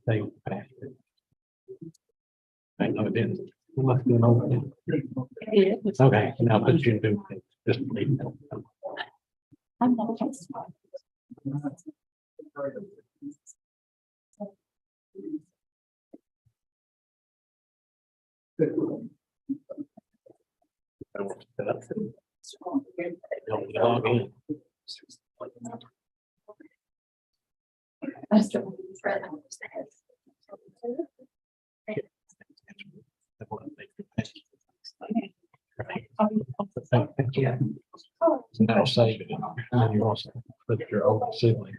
They passed it. I know it didn't. We must do an overtime. Okay, now put you do just leave it. I'm not. Don't log in. And that'll save it. And then you also put your old sibling.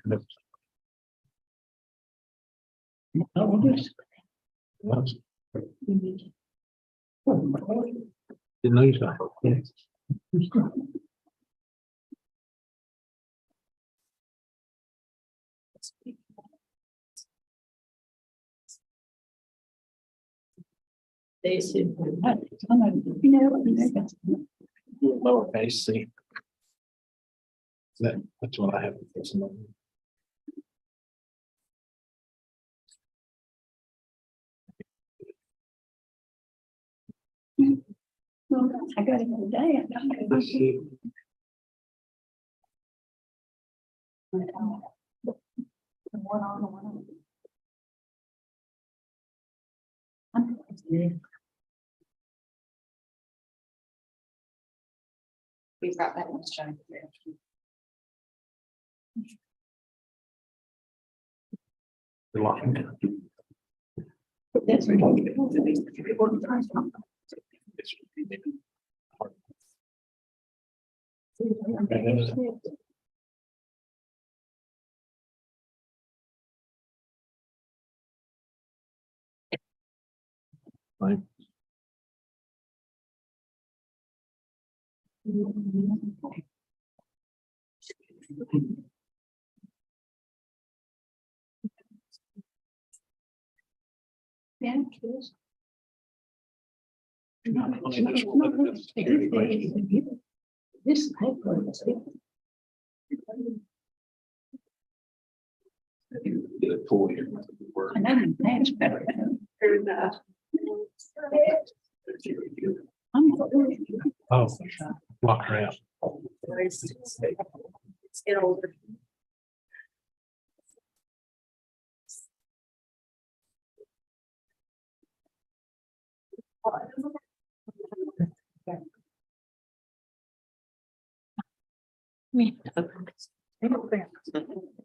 Didn't know you got it. They said, Lowercase c. That's what I have. I got it today. We've got that one showing. That's Right. Yeah. This paper is Get it for you. I know that's better. Oh, lock her out. Get older. Me.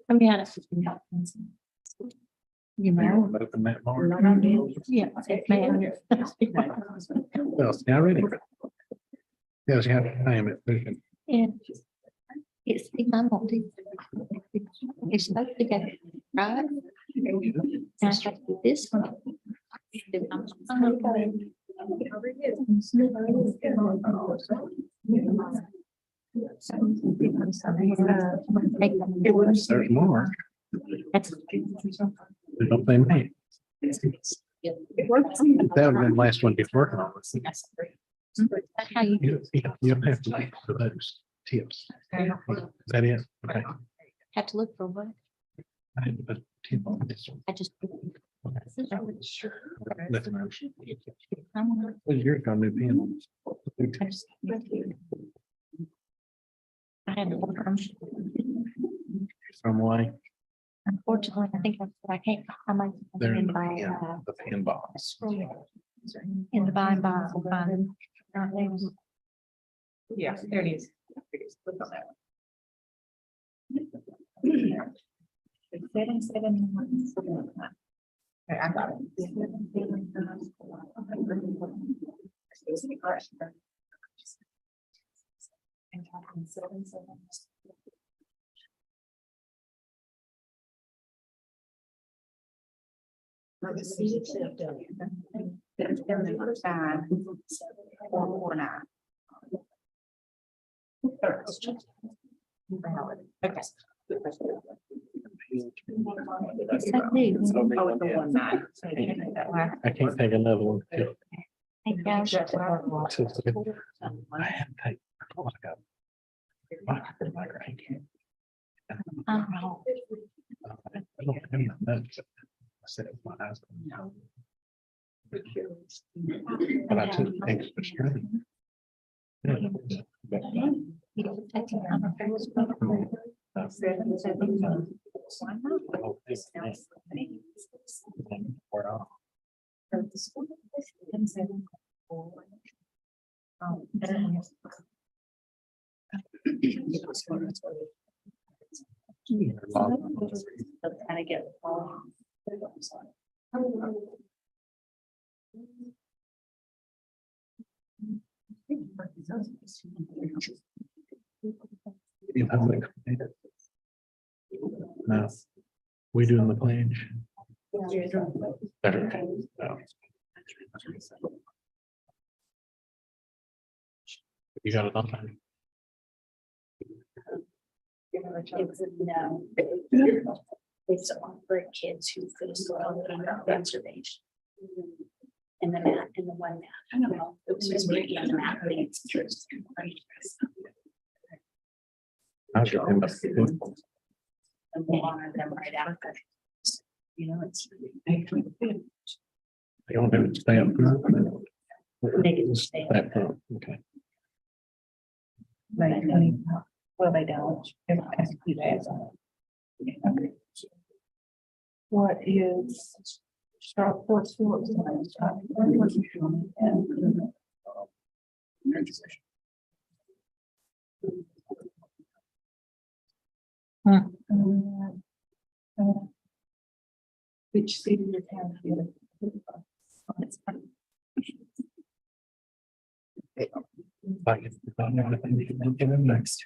I'm behind us. You know. Open that bar. Yeah, man. Well, it's now ready. Yes, you have to name it. And it's the mammal. It's supposed to go right. And I have to do this one. There's more. That's. Don't they make? That would have been the last one he's working on. How you. You don't have to look for those tips. Is that it? Okay. Have to look for what? I had to put a tip on this one. I just. Nothing else. Well, you're gonna new pen on this. I had to order them. Some way. Unfortunately, I think I can't. I might. They're in buy the pen box. in the buy and buy. I'll find them. Yeah, there it is. Click on that one. 771. Okay, I got it. And talking 77. Okay. I can't take another one. Hey, guys. I have to take. Oh, I got. My grandkid. Oh. I don't I said it my eyes. But I took extra strength. Kind of get. No, we doing the pledge. Better. No. You got it on time. No. It's all for kids who could on the observation. And the math and the one math. I don't know. It was just making the math. I'll get him up. And one of them right after. You know, it's. They don't have to stay up. Make it stay up. That front, okay. Well, they don't. What is? Sharp force fields? Which city in your town? Like if we don't know anything, you can get them next.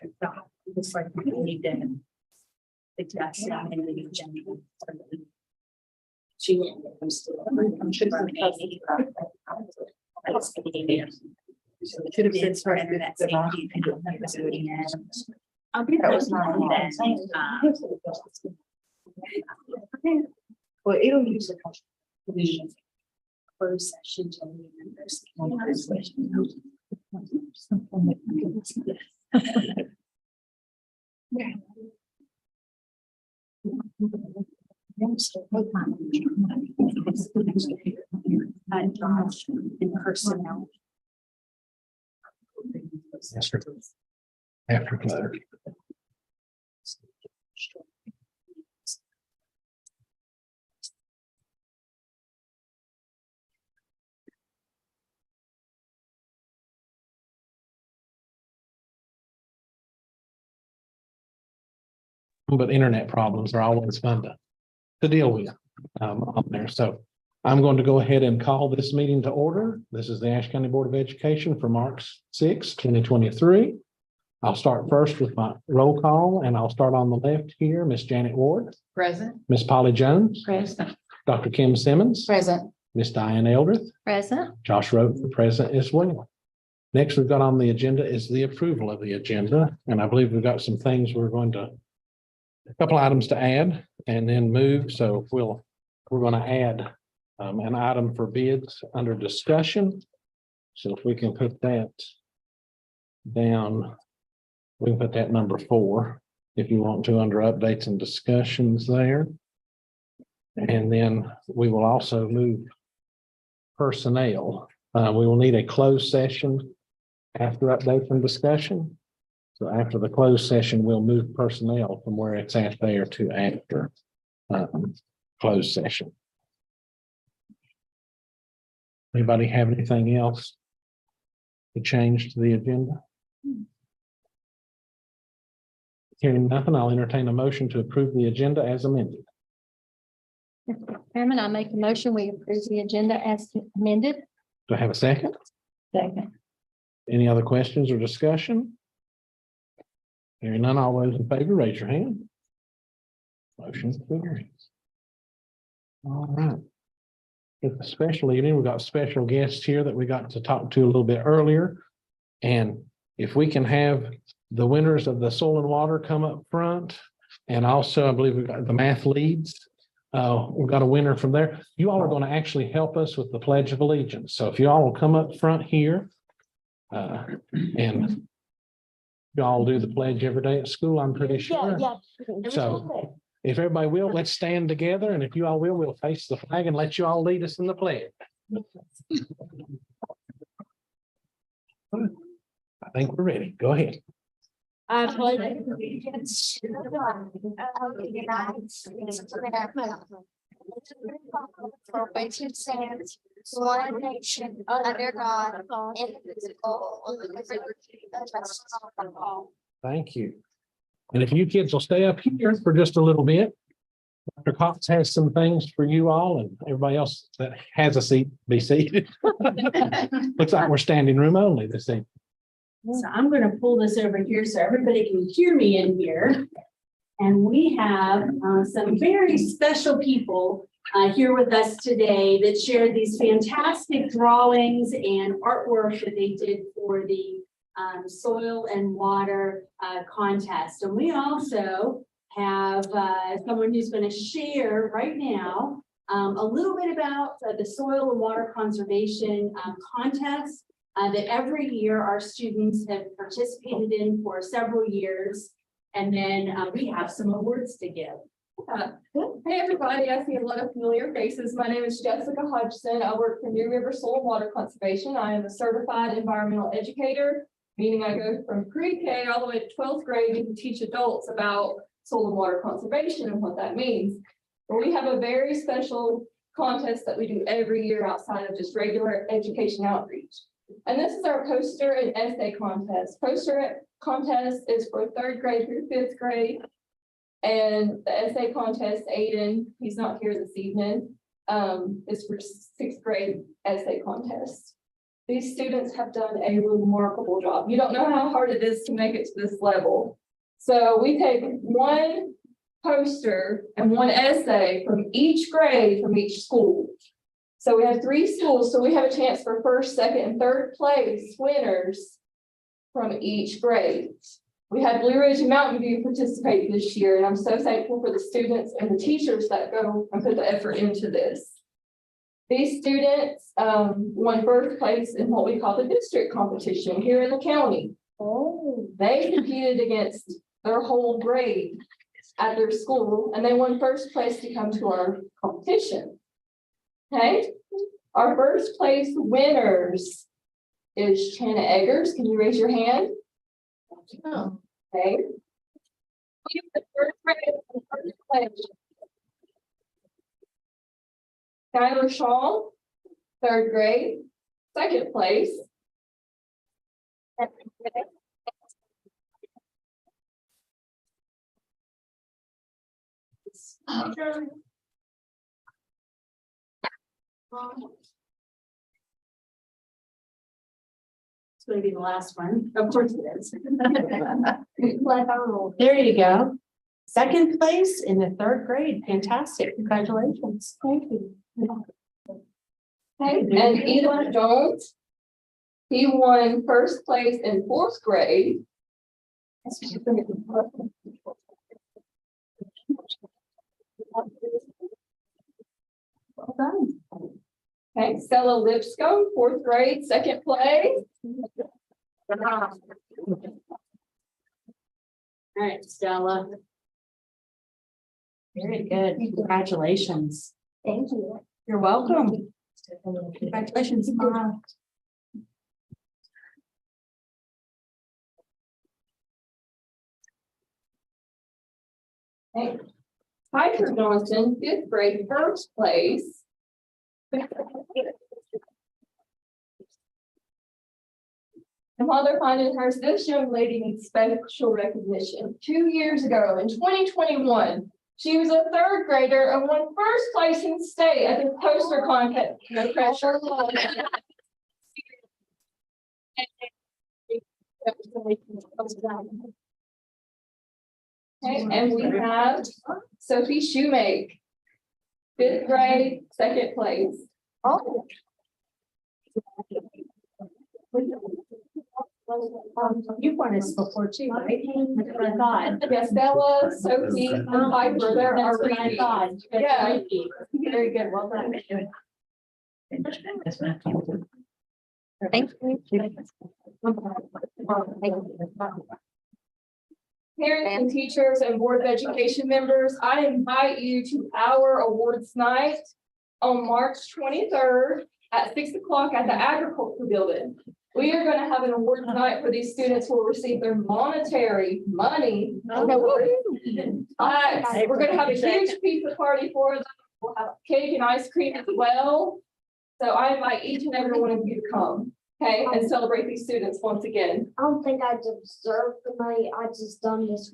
It's like we need to. It's got some in the agenda. She. I'm still. I'm sure. Should have been for internet safety. That was not Well, it'll use a closed session to in personnel. After clerk. But internet problems are always fun to deal with on there. So I'm going to go ahead and call this meeting to order. This is the Ashe County Board of Education for March 6, 2023. I'll start first with my roll call, and I'll start on the left here. Miss Janet Ward. present. Miss Polly Jones. Present. Dr. Kim Simmons. Present. Miss Diane Eldrith. Present. Josh Rote for present as well. Next we've got on the agenda is the approval of the agenda. And I believe we've got some things we're going to, a couple items to add and then move. So we're going to add an item for bids under discussion. So if we can put that down, we can put that number 4 if you want to under updates and discussions there. And then we will also move personnel. We will need a closed session after updates and discussion. So after the closed session, we'll move personnel from where it's at there to after closed session. Anybody have anything else to change to the agenda? Hearing nothing, I'll entertain a motion to approve the agenda as amended. Mr. Chairman, I make a motion, we approve the agenda as amended. Do I have a second? Second. Any other questions or discussion? Hearing none, all those in favor, raise your hand. Motion carries. All right. It's a special evening. We've got special guests here that we got to talk to a little bit earlier. And if we can have the winners of the Soil and Water come up front, and also I believe we've got the math leads. We've got a winner from there. You all are going to actually help us with the Pledge of Allegiance. So if you all will come up front here and you all do the pledge every day at school, I'm pretty sure. Yeah. So If everybody will, let's stand together, and if you all will, we'll face the flag and let you all lead us in the pledge. I think we're ready. Go ahead. I pledge allegiance to the flag of the United States of America, for which it stands, one nation under God, indivisible, with liberty and justice for all. Thank you. And if you kids will stay up here for just a little bit, Dr. Cox has some things for you all, and everybody else that has a seat, be seated. Looks like we're standing room only this evening. So I'm going to pull this over here so everybody can hear me in here. And we have some very special people here with us today that shared these fantastic drawings and artwork that they did for the soil and water contest. And we also have someone who's going to share right now a little bit about the soil and water conservation contest that every year our students have participated in for several years. And then we have some awards to give. Hey everybody, I see a lot of familiar faces. My name is Jessica Hodgson. I work for New River Soil and Water Conservation. I am a certified environmental educator, meaning I go from pre-K all the way to 12th grade to teach adults about soil and water conservation and what that means. But we have a very special contest that we do every year outside of just regular education outreach. And this is our poster and essay contest. Poster contest is for 3rd grade through 5th grade. And the essay contest, Aiden, he's not here this evening, is for 6th grade essay contest. These students have done a remarkable job. You don't know how hard it is to make it to this level. So we take one poster and one essay from each grade from each school. So we have 3 schools, so we have a chance for 1st, 2nd, and 3rd place winners from each grade. We had Blue Ridge and Mountain View participate this year, and I'm so thankful for the students and the teachers that go and put the effort into this. These students won 1st place in what we call the district competition here in the county. Oh, they competed against their whole grade at their school, and they won 1st place to come to our competition. Okay, our 1st place winners is Shanna Eggers. Can you raise your hand? Oh. Okay. We have the 1st grade and 1st place. Skylar Shaw, 3rd grade, 2nd place. It's going to be the last one. Of course it is. There you go. 2nd place in the 3rd grade. Fantastic. Congratulations. Thank you. Okay, and Eli Jones, he won 1st place in 4th grade. Well done. Okay, Stella Lipscomb, 4th grade, 2nd place. All right, Stella. Very good. Congratulations. Thank you. You're welcome. Congratulations, Mom. Okay. Piper Johnson, 5th grade, 1st place. And while they're finding hers, this young lady needs special recognition. 2 years ago, in 2021, she was a 3rd grader and won 1st place in state at the poster contest. No pressure. Okay, and we have Sophie Shoemake, 5th grade, 2nd place. Oh. You've won this before too, right? That's what I thought. Yes, Stella, Sophie, and Piper, there That's are what I repeats. thought. Yeah. Very good. Well done. Thank you. Parents and teachers and Board of Education members, I invite you to our awards night on March 23rd at 6 o'clock at the Agriculture Building. We are going to have an awards night for these students who will receive their monetary money. We're going to have a huge pizza party for them. We'll have cake and ice cream as well. So I invite each and every one of you to come, okay, and celebrate these students once again. I don't think I deserve the money. I just done this.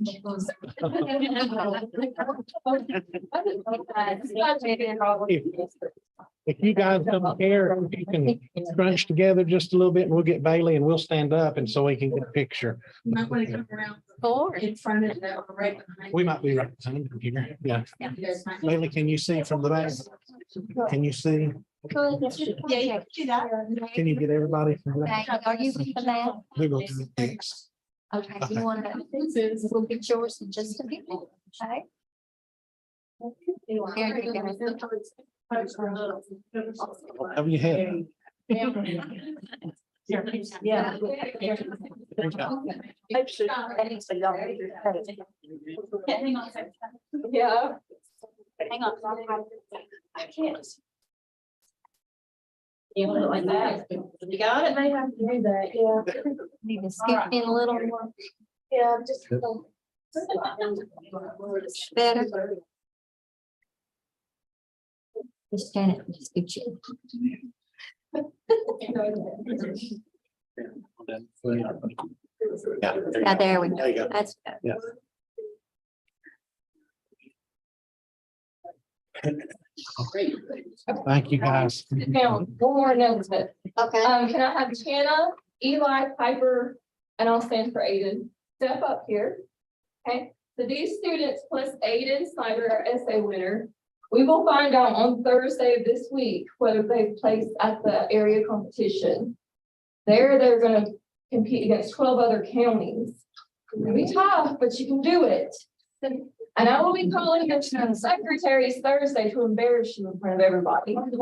If you guys don't care, you can scrunch together just a little bit and we'll get Bailey and we'll stand up and so we can get a picture. Might want to come around in front of them, right behind. We might be right behind him here. Yeah. You guys might- Bailey, can you see from the back? Can you see? Yeah, you can do that. Can you get everybody from the back? Are you for that? We'll go to the next. Okay, you want to, we'll get yours in just a minute. Okay. Here you go. Have you had? Yeah. Hang on a second. Yeah. Hang on. I can't. You want it like that? You got it? I have to do that, yeah. Need to scoop in a little more. Yeah, just. Better. Just stand it, just scoot you. Yeah, there we There you go. go. That's good. Yeah. Thank you, guys. Now, one more announcement. Okay. Can I have Shanna, Eli, Piper, and I'll stand for Aiden, step up here. Okay, so these students plus Aiden Snyder, our essay winner, we will find out on Thursday of this week whether they've placed at the area competition. They're gonna compete against 12 other counties. It's gonna be tough, but you can do it. And I will be calling the secretaries Thursday to embarrass you in front of everybody. I'll be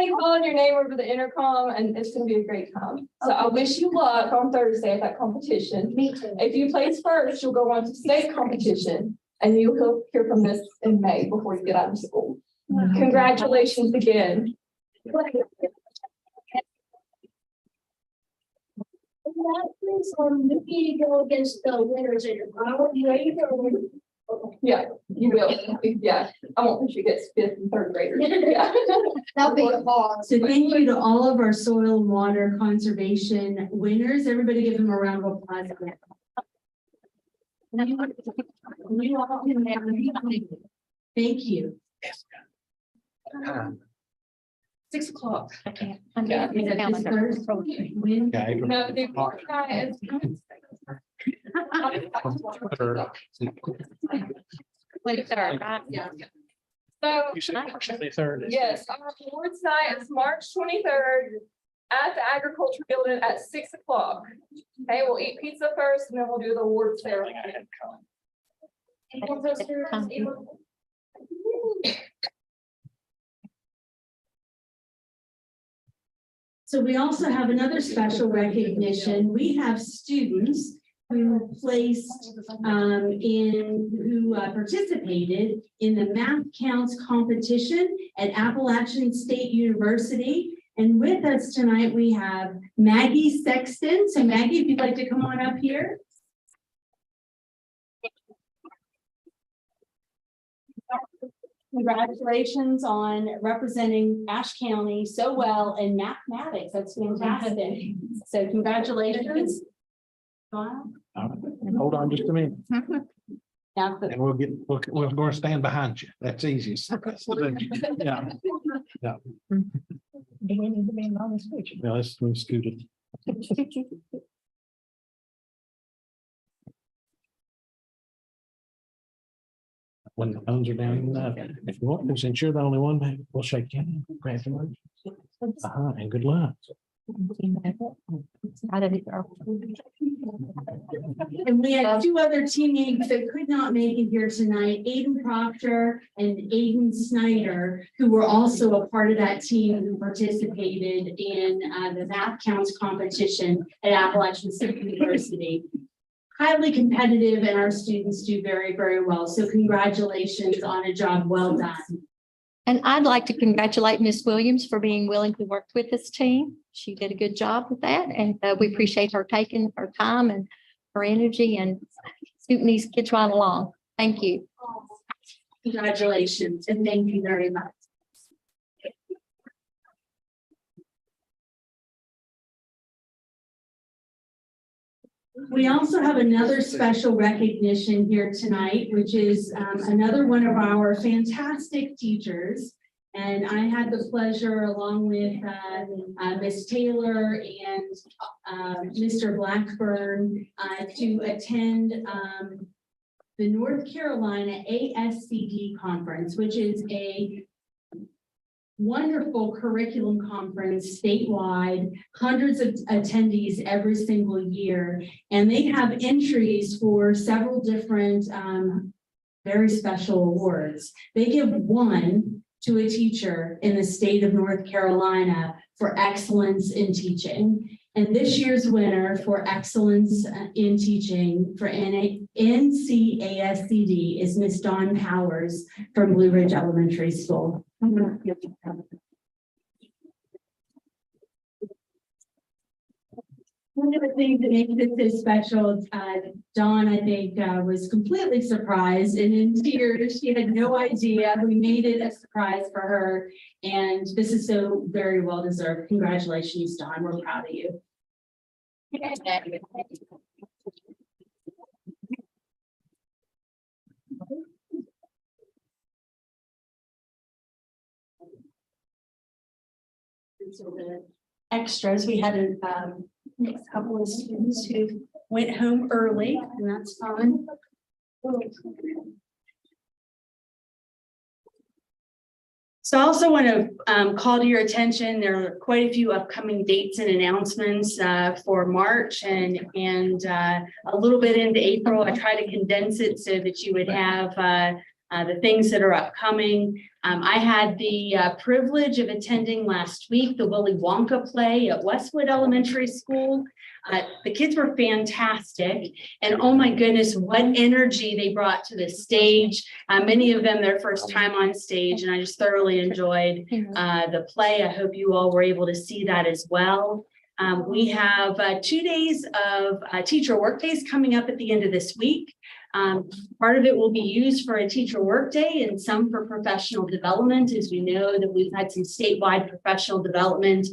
calling your name over the intercom and it's gonna be a great time. So I wish you luck on Thursday at that competition. Me too. If you place first, you'll go on to state competition and you'll hear from this in May before you get out of school. Congratulations again. You go against the winners in you ready to go? Yeah, you will. Yeah, I won't push you against fifth and third graders. Yeah. That'll be hard. So thank you to all of our soil and water conservation winners. Everybody give them a round of applause. Thank you. 6 o'clock. I'm Yeah, getting the This calendar. Thursday, when- Okay. No, the guy is. 23rd, right? So, You said March 23rd. yes, our awards night is March 23rd at the Agriculture Building at 6 o'clock. Okay, we'll eat pizza first and then we'll do the awards ceremony. So we also have another special recognition. We have students who placed who participated in the Math Counts competition at Appalachian State University. And with us tonight, we have Maggie Sexton. So Maggie, if you'd like to come on up here. Congratulations on representing Ashe County so well in mathematics. That's fantastic. So congratulations. All right. Hold on just a minute Now, and we're going to stand behind you. That's easiest. Yeah. Yeah. Now let's scoot it. When the phones are down, if you want to, since you're the only one, we'll shake your hand. Congratulations. And good luck. And we had two other teammates that could not make it here tonight, Aiden Proctor and Aiden Snyder, who were also a part of that team who participated in the Math Counts competition at Appalachian State University. highly competitive and our students do very, very well. So congratulations on a job well done. And I'd like to congratulate Ms. Williams for being willing to work with this team. She did a good job with that, and we appreciate her taking her time and her energy and scooting these kids right along. Thank you. Congratulations and thank you very much. We also have another special recognition here tonight, which is another one of our fantastic teachers. And I had the pleasure, along with Ms. Taylor and Mr. Blackburn, to attend the North Carolina ASCD conference, which is a wonderful curriculum conference statewide, hundreds of attendees every single year. And they have entries for several different very special awards. They give one to a teacher in the state of North Carolina for excellence in teaching. And this year's winner for excellence in teaching for NCASCD is Miss Dawn Powers from Blue Ridge Elementary School. One of the things that makes this so special, Dawn, I think, was completely surprised and in tears. She had no idea. We made it a surprise for her. And this is so very well deserved. Congratulations, Dawn. We're proud of you. So the extras, we had a couple of students who went home early, and that's fun. So I also want to call to your attention, there are quite a few upcoming dates and announcements for March and a little bit into April. I try to condense it so that you would have the things that are upcoming. I had the privilege of attending last week the Willy Wonka play at Westwood Elementary School. The kids were fantastic, and oh my goodness, what energy they brought to the stage. Many of them their first time on stage, and I just thoroughly enjoyed the play. I hope you all were able to see that as well. We have 2 days of teacher work days coming up at the end of this week. Part of it will be used for a teacher work day and some for professional development, as we know that we've had some statewide professional development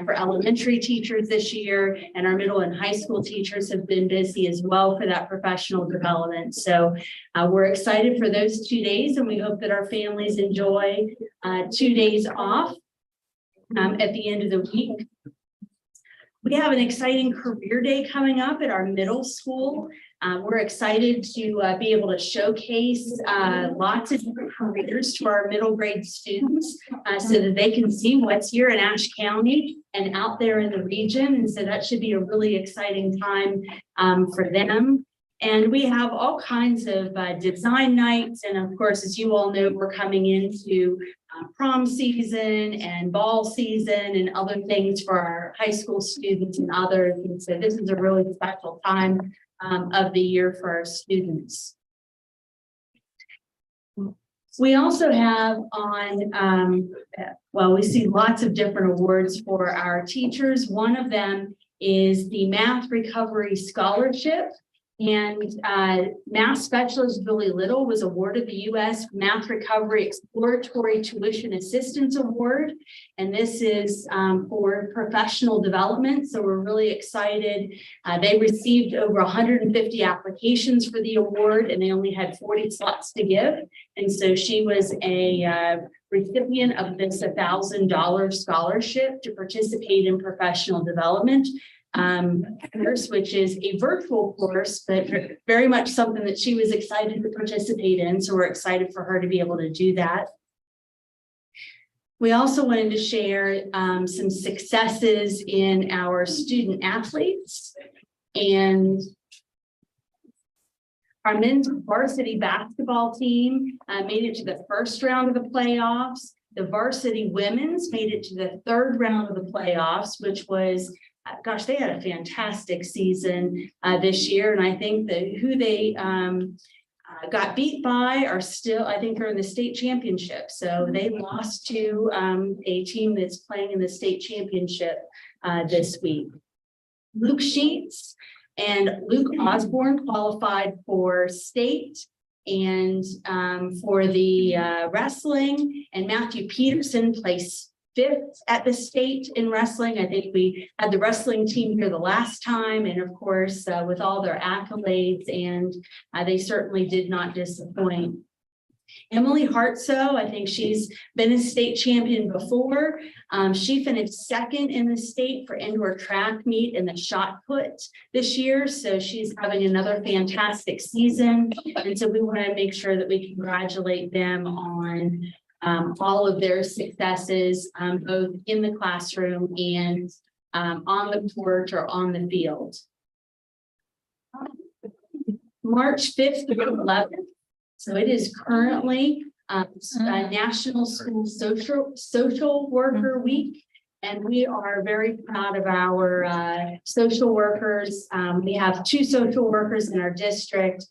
for elementary teachers this year, and our middle and high school teachers have been busy as well for that professional development. So we're excited for those 2 days, and we hope that our families enjoy 2 days off at the end of the week. We have an exciting career day coming up at our middle school. We're excited to be able to showcase lots of different careers to our middle grade students so that they can see what's here in Ashe County and out there in the region. And so that should be a really exciting time for them. And we have all kinds of design nights. And of course, as you all know, we're coming into prom season and ball season and other things for our high school students and others. And so this is a really special time of the year for our students. We also have on, well, we see lots of different awards for our teachers. One of them is the Math Recovery Scholarship. And math specialist Billy Little was awarded the U.S. Math Recovery Exploratory Tuition Assistance Award. And this is for professional development. So we're really excited. They received over 150 applications for the award, and they only had 40 slots to give. And so she was a recipient of this $1,000 scholarship to participate in professional development. Course, which is a virtual course, but very much something that she was excited to participate in. So we're excited for her to be able to do that. We also wanted to share some successes in our student athletes, and our men's varsity basketball team made it to the first round of the playoffs. The varsity women's made it to the third round of the playoffs, which was gosh, they had a fantastic season this year. And I think that who they got beat by are still, I think they're in the state championship. So they lost to a team that's playing in the state championship this week. Luke Sheets and Luke Osborne qualified for state and for the wrestling, and Matthew Peterson placed 5th at the state in wrestling. I think we had the wrestling team here the last time, and of course, with all their accolades, and they certainly did not disappoint. Emily Hartso, I think she's been a state champion before. She finished 2nd in the state for indoor track meet in the shot put this year. So she's having another fantastic season. And so we want to make sure that we congratulate them on all of their successes, both in the classroom and on the court or on the field. March 5th through 11th. So it is currently National School Social Worker Week. And we are very proud of our social workers. We have 2 social workers in our district.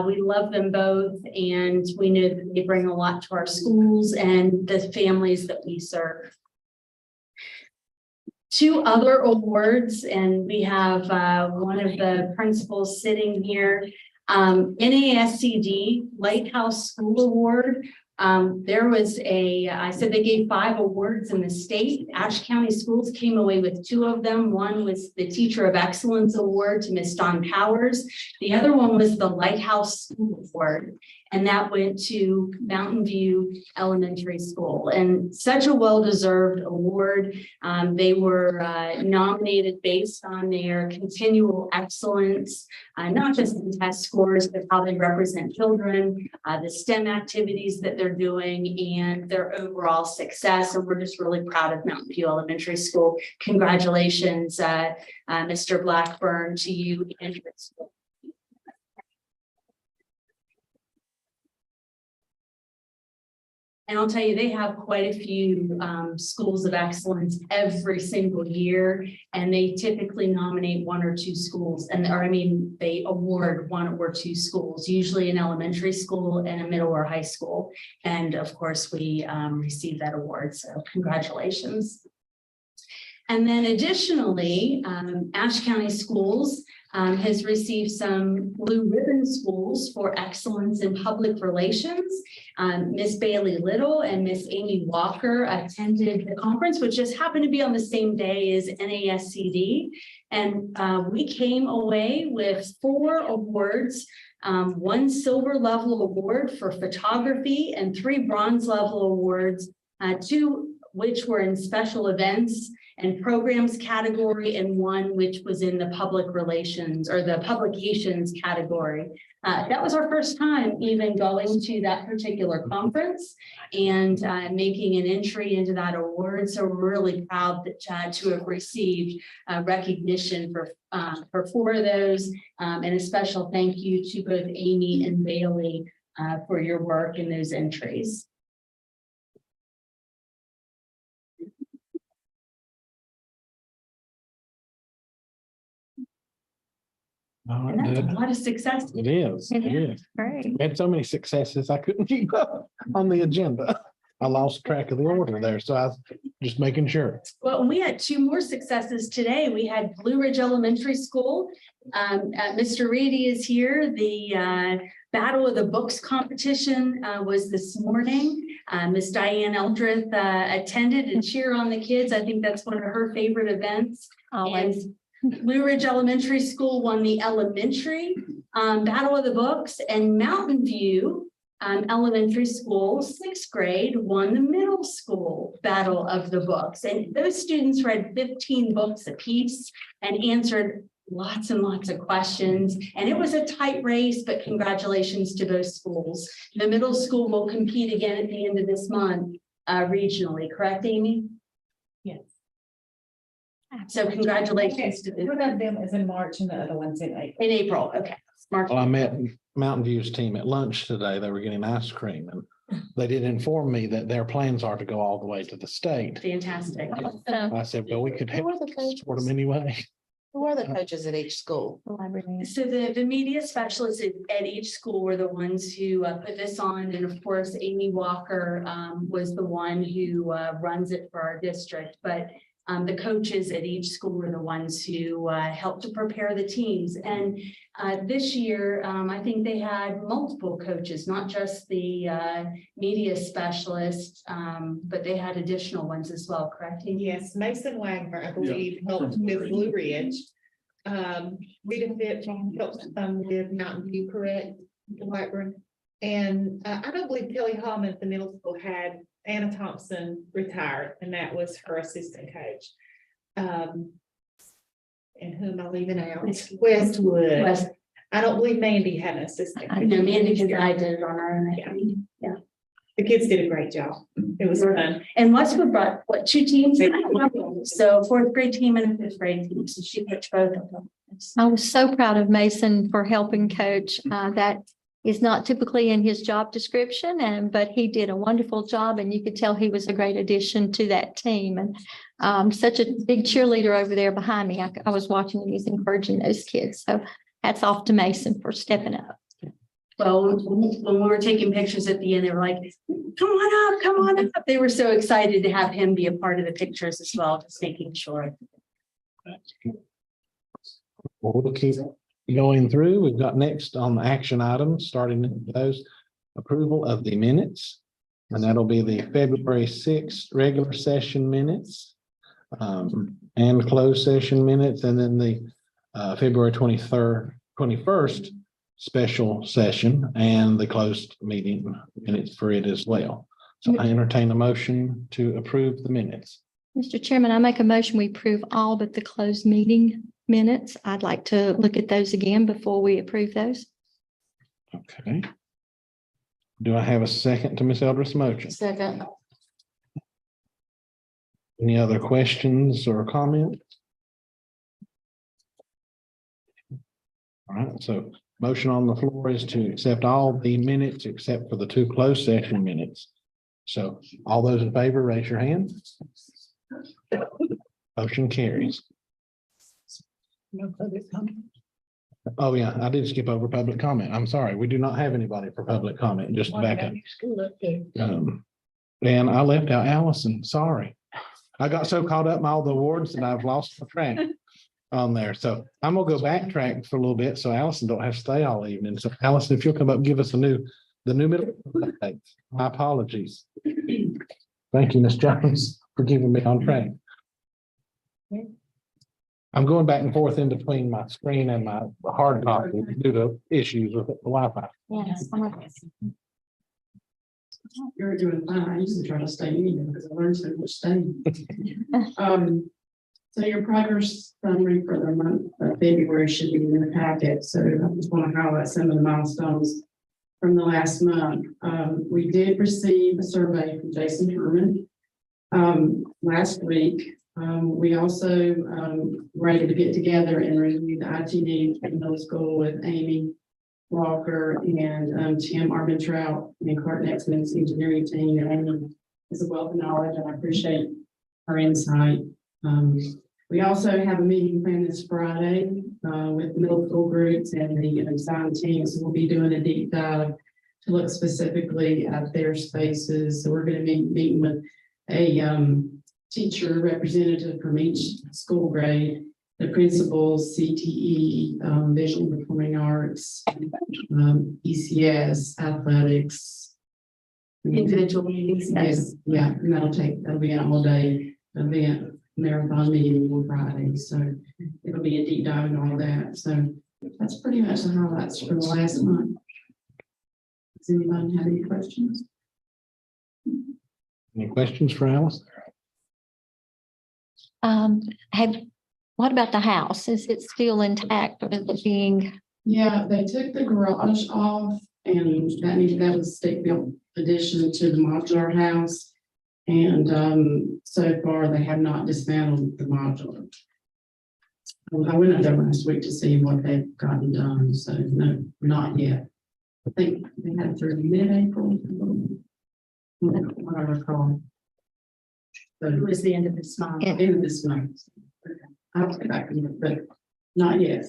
We love them both, and we know that they bring a lot to our schools and the families that we serve. 2 other awards, and we have one of the principals sitting here. NASCD Lighthouse School Award. There was I said they gave 5 awards in the state. Ashe County Schools came away with 2 of them. One was the Teacher of Excellence Award to Miss Dawn Powers. The other one was the Lighthouse School Award, and that went to Mountain View Elementary School, and such a well-deserved award. They were nominated based on their continual excellence, not just in test scores, but how they represent children, the STEM activities that they're doing, and their overall success. And we're just really proud of Mountain View Elementary School. Congratulations, Mr. Blackburn, to you and your school. And I'll tell you, they have quite a few schools of excellence every single year, and they typically nominate 1 or 2 schools, they award 1 or 2 schools, usually an elementary school and a middle or high school. And of course, we receive that award, so congratulations. And then additionally, Ashe County Schools has received some blue ribbon schools for excellence in public relations. Miss Bailey Little and Miss Amy Walker attended the conference, which just happened to be on the same day as NASCD. And we came away with 4 awards, 1 silver level award for photography and 3 bronze level awards, 2 which were in special events and programs category, and 1 which was in the public relations or the publications category. That was our first time even going to that particular conference and making an entry into that award. So we're really proud that, to have received recognition for 4 of those, and a special thank you to both Amy and Bailey for your work in those entries. All And right, that's a good. lot of success. It is. It is. Great. We had so many successes, I couldn't keep up on the agenda. I lost track of the order there, so I was just making sure. Well, we had 2 more successes today. We had Blue Ridge Elementary School. Mr. Reedy is here. The Battle of the Books competition was this morning. Miss Diane Eldrith attended to cheer on the kids. I think that's one of her favorite events. Always. And Blue Ridge Elementary School won the elementary Battle of the Books, and Mountain View Elementary School, 6th grade, won the middle school Battle of the Books. And those students read 15 books apiece and answered lots and lots of questions. And it was a tight race, but congratulations to both schools. The middle school will compete again at the end of this month regionally, correct, Amy? Yes. So congratulations to One of them is in March and the other one's in April. in April. Okay. Smart. Well, I met Mountain View's team at lunch today. They were getting ice cream and they did inform me that their plans are to go all the way to the state. Fantastic. So, I said, well, we could Who are the support them coaches? anyway. Who are the coaches at each school? the librarian. So the media specialists at each school were the ones who put this on. And of course, Amy Walker was the one who runs it for our district. But the coaches at each school were the ones who helped to prepare the teams. And this year, I think they had multiple coaches, not just the media specialist, but they had additional ones as well, correct? Amy? Yes, Mason Wagner, I believe, helped with Blue Ridge. Rita Phipps helped with Mountain View, correct, Blackburn. And I don't believe Kelly Hallman at the middle school had Anna Thompson retired, and that was her assistant coach. And who am I leaving out? Westwood. West- I don't believe Mandy had an assistant. I coach. know Mandy and I did it on our own. I think. Yeah. The kids did a great job. It was fun. And Westwood brought, what, 2 teams? So 4th grade team and a 5th grade team. So she coached both of them. I was so proud of Mason for helping coach. That is not typically in his job description, but he did a wonderful job and you could tell he was a great addition to that team. And such a big cheerleader over there behind me. I was watching and he's encouraging those kids. So hats off to Mason for stepping up. Well, when we were taking pictures at the end, they were like, come on up, come on up. They were so excited to have him be a part of the pictures as well, just making sure. Well, we'll keep going through. We've got next on the action items, starting with those approval of the minutes. And that'll be the February 6th regular session minutes. And closed session minutes, and then the February 21st special session and the closed meeting minutes for it as well. So I entertain a motion to approve the minutes. Mr. Chairman, I make a motion, we approve all but the closed meeting minutes. I'd like to look at those again before we approve those. Okay. Do I have a second to Ms. Eldridge's motion? Second. Any other questions or comments? All right, so motion on the floor is to accept all the minutes except for the 2 closed session minutes. So all those in favor, raise your hand. Motion carries. No public comment. Oh, yeah, I did skip over public comment. I'm sorry. We do not have anybody for public comment, just to back up. School update. And I left out Allison, sorry. I got so caught up in all the awards that I've lost the track on there. So I'm gonna go backtrack for a little bit, so Allison don't have to stay all evening. So Allison, if you'll come up and give us the new middle update. My apologies. Thank you, Ms. Jones, for keeping me on track. I'm going back and forth in between my screen and my hard copy due to issues with the Wi-Fi. Yes. You're doing fine. I used to try to stay in because I learned so much staying. So your progress summary for the month of February should be in the packet. So I just want to highlight some of the milestones from the last month. We did receive a survey from Jason Herman last week. We also were able to get together and review the IT needs for the middle school with Amy Walker and Tim Armentrout and Clark Nexman's engineering team. And Amy is a wealth of knowledge, and I appreciate her insight. We also have a meeting planned this Friday with middle school groups and the assigned teams. We'll be doing a deep dive to look specifically at their spaces. So we're going to be meeting with a teacher representative from each school grade, the principals, CTE, visual performing arts, ECS, athletics. Individual meetings. Yes, yeah, and that'll be an all day event, marathon meeting on Friday. So it'll be a deep dive in all of that. So that's pretty much the highlights for the last month. Does anybody have any questions? Any questions for Alice? What about the house? Is it still intact or is it being? Yeah, they took the garage off and that was stick built addition to the modular house. And so far they have not dismantled the modular. I went up there last week to see what they've gotten done, so no, not yet. I think they had through mid-April. What I recall. So It was the end of this month. end of this month. I'll get back to you, but not yet.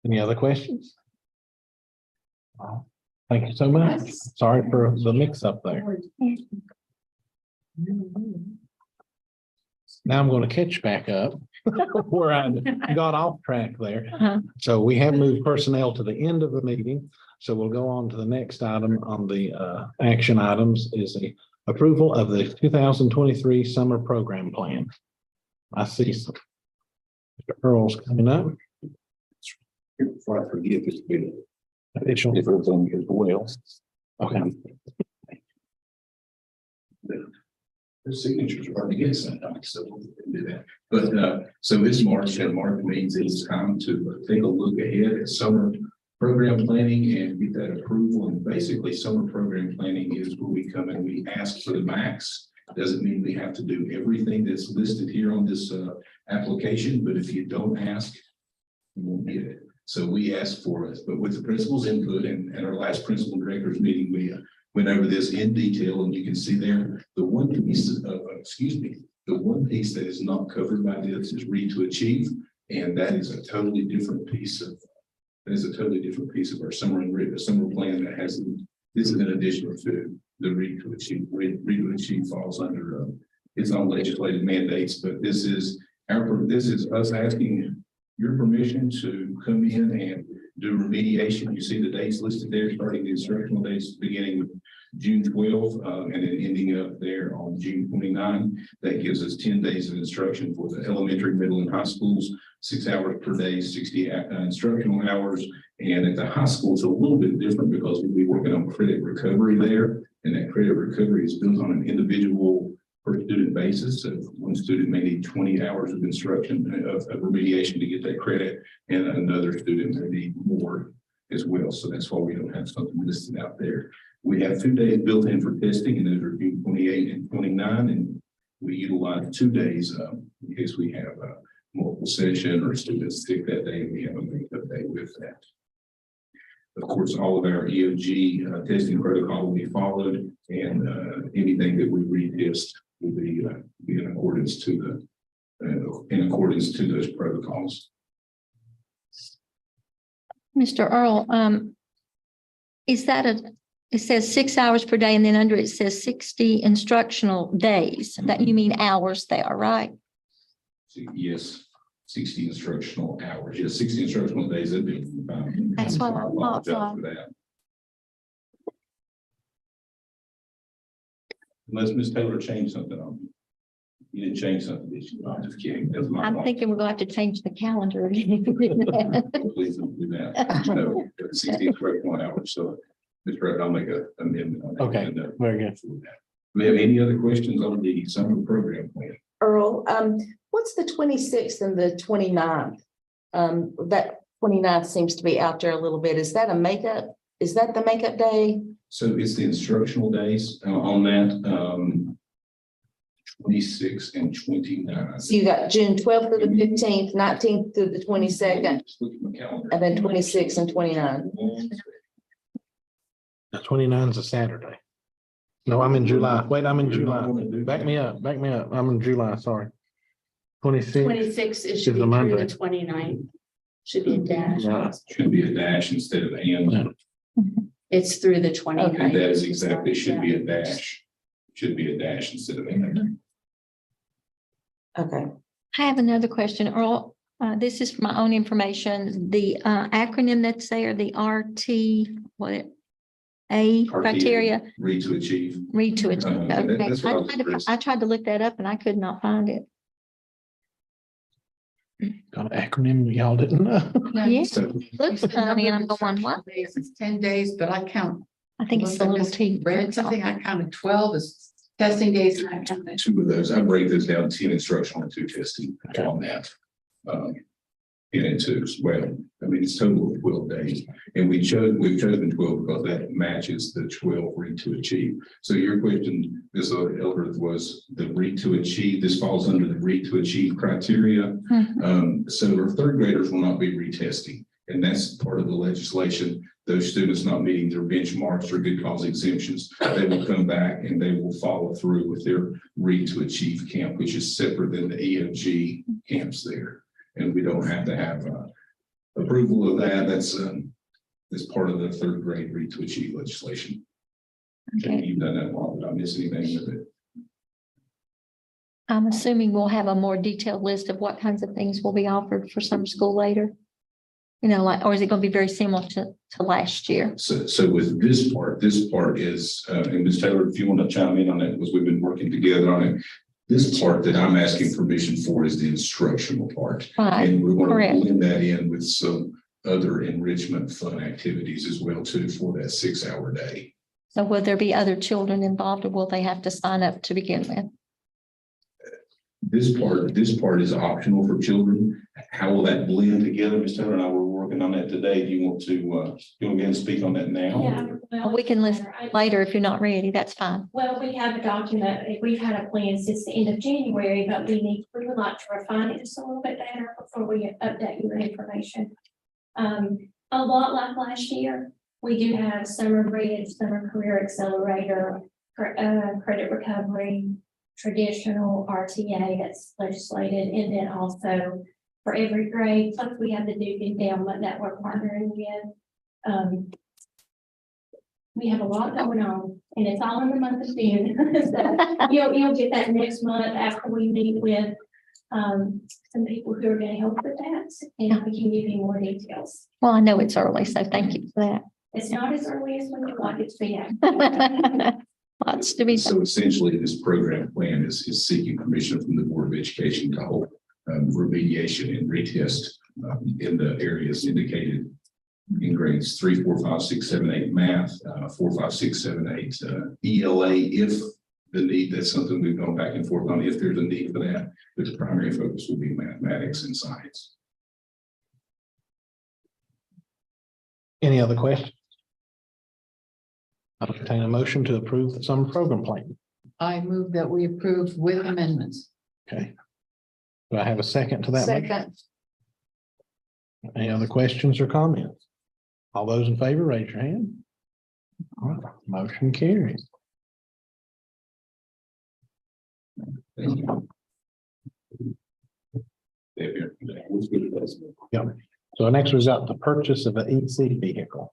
Any other questions? Thank you so much. Sorry for the mix up there. Now I'm going to catch back up where I got off track there. Uh-huh. So we have moved personnel to the end of the meeting. So we'll go on to the next item on the action items is the approval of the 2023 summer program plan. I see some. Mr. Earl's coming up. Before I forget this bit, Additional. if everything is well. Okay. The signatures are hard to get sometimes, so we'll do that. But so this March, and March means it's time to take a look ahead at summer program planning and get that approval. And basically, summer program planning is where we come and we ask for the max. Doesn't mean we have to do everything that's listed here on this application, but if you don't ask, you won't get it. So we ask for it, but with the principal's input and at our last principal directors meeting, we went over this in detail, and you can see there, the one piece of, the one piece that is not covered by this is read to achieve. And that is a totally different piece of, our summer plan that has, this is in addition to the read to achieve. Read to achieve falls under, it's not legislative mandates, but this is us asking your permission to come in and do remediation. You see the dates listed there, starting the instructional dates beginning with June 12, and then ending up there on June 29. That gives us 10 days of instruction for the elementary, middle, and high schools, 6 hours per day, 60 instructional hours. And at the high school, it's a little bit different because we'll be working on credit recovery there. And that credit recovery is built on an individual per student basis. So one student may need 20 hours of instruction of remediation to get that credit, and another student may need more as well. So that's why we don't have something listed out there. We have 2 days built in for testing, and those are June 28 and 29, and we utilize 2 days in case we have a multiple session or students sick that day, and we have a makeup day with that. Of course, all of our EOG testing protocol will be followed, and anything that we retest will be in accordance to those protocols. Mr. Earl, is that it says 6 hours per day, and then under it says 60 instructional days. That you mean hours there, right? So, yes, 60 instructional hours. Yes, 60 instructional days. That'd be fine. That's what I thought. Apologize for that. Unless Ms. Taylor changed something on you. You didn't change something, did you? I'm just kidding. That's my I'm fault. thinking we're going to have to change the calendar. Please don't do that. No, 60 instructional hours. So, Mr. Rep, I'll make an amendment on that. Okay, very good. Do we have any other questions on the summer program plan? Earl, what's the 26th and the 29th? That 29th seems to be out there a little bit. Is that a makeup? Is that the makeup day? So it's the instructional days on that, 26 and 29. So you got June 12th to the 15th, 19th to the 22nd, Just look at my calendar. and then 26 and 29. Now 29 is a Saturday. No, I'm in July. Wait, I'm in July. Back me up. I'm in July, sorry. 26. 26, it Is should be a through Monday. the 29th. Should be a dash. Yeah. Should be a dash instead of and. It's through the 29th. And that is exactly, should be a dash. Should be a dash instead of and. Okay. I have another question, Earl. This is for my own information. The acronym that's there, the RT, what? A criteria, Read to achieve. read to it. Okay. That's what I was addressing. I tried to look that up and I could not find it. Got an acronym y'all didn't know. Yes, So looks funny. I'm going, what? It's 10 days, but I count. I think it's the little T. Read something, I counted 12 as testing days. And I counted. 2 of those, I break those down, 10 instructional and 2 testing on that. in it too as well. I mean, it's total of 12 days. And we've chosen 12 because that matches the 12 read to achieve. So your question, Ms. Eldred, was the read to achieve. This falls under the read to achieve criteria. So our third graders will not be retesting. And that's part of the legislation. Those students not meeting their benchmarks or good cause exemptions, they will come back and they will follow through with their read to achieve camp, which is separate than the EOG camps there. And we don't have to have approval of that. That's part of the third grade read to achieve legislation. Okay. You've done that well. Did I miss anything with it? I'm assuming we'll have a more detailed list of what kinds of things will be offered for summer school later. You know, like, or is it going to be very similar to last year? So with this part is, and Ms. Taylor, if you want to chime in on that, because we've been working together on it. This part that I'm asking permission for is the instructional part. Right. And we're going Correct. to blend that in with some other enrichment fun activities as well too for that 6-hour day. So will there be other children involved, or will they have to sign up to begin with? This part is optional for children. How will that blend together? Ms. Taylor and I were working on that today. Do you want to go ahead and speak on that now? Yeah, well, We can list later if you're not ready. That's fine. well, we have a document, we've had a plan since the end of January, but we would like to refine it just a little bit better before we update your information. A lot like last year, we do have summer bridge, summer career accelerator, credit recovery, traditional RTA that's legislated, and then also for every grade, plus we have the Duke endowment that we're partnering with. We have a lot going on, and it's all in the month of June. So you'll get that next month after we meet with some people who are going to help with that, and we can give you more details. Well, I know it's early, so thank you for that. It's not as early as we would like it to be. Lots to be done. So essentially, this program plan is seeking permission from the Board of Education to hold remediation and retest in the areas indicated in grades 3, 4, 5, 6, 7, 8 math, 4, 5, 6, 7, 8 ELA. If the need, that's something we've gone back and forth on. If there's a need for that, but the primary focus will be mathematics and science. Any other questions? I'll entertain a motion to approve the summer program plan. I move that we approve with amendments. Okay. Do I have a second to that? motion? Second. Any other questions or comments? All those in favor, raise your hand. All right, motion carries. Thank you. Yeah. So next we've got the purchase of an EC vehicle.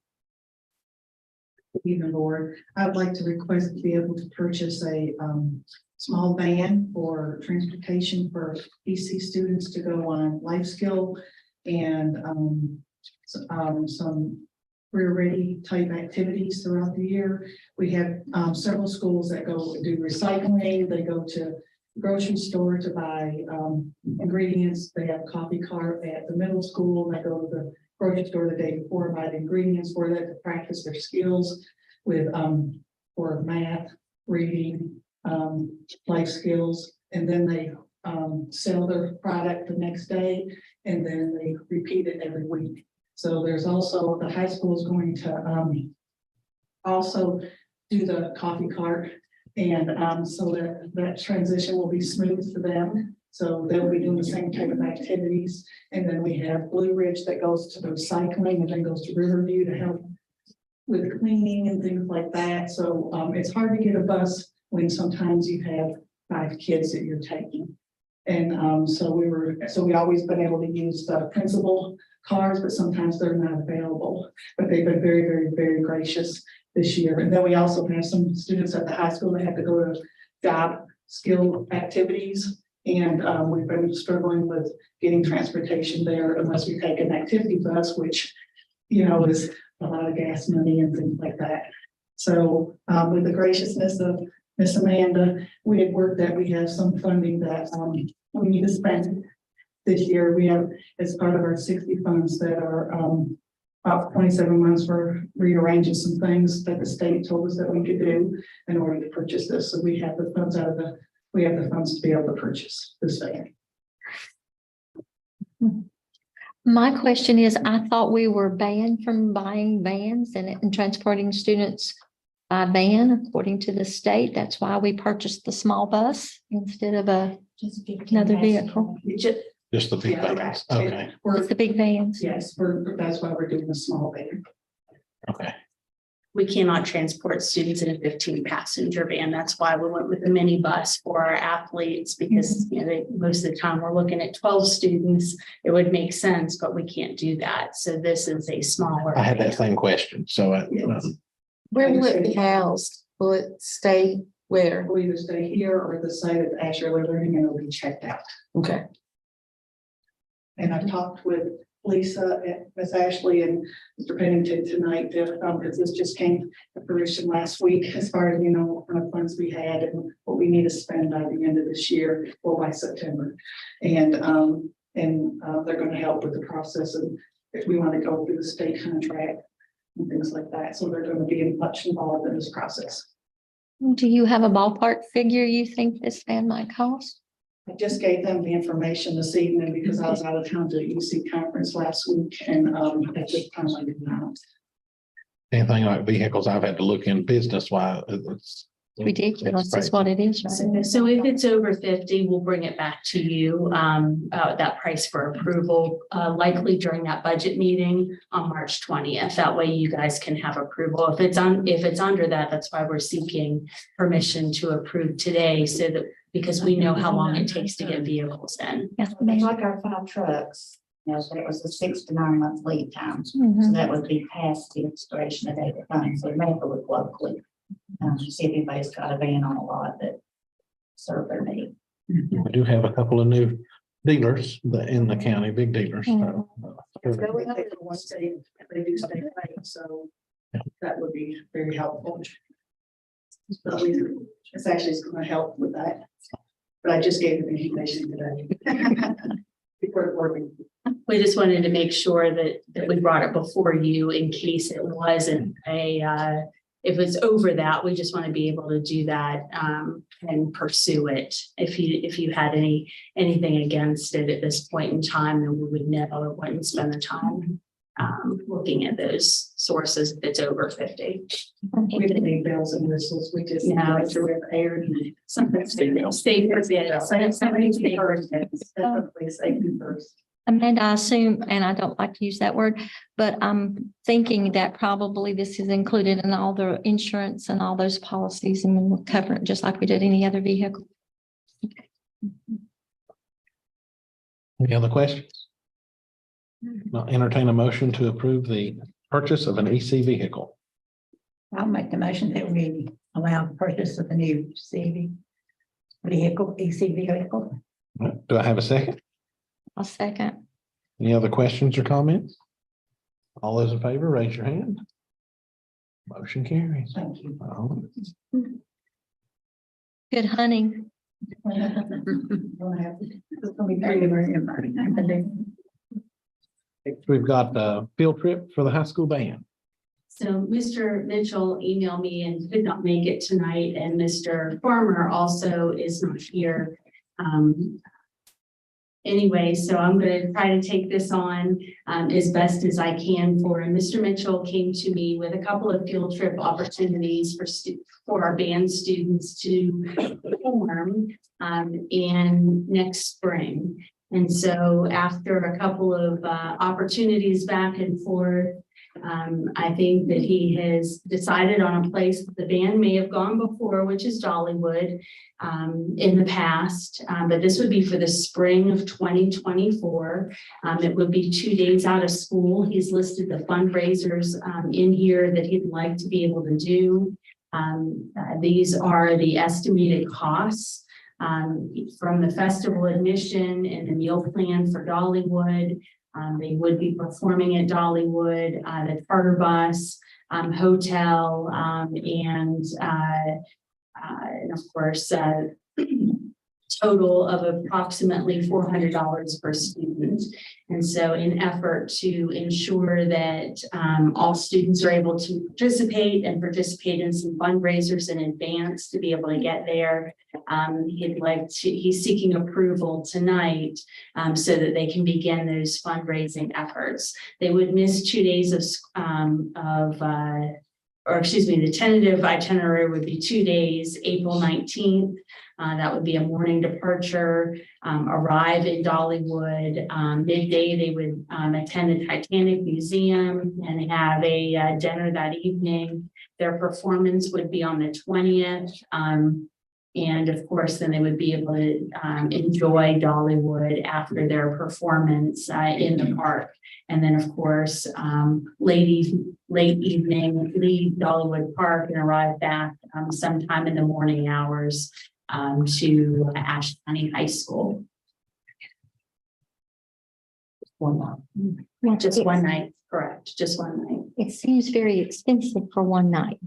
Even Lord, I would like to request to be able to purchase a small van for transportation for EC students to go on life skill and some career ready type activities throughout the year. We have several schools that go do recycling. They go to the grocery store to buy ingredients. They have a coffee cart at the middle school. They go to the grocery store the day before, buy the ingredients for that to practice their skills with for math, reading, life skills, and then they sell their product the next day, and then they repeat it every week. So there's also the high school is going to also do the coffee cart, and so that transition will be smooth for them. So they'll be doing the same type of activities. And then we have Blue Ridge that goes to the recycling and then goes to Riverview to help with cleaning and things like that. So it's hard to get a bus when sometimes you have 5 kids that you're taking. And so we always been able to use the principal cars, but sometimes they're not available. But they've been very, very, very gracious this year. And then we also have some students at the high school that have to go to job skill activities. And we've been struggling with getting transportation there unless we take an activity bus, which, you know, is a lot of gas money and things like that. So with the graciousness of Miss Amanda, we had worked that we have some funding that we need to spend this year. We have, as part of our 60 funds that are about 27 months for rearranging some things that the state told us that we could do in order to purchase this. So we have the funds to be able to purchase this van. My question is, I thought we were banned from buying vans and transporting students by van, according to the state. That's why we purchased the small bus instead of another vehicle. Just the big Yeah, vans? Okay, It's the big vans. Yes, that's why we're doing a small van. okay. We cannot transport students in a 15-passenger van. That's why we went with the minibus for our athletes, because most of the time we're looking at 12 students. It would make sense, but we can't do that. So this is a smaller. I had that van. same question, so Where will it be housed? Will it stay where? We'll either stay here or at the site of Ashe Living, and it'll be checked out. Okay. And I talked with Lisa and Miss Ashley and Mr. Pennington tonight, because this just came to fruition last week, as far as, what kind of funds we had and what we need to spend by the end of this year or by September. And they're going to help with the process of if we want to go through the state contract and things like that. So they're going to be much involved in this process. Do you have a ballpark figure you think this van might cost? I just gave them the information this evening because I was out of town to the UC conference last week, and at this time I did not. anything like vehicles, I've had to look in business wise. It's Ridiculous, that's what it is. Right? So if it's over 50, we'll bring it back to you, that price for approval, likely during that budget meeting on March 20th. That way you guys can have approval. If it's under that, that's why we're seeking permission to approve today, so that, because we know how long it takes to get vehicles in. Yes, It's ma'am. like our 5 trucks, so it was a 6 to 9 month lead time. So Mhm. that would be past the expiration of date of funds. So we may have to look locally. See if anybody's got a van on a lot that serve their need. We do have a couple of new dealers in the county, big dealers. So, Once they do stay late, so that would be very helpful. So it's actually going to help with that. But I just gave them information today. Before the board meeting. We just wanted to make sure that we brought it before you in case it wasn't if it's over that, we just want to be able to do that and pursue it. If you had anything against it at this point in time, then we would know and wouldn't spend the time looking at those sources if it's over 50. We didn't need bells and whistles. We just No. like to repair and Something stay first. definitely safety first. Amanda, I assume, and I don't like to use that word, but I'm thinking that probably this is included in all the insurance and all those policies, and we'll cover it just like we did any other vehicle. Any other questions? I'll entertain a motion to approve the purchase of an EC vehicle. I'll make the motion that we allow the purchase of the new EC vehicle. Do I have a second? I'll second. Any other questions or comments? All those in favor, raise your hand. Motion carries. Thank you. Good hunting. It's gonna be very, very important. We've got a field trip for the high school band. So Mr. Mitchell emailed me and could not make it tonight, and Mr. Farmer also is not here. Anyway, so I'm going to try to take this on as best as I can for him. Mr. Mitchell came to me with a couple of field trip opportunities for our band students to perform in next spring. And so after a couple of opportunities back and forth, I think that he has decided on a place that the band may have gone before, which is Dollywood in the past, but this would be for the spring of 2024. It would be 2 days out of school. He's listed the fundraisers in here that he'd like to be able to do. These are the estimated costs from the festival admission and the meal plan for Dollywood. They would be performing at Dollywood, the charter bus, hotel, and of course, total of approximately $400 per student. And so in effort to ensure that all students are able to participate in some fundraisers in advance to be able to get there, he's seeking approval tonight so that they can begin those fundraising efforts. They would miss 2 days the tentative itinerary would be 2 days, April 19th. That would be a morning departure, arrive in Dollywood. Midday, they would attend the Titanic Museum and have a dinner that evening. Their performance would be on the 20th. And of course, then they would be able to enjoy Dollywood after their performance in the park. And then, of course, late evening, leave Dollywood Park and arrive back sometime in the morning hours to Ashe County High School. Just one night, correct, just one night. It seems very expensive for one night.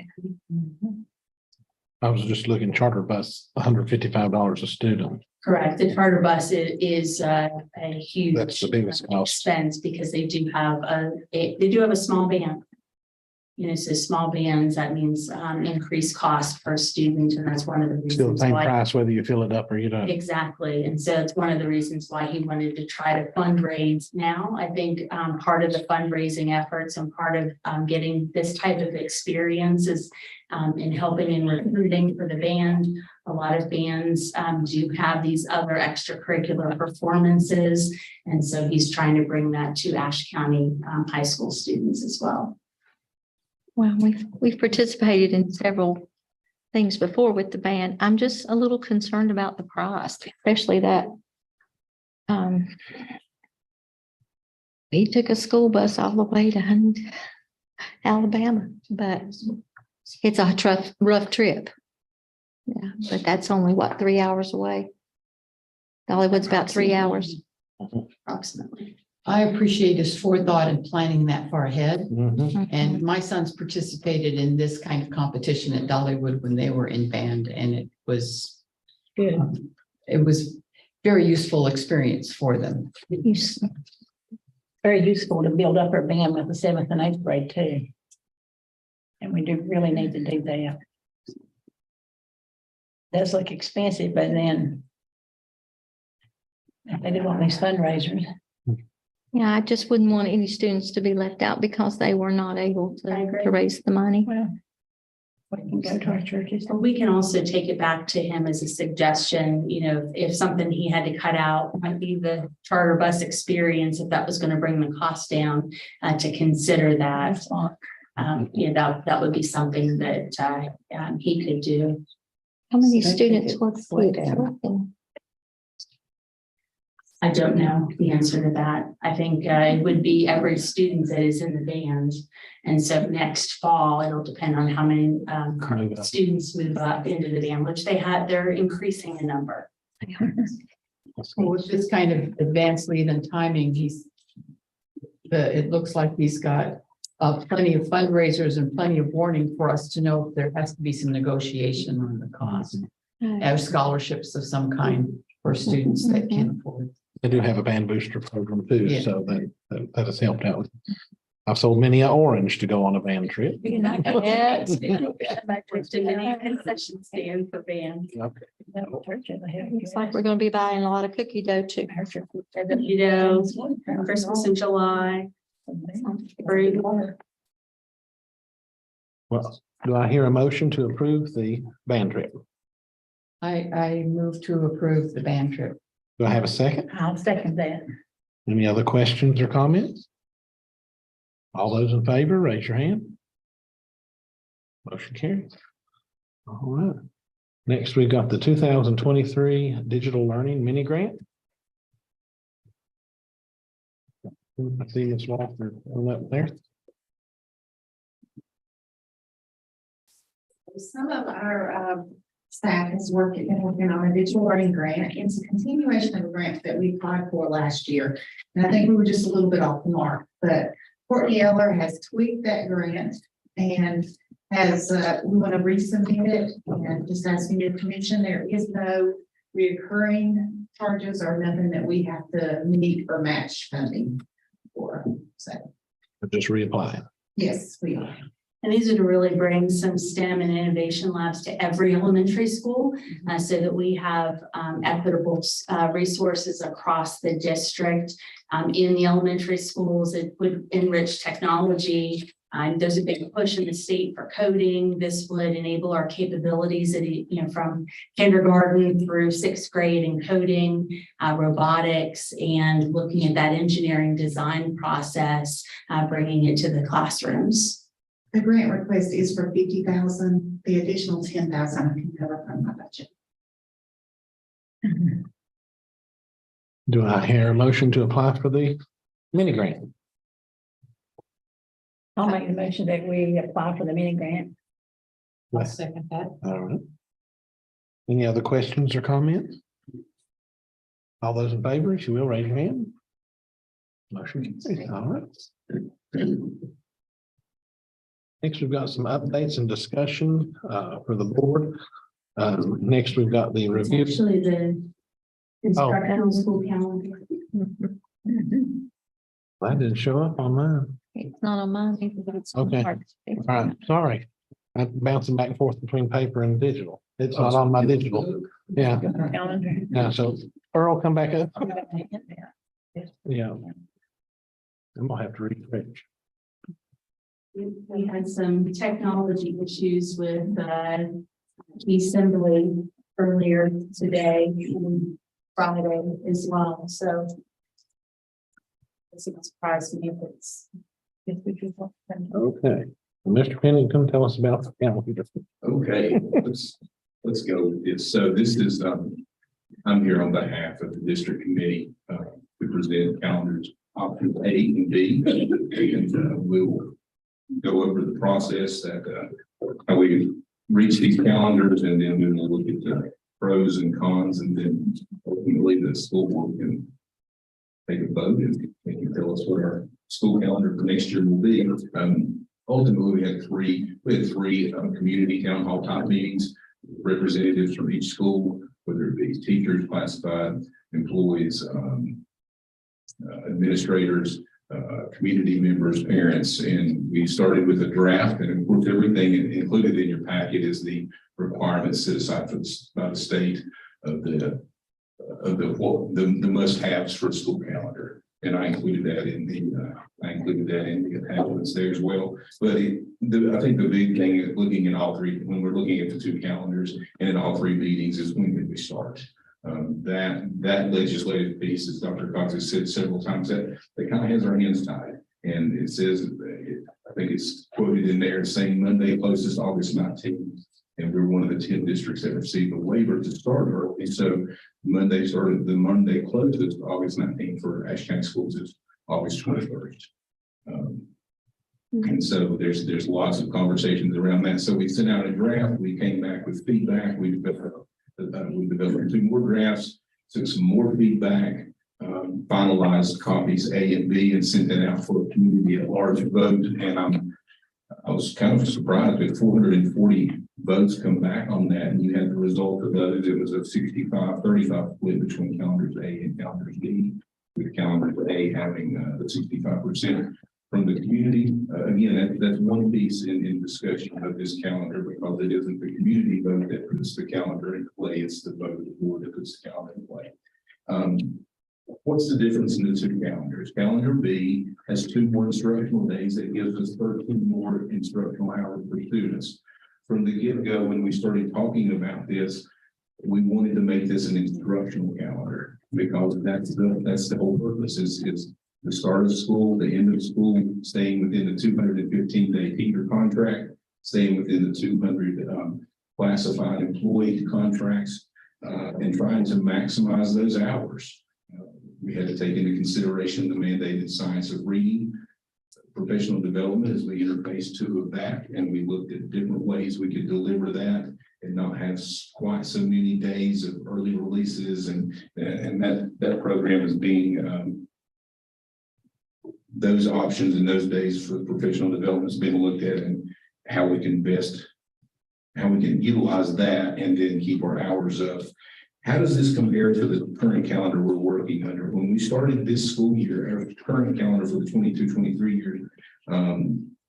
I was just looking charter bus, $155 a student. Correct, the charter bus is a huge That's the biggest cost. expense because they do have a small band. You know, so small bands, that means increased cost per student, and that's one of the reasons. Still the same why. price whether you fill it up or you don't. Exactly. And so it's one of the reasons why he wanted to try to fundraise now. I think part of the fundraising efforts and part of getting this type of experience is in helping in recruiting for the band. A lot of bands do have these other extracurricular performances. And so he's trying to bring that to Ashe County high school students as well. Well, we've participated in several things before with the band. I'm just a little concerned about the price, especially that we took a school bus all the way to Alabama, but it's a rough trip. Yeah, but that's only 3 hours away. Dollywood's about 3 hours. Approximately. I appreciate his forethought in planning that far ahead. Mhm. And my sons participated in this kind of competition at Dollywood when they were in band, and it was Good. it was very useful experience for them. Very useful to build up our band with the 7th and 8th grade too. And we do really need to do that. Does look expensive, but then if they do all these fundraisers. Yeah, I just wouldn't want any students to be left out because they were not able I agree. to raise the money. Well, we can go to our churches. We can also take it back to him as a suggestion, you know, if something he had to cut out might be the charter bus experience, if that was going to bring the cost down, to consider that. You know, that would be something that he could do. How many So they students could was split it? down. I don't know the answer to that. I think it would be every student that is in the band. And so next fall, it'll depend on how many Move up. students move up into the band, which they're increasing in number. Well, with this kind of advanced lead and timing, it looks like he's got plenty of fundraisers and plenty of warning for us to know if there has to be some negotiation on the cost. Have scholarships of some kind for students that can afford. They do have a band booster program too, Yeah. so that has helped out. I've sold many an orange to go on a band trip. Yeah. Concession stand for band. Looks like we're gonna be buying a lot of cookie dough too. You know, Christmas in July. Great. Well, do I hear a motion to approve the band trip? I move to approve the band trip. Do I have a second? I'll second that. Any other questions or comments? All those in favor, raise your hand. Motion carries. All right. Next, we've got the 2023 Digital Learning Mini Grant. I see Ms. Walker up there. Some of our staff has working on a digital learning grant. It's a continuation of a grant that we applied for last year. And I think we were just a little bit off the mark, but Courtney Eller has tweaked that grant and we want to resubmit it and just asking your permission. There is no reoccurring charges or nothing that we have to meet or match funding for. So, Just reapply. yes, we are. And these are to really bring some STEM and innovation labs to every elementary school so that we have equitable resources across the district in the elementary schools. It would enrich technology. There's a big push in the state for coding. This would enable our capabilities at, from kindergarten through 6th grade in coding, robotics, and looking at that engineering design process, bringing it to the classrooms. The grant request is for 50,000. The additional 10,000 I can cover from my budget. Do I hear a motion to apply for the mini grant? I'll make the motion that we apply for the mini grant. I'll second that. All right. Any other questions or comments? All those in favor, if you will, raise your hand. Motion carries. All right. Next, we've got some updates and discussion for the board. Next, we've got the It's review. actually the instructional school calendar. That didn't show up on mine. It's not on mine either, but it's. Okay. All right, sorry. I'm bouncing back and forth between paper and digital. It's not on my digital. Yeah, Calendar. yeah, so Earl, come back up. Yeah. I'm gonna have to refresh. We had some technology issues with assembly earlier today and Friday as well, so it's a surprise to me if it's. Okay. Mr. Pennington, tell us about the calendar. Okay, let's go with this. So this is, I'm here on behalf of the district committee. We present calendars options A and B, and we'll go over the process that how we reach these calendars, and then we will look at the pros and cons, and then ultimately the school board can take a vote and they can tell us what our school calendar for next year will be. Ultimately, we had three community town hall type meetings, representatives from each school, whether it be teachers, classified employees, administrators, community members, parents, and we started with a draft, and of course everything included in your packet is the requirements set aside by the state of the must-haves for a school calendar. And I included that in the attachments there as well. But I think the big thing is looking at all three, when we're looking at the two calendars and in all three meetings, is when did we start? That legislative piece, as Dr. Cox has said several times, that kind of has our hands tied. And it says, I think it's quoted in there saying Monday closest August 19th. And we're one of the 10 districts that received a waiver to start early. So Monday started, the Monday closest August 19th for Ashe County schools is August 21st. And so there's lots of conversations around that. So we sent out a draft, we came back with feedback, we developed 2 more drafts, took some more feedback, finalized copies A and B, and sent that out for a community at large vote. And I was kind of surprised with 440 votes come back on that, and you had the result of those. It was a 65-35 split between calendars A and calendars B, with calendar A having the 65% from the community. Again, that's one piece in discussion of this calendar, because it isn't the community vote that puts the calendar in play, it's the vote of the board that puts the calendar in play. What's the difference in the two calendars? Calendar B has 2 more instructional days. That gives us 13 more instructional hours for students. From the get-go, when we started talking about this, we wanted to make this an instructional calendar, because that's the whole purpose is the start of school, the end of school, staying within the 215-day teacher contract, staying within the 200 classified employee contracts, and trying to maximize those hours. We had to take into consideration the mandated science of reading, professional development as we interface 2 of that, and we looked at different ways we could deliver that and not have quite so many days of early releases, and that program is being those options and those days for professional development has been looked at, and how we can utilize that and then keep our hours up. How does this compare to the current calendar we're working under? When we started this school year, our current calendar for the 22-23 year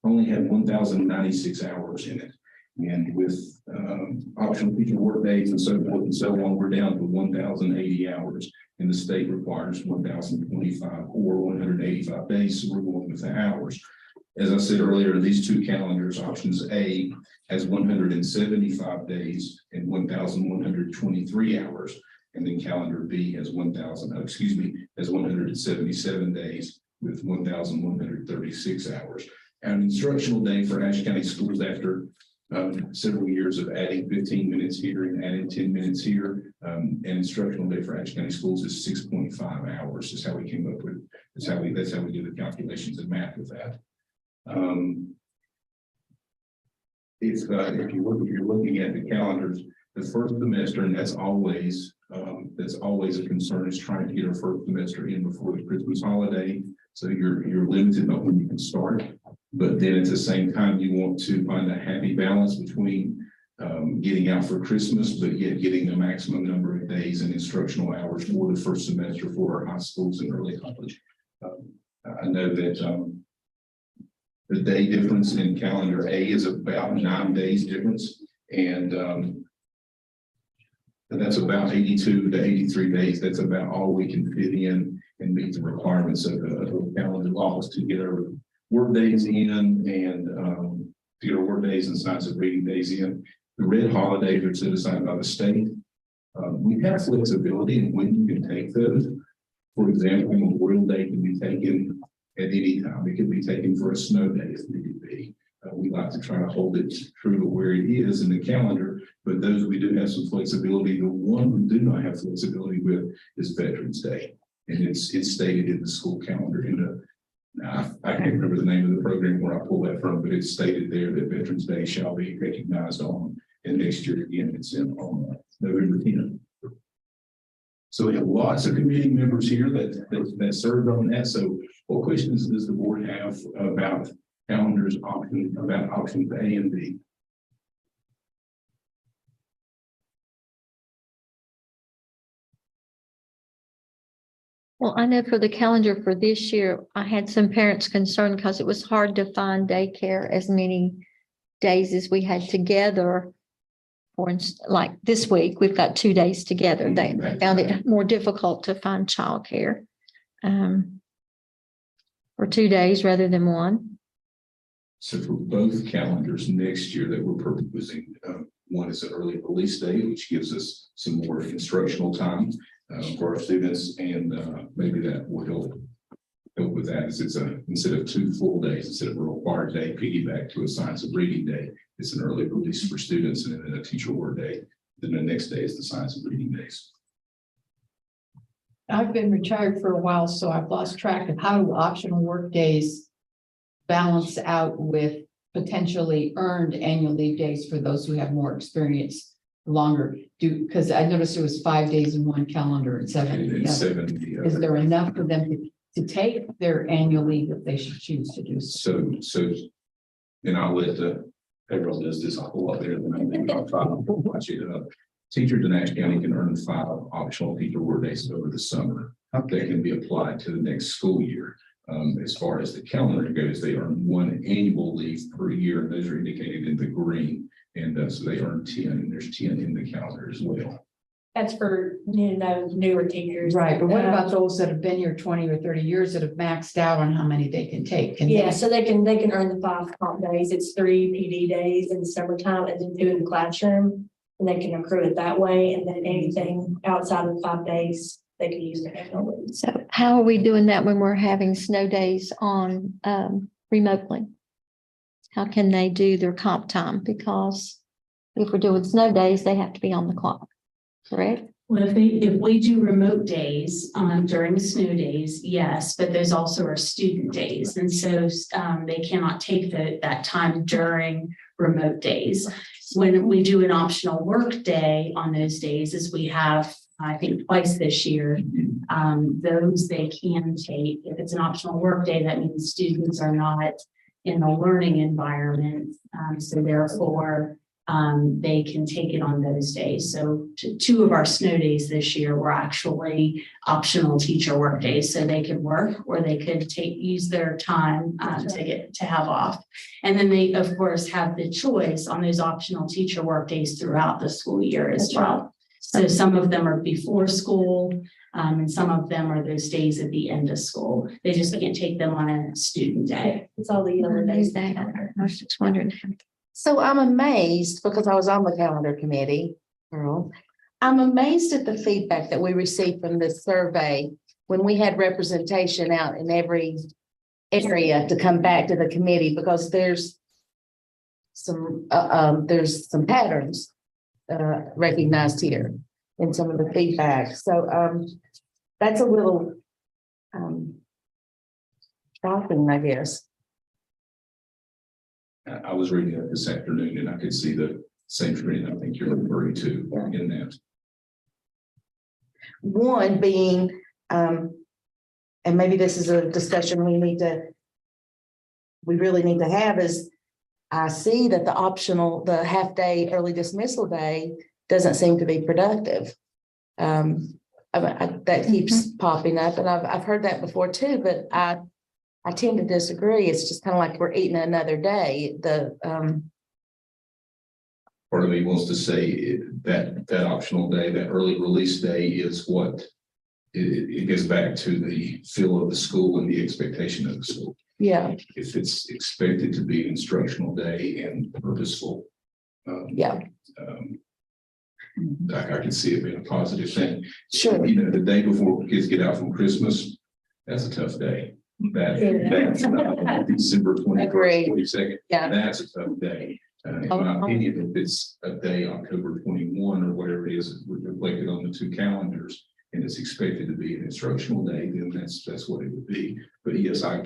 only had 1,096 hours in it. And with optional teacher work days and so forth and so on, we're down to 1,080 hours. And the state requires 1,025 or 185 days. So we're going with the hours. As I said earlier, these two calendars, options A has 175 days and 1,123 hours. And then calendar B has 177 days with 1,136 hours. An instructional day for Ashe County schools after several years of adding 15 minutes here and adding 10 minutes here. An instructional day for Ashe County schools is 6.5 hours. Is how we came up with. That's how we do the calculations and math with that. If you're looking at the calendars, the first semester, and that's always a concern, is trying to get our first semester in before the Christmas holiday. So you're limited on when you can start, but then at the same time, you want to find a happy balance between getting out for Christmas, but yet getting the maximum number of days and instructional hours for the first semester for our high schools and early college. I know that the day difference in calendar A is about 9 days difference, and that's about 82 to 83 days. That's about all we can fit in and meet the requirements of the calendar laws to get our work days in and to get our work days and science and reading days in. The red holidays are set aside by the state. We have flexibility in when you can take those. For example, Memorial Day can be taken at any time. It can be taken for a snow day if need be. We like to try to hold it true to where it is in the calendar, but those we do have some flexibility. The one we do not have flexibility with is Veterans Day. And it's stated in the school calendar I can't remember the name of the program where I pulled that from, but it's stated there that Veterans Day shall be recognized on, and next year again, it's on November 10th. So we have lots of committee members here that served on that. So what questions does the board have about calendars options A and B? Well, I know for the calendar for this year, I had some parents concerned because it was hard to find daycare as many days as we had together. For instance, like this week, we've got 2 days together. They found it more difficult to find childcare for 2 days rather than one. So for both calendars next year that we're proposing, one is an early release day, which gives us some more instructional time for our students, and maybe that will help with that. Is it's instead of 2 full days, instead of a required day, piggyback to a science and reading day, it's an early release for students, and then a teacher work day. Then the next day is the science and reading days. I've been retired for a while, so I've lost track of how do optional work days balance out with potentially earned annual leave days for those who have more experience longer. Because I noticed it was 5 days in one calendar and 7 in the other. 7 in the other. Is there enough for them to take their annual leave if they should choose to do so? So, and I'll let everyone does this a whole lot better than I think. I'll try to watch it up. Teachers in Ashe County can earn 5 optional teacher work days over the summer. That can be applied to the next school year. As far as the calendar goes, they earn 1 annual leave per year, and those are indicated in the green. And so they earn 10, and there's 10 in the calendar as well. That's for newer teachers. Right, but what about those that have been here 20 or 30 years that have maxed out on how many they can take? Yeah, so they can earn the 5 comp days. It's 3 PD days in the summertime and then 2 in the classroom. And they can accrue it that way. And then anything outside of 5 days, they can use their annual leave. So how are we doing that when we're having snow days on remotely? How can they do their comp time? Because if we're doing snow days, they have to be on the clock, correct? Well, if we do remote days during the snow days, yes, but those also are student days. And so they cannot take that time during remote days. When we do an optional work day on those days, as we have, I think, twice this year, those they can take. If it's an optional work day, that means students are not in a learning environment. So therefore, they can take it on those days. So two of our snow days this year were actually optional teacher work days. So they could work or they could use their time to have off. And then they, of course, have the choice on those optional teacher work days throughout the school year as well. So some of them are before school, and some of them are those days at the end of school. They just can't take them on a student day. It's all the other days. I was just wondering. So I'm amazed because I was on the calendar committee, girl. I'm amazed at the feedback that we received from this survey when we had representation out in every area to come back to the committee, because there's some patterns recognized here in some of the feedback. So that's a little shocking, I guess. I was reading it this afternoon and I could see the same trend I think you're referring to in that. One being, and maybe this is a discussion we really need to have, is I see that the half-day early dismissal day doesn't seem to be productive. That keeps popping up, and I've heard that before too, but I tend to disagree. It's just kind of like we're eating another day. Part of me wants to say that optional day, that early release day is what it gets back to the feel of the school and the expectation of the school. Yeah. If it's expected to be an instructional day and purposeful. Yeah. I can see it being a positive thing. Sure. You know, the day before kids get out from Christmas, that's a tough day. That's December 21st, 22nd. Yeah. That's a tough day. In my opinion, if it's a day, October 21 or whatever it is, reflected on the two calendars, and it's expected to be an instructional day, then that's what it would be. But yes, I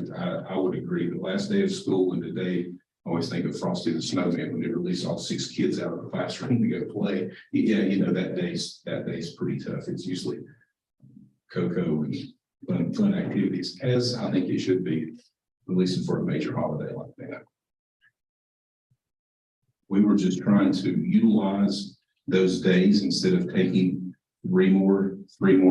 would agree. The last day of school and the day, I always think of Frosty the Snowman when they release all 6 kids out of the classroom to go play. Yeah, you know, that day's pretty tough. It's usually cocoa and fun activities, as I think it should be, releasing for a major holiday like that. We were just trying to utilize those days instead of taking three more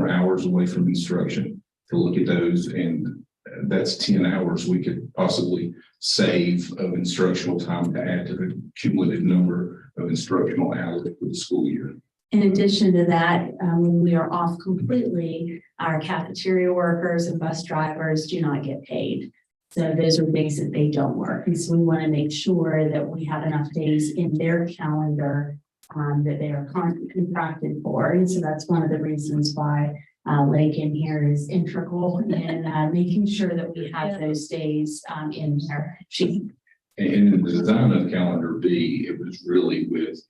hours away from instruction to look at those, and that's 10 hours we could possibly save of instructional time to add to the cumulative number of instructional hours for the school year. In addition to that, when we are off completely, our cafeteria workers and bus drivers do not get paid. So those are days that they don't work. And so we want to make sure that we have enough days in their calendar that they are contracted for. And so that's one of the reasons why Lakin here is integral in making sure that we have those days in there. And in the design of calendar B, it was really with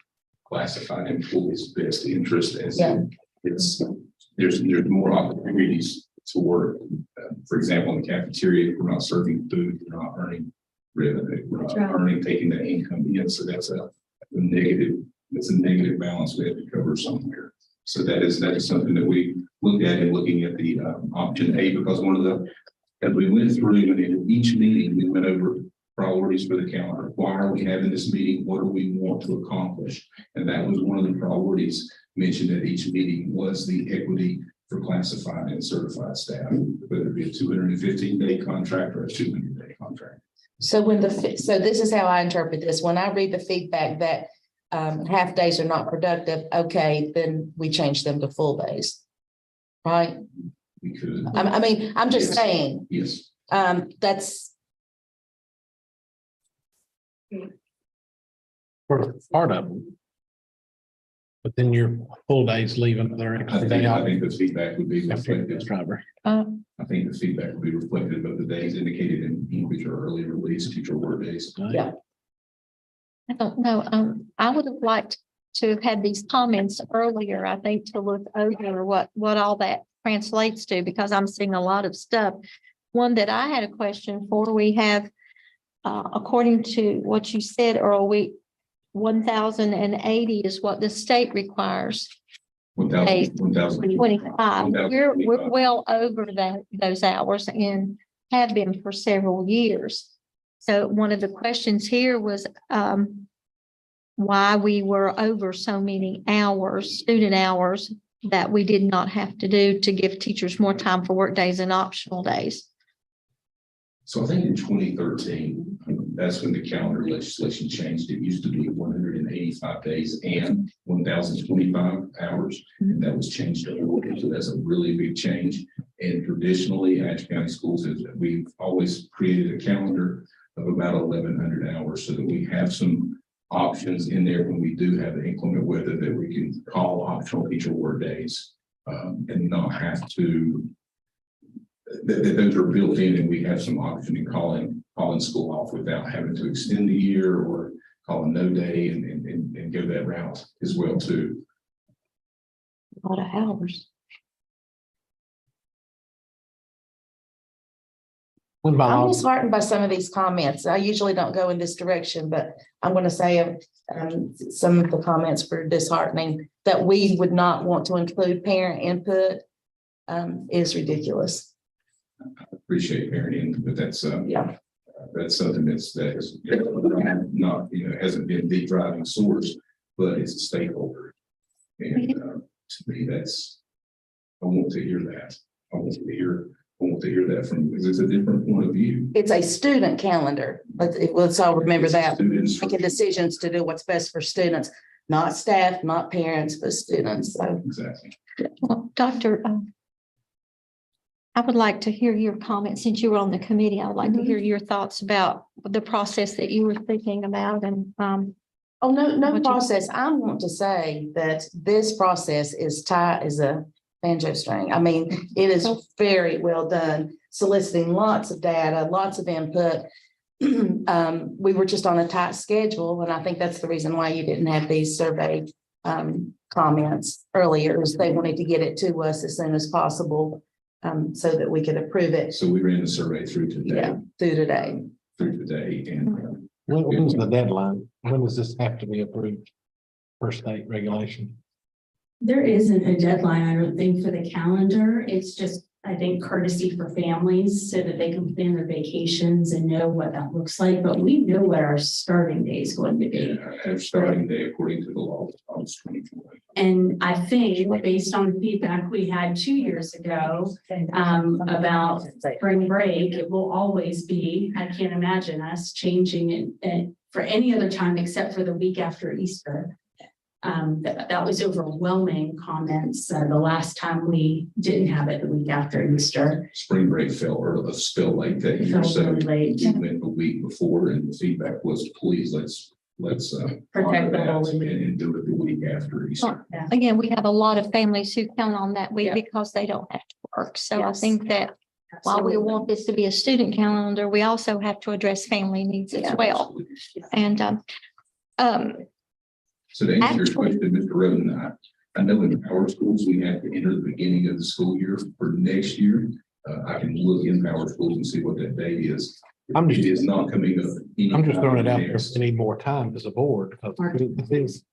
classified employees' best interest, as there's more opportunities to work. For example, in the cafeteria, if we're not serving food, we're not earning revenue, we're not earning, taking that income in. So that's a negative balance we have to cover somewhere. So that is something that we looked at in looking at the option A, because as we went through and in each meeting, we went over priorities for the calendar. Why are we having this meeting? What do we want to accomplish? And that was one of the priorities mentioned at each meeting, was the equity for classified and certified staff, whether it be a 215-day contract or a 200-day contract. So so this is how I interpret this. When I read the feedback that half days are not productive, okay, then we change them to full days, right? We could. I mean, I'm just saying. Yes. That's for part of them. But then your full days leave another extra day I out. think the feedback would be reflective. Driver. I think the feedback would be reflective of the days indicated in which are early release teacher work days. yeah. I don't know. I would have liked to have had these comments earlier, I think, to look over what all that translates to, because I'm seeing a lot of stuff. One that I had a question for, we have, according to what you said, Earl, 1,080 is what the state requires. 1,025. We're well over those hours and have been for several years. So one of the questions here was, why we were over so many hours, student hours, that we did not have to do to give teachers more time for work days and optional days. So I think in 2013, that's when the calendar legislation changed. It used to be 185 days and 1,025 hours, and that was changed to order. So that's a really big change. And traditionally, Ashe County Schools, we've always created a calendar of about 1,100 hours so that we have some options in there when we do have the inclement weather that we can call optional teacher work days and not have to. That those are built in, and we have some option in calling school off without having to extend the year or call a no day and go that route as well too. A lot of hours. What about I'm all- disheartened by some of these comments. I usually don't go in this direction, but I'm going to say some of the comments were disheartening. That we would not want to include parent input is ridiculous. I appreciate parenting, but that's Yeah. that's something that is not, hasn't been the driving source, but it's a stakeholder. And to me, I want to hear that. I want to hear that from, because it's a different point of view. It's a student calendar. Let's all remember that. Students. Making decisions to do what's best for students, not staff, not parents, but students. So Exactly. Well, Doctor, I would like to hear your comments since you were on the committee. I would like to hear your thoughts about the process that you were thinking about and oh, no What you- process. I want to say that this process is tight as a banjo string. I mean, it is very well done, soliciting lots of data, lots of input. We were just on a tight schedule, and I think that's the reason why you didn't have these survey comments earlier, is they wanted to get it to us as soon as possible so that we could approve it. So we ran the survey through today. Yeah, through today. And When's the deadline? When does this have to be approved per state regulation? There isn't a deadline, I don't think, for the calendar. It's just, I think, courtesy for families so that they can plan their vacations and know what that looks like. But we know what our starting day is going to be. our starting day, according to the law, is August 24th. And I think based on the feedback we had 2 years ago about spring break, it will always be, I can't imagine us changing it for any other time except for the week after Easter. That was overwhelming comments the last time we didn't have it the week after Easter. Spring break fell late that year, Felt so really late. we went a week before, and the feedback was, please, let's Protect honor the that whole week. and do it the week after Easter. again, we have a lot of families who count on that week Yeah. because they don't have to work. So I Yes. think that while we want this to be a student calendar, we also have to address family needs as well. And So to answer your Actually- question, Mr. Roden, I know in our schools, we have to enter the beginning of the school year for next year. I can look in our schools and see what that date is. It is not coming up. I'm just throwing it out there. We need more time as a board because this is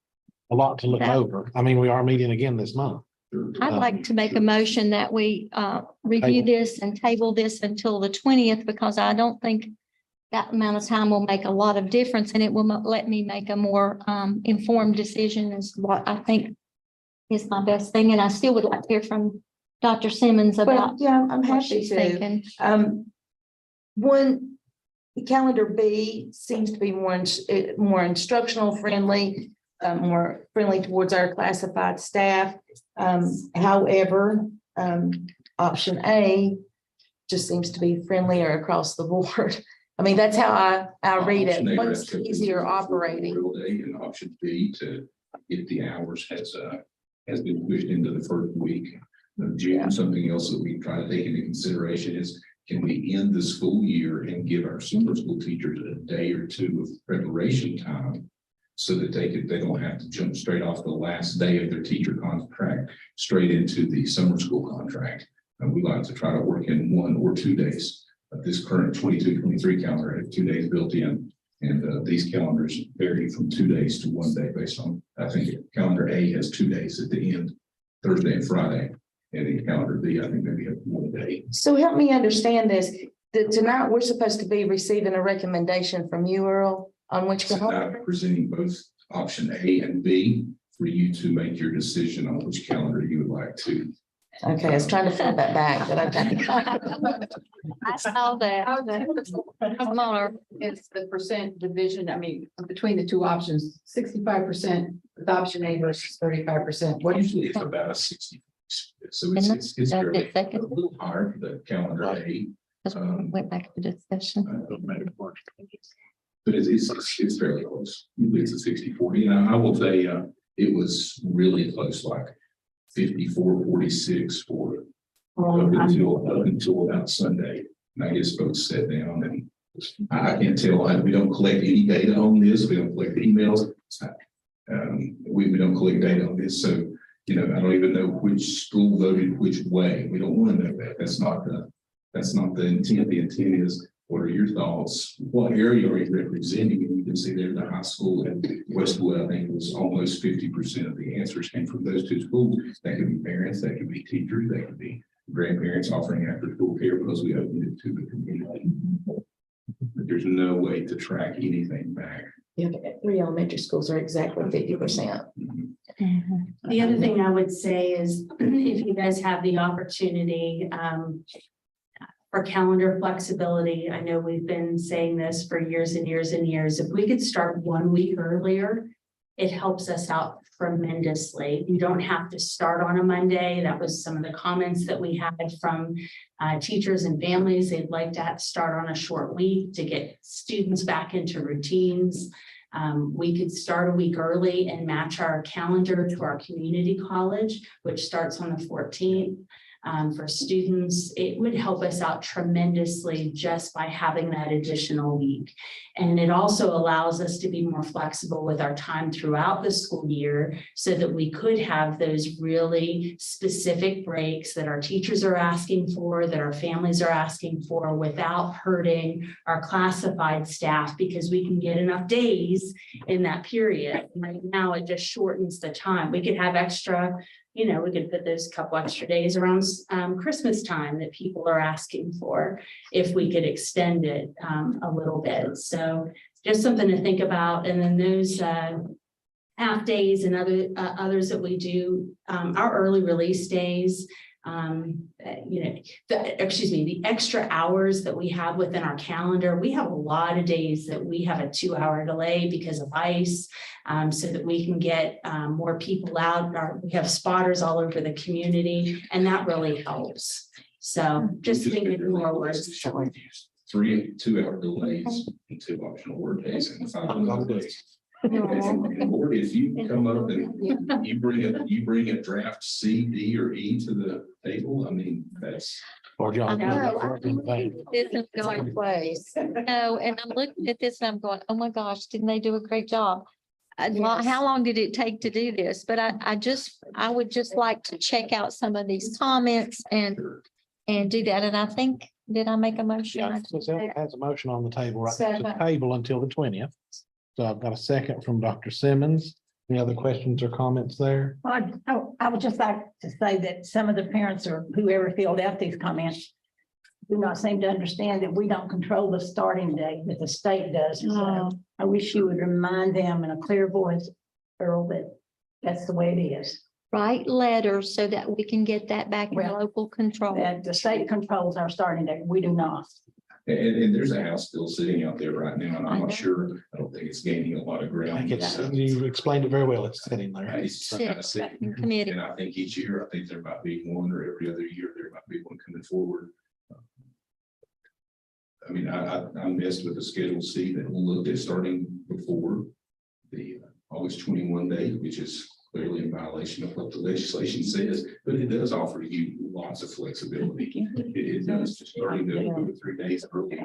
a lot to look over. I mean, we are meeting again this month. I'd like to make a motion that we review Table. this and table this until the 20th, because I don't think that amount of time will make a lot of difference, and it will let me make a more informed decision as to what I think is my best thing. And I still would like to hear from Dr. Simmons Well, about yeah, I'm what happy she's to. thinking. One, calendar B seems to be more instructional friendly, more friendly towards our classified staff. However, option A just seems to be friendlier across the board. I mean, that's how I read Option A, it. One's that's easier operating. Real day, and option B, to if the hours has been pushed into the first week of June. Something else that we try to take into consideration is, can we end the school year and give our summer school teachers a day or two of preparation time so that they don't have to jump straight off the last day of their teacher contract straight into the summer school contract? And we like to try to work in 1 or 2 days. This current 22-23 calendar has 2 days built in, and these calendars vary from 2 days to 1 day based on, I think calendar A has 2 days at the end, Thursday and Friday. And in calendar B, I think maybe have 1 day. So help me understand this. That tonight, we're supposed to be receiving a recommendation from you, Earl, on which So calendar? I'm presenting both option A and B for you to make your decision on which calendar you would like to. Okay, I was trying to flip that back, but okay. I saw that. Come on, Earl. It's the percent division, I mean, between the two options, 65% with option A versus 35%. What usually Usually it's about a 60. So it's, Isn't it's That's fairly, it, second. a little higher for the calendar A. That's when we went back to discussion. But it's fairly close. Usually it's a 60-40. And I will say, it was really close, like 54-46 for up until about Sunday. And I guess folks sat down and I can't tell, we don't collect any data on this. We don't collect emails. We don't collect data on this. So, you know, I don't even know which school voted which way. We don't want to know that. That's not the intent. The intent is, what are your thoughts? What area are you representing? And you can see there the high school at Westwood, I think, was almost 50% of the answers came from those two schools. That could be parents, that could be teachers, that could be grandparents offering after school care because we opened it to the community. But there's no way to track anything back. Yeah, 3 elementary schools are exactly 50%. The other thing I would say is if you guys have the opportunity, for calendar flexibility, I know we've been saying this for years and years and years. If we could start 1 week earlier, it helps us out tremendously. You don't have to start on a Monday. That was some of the comments that we had from teachers and families. They'd like to start on a short week to get students back into routines. We could start a week early and match our calendar to our community college, which starts on the 14th. For students, it would help us out tremendously just by having that additional week. And it also allows us to be more flexible with our time throughout the school year so that we could have those really specific breaks that our teachers are asking for, that our families are asking for without hurting our classified staff because we can get enough days in that period. Right now, it just shortens the time. We could have extra, you know, we could put those couple extra days around Christmas time that people are asking for if we could extend it a little bit. So just something to think about. And then those half days and others that we do, our early release days, you know, the extra hours that we have within our calendar. We have a lot of days that we have a 2-hour delay because of ice, so that we can get more people out. We have spotters all over the community, and that really helps. So just thinking more words. 3 2-hour delays and 2 optional work days and 5 days. Or if you come up and you bring a draft C, D, or E to the table, I mean, that's. Or y'all. This is going Place. No, and I'm looking at this and I'm going, oh my gosh, didn't they do a great job? How long did it take to do this? But I would just like to check out some of these comments and do that. And I think, did I make a motion? Yeah, so has a motion on the table, right? To table until the 20th. So I've got a second from Dr. Simmons. Any other questions or comments there? I would just like to say that some of the parents or whoever filled out these comments do not seem to understand that we don't control the starting date, that the state does. So I wish you would remind them in a clear voice, Earl, that that's the way it is. Write letters so that we can get that back in Well, local control. That the state controls our starting date. We do not. And there's a house bill sitting out there right now, and I I'm know. not sure, I don't think it's gaining a lot of I ground. think it's, you explained it very well. It's sitting there. It's kind of Back sitting. in committee. And I think each year, I think there might be one, or every other year, there might be one coming forward. I mean, I messed with the Schedule C that we looked at starting before the August 21 date, which is clearly in violation of what the legislation says, but it does offer you lots of flexibility. It does, just starting to go 3 days early.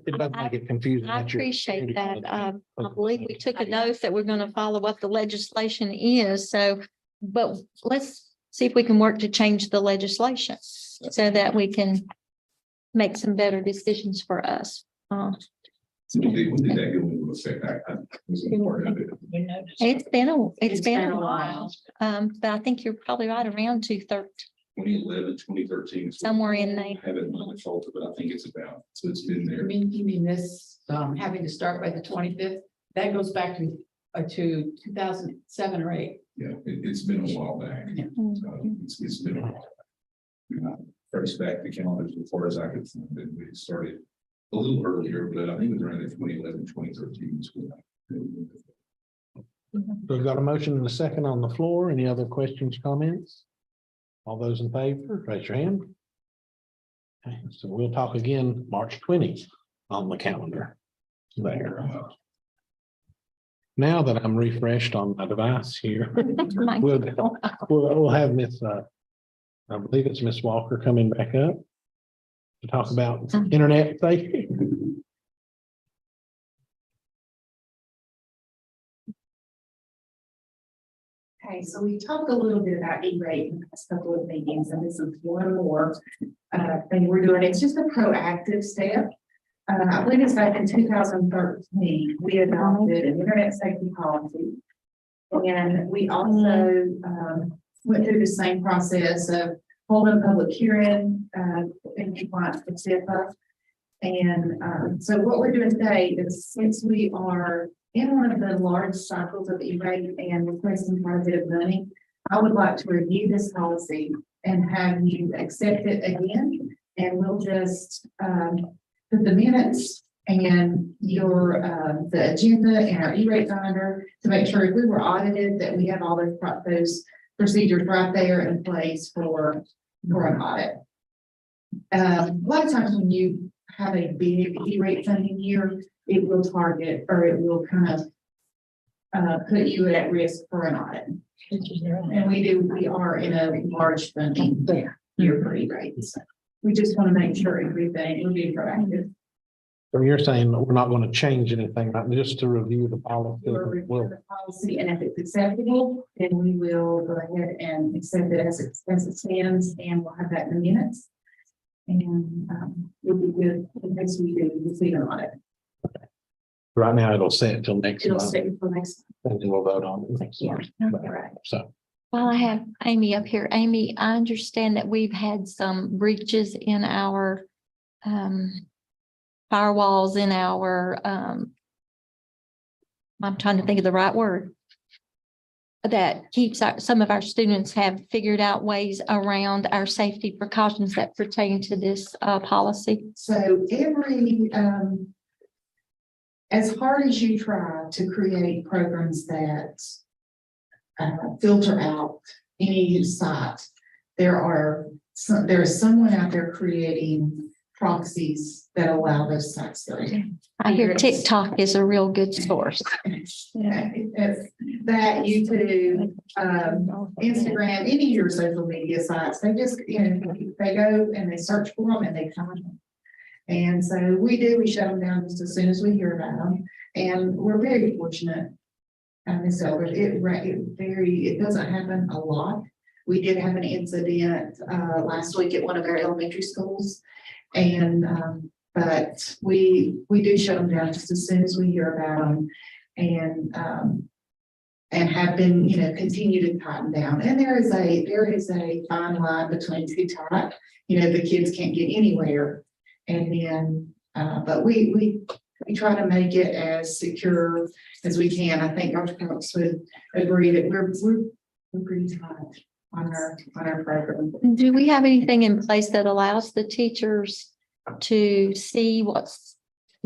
It doesn't make it confusing. I That's your- appreciate that. I believe we took an oath that we're going to follow what the legislation is. So, but let's see if we can work to change the legislation so that we can make some better decisions for us. When did that go into effect? I wasn't part of it. It's been a while. But I think you're probably right around 2011, 2013. is what Somewhere in I there. haven't really folded, but I think it's about, so it's been there. You mean this, having to start by the 25th? That goes back to 2007 or 8. Yeah, it's been a while back. Yeah. It's been a while. First back the calendars as far as I could find it. We started a little earlier, but I think it was around the 2011, 2013. is when So we've got a motion and a second on the floor. Any other questions, comments? All those in favor, raise your hand. Okay, so we'll talk again March 20th on the calendar. There. Now that I'm refreshed on my device here, we'll have Miss, I believe it's Miss Walker coming back up to talk about internet safety. Okay, so we talked a little bit about E-rate in the past couple of meetings, and this is one more thing we're doing. It's just a proactive step. I believe it's back in 2013, we adopted an internet safety policy. And we also went through the same process of holding a public hearing in compliance with CIPA. And so what we're doing today is, since we are in one of the large cycles of E-rate and requesting quite a bit of money, I would like to review this policy and have you accept it again. And we'll just put the minutes and your the agenda and our E-rate binder to make sure if we were audited that we have all those procedures right there in place for an audit. A lot of times when you have a big E-rate funding year, it will target, or it will kind of put you at risk for an audit. And we are in a large funding year for E-rates. We just want to make sure everything will be proactive. So you're saying that we're not going to change anything, right? Just to review the policy. We'll review the policy, and if it's acceptable, then we will go ahead and accept it as it stands, and we'll have that in the minutes. And we'll be good in case we do receive an audit. Right now, it'll stay until next It'll month, stay for next. and then we'll vote on it next month. Right. So, Well, I have Amy up here. Amy, I understand that we've had some breaches in our firewalls, in our I'm trying to think of the right word. That keeps some of our students have figured out ways around our safety precautions that pertain to this policy. So every, as hard as you try to create programs that filter out any site, there is someone out there creating proxies that allow those sites to be. I hear TikTok is a real good source. Yeah, it's that, YouTube, Instagram, any of your social media sites, they just, they go and they search for them and they find them. And so we shut them down just as soon as we hear about them. And we're very fortunate. Ms. Elbert, it doesn't happen a lot. We did have an incident last week at one of our elementary schools. And but we do shut them down just as soon as we hear about them, and have been, continue to tighten down. And there is a fine line between too tight, the kids can't get anywhere. And then but we try to make it as secure as we can. I think our folks would agree that we're pretty tight on our program. Do we have anything in place that allows the teachers to see what's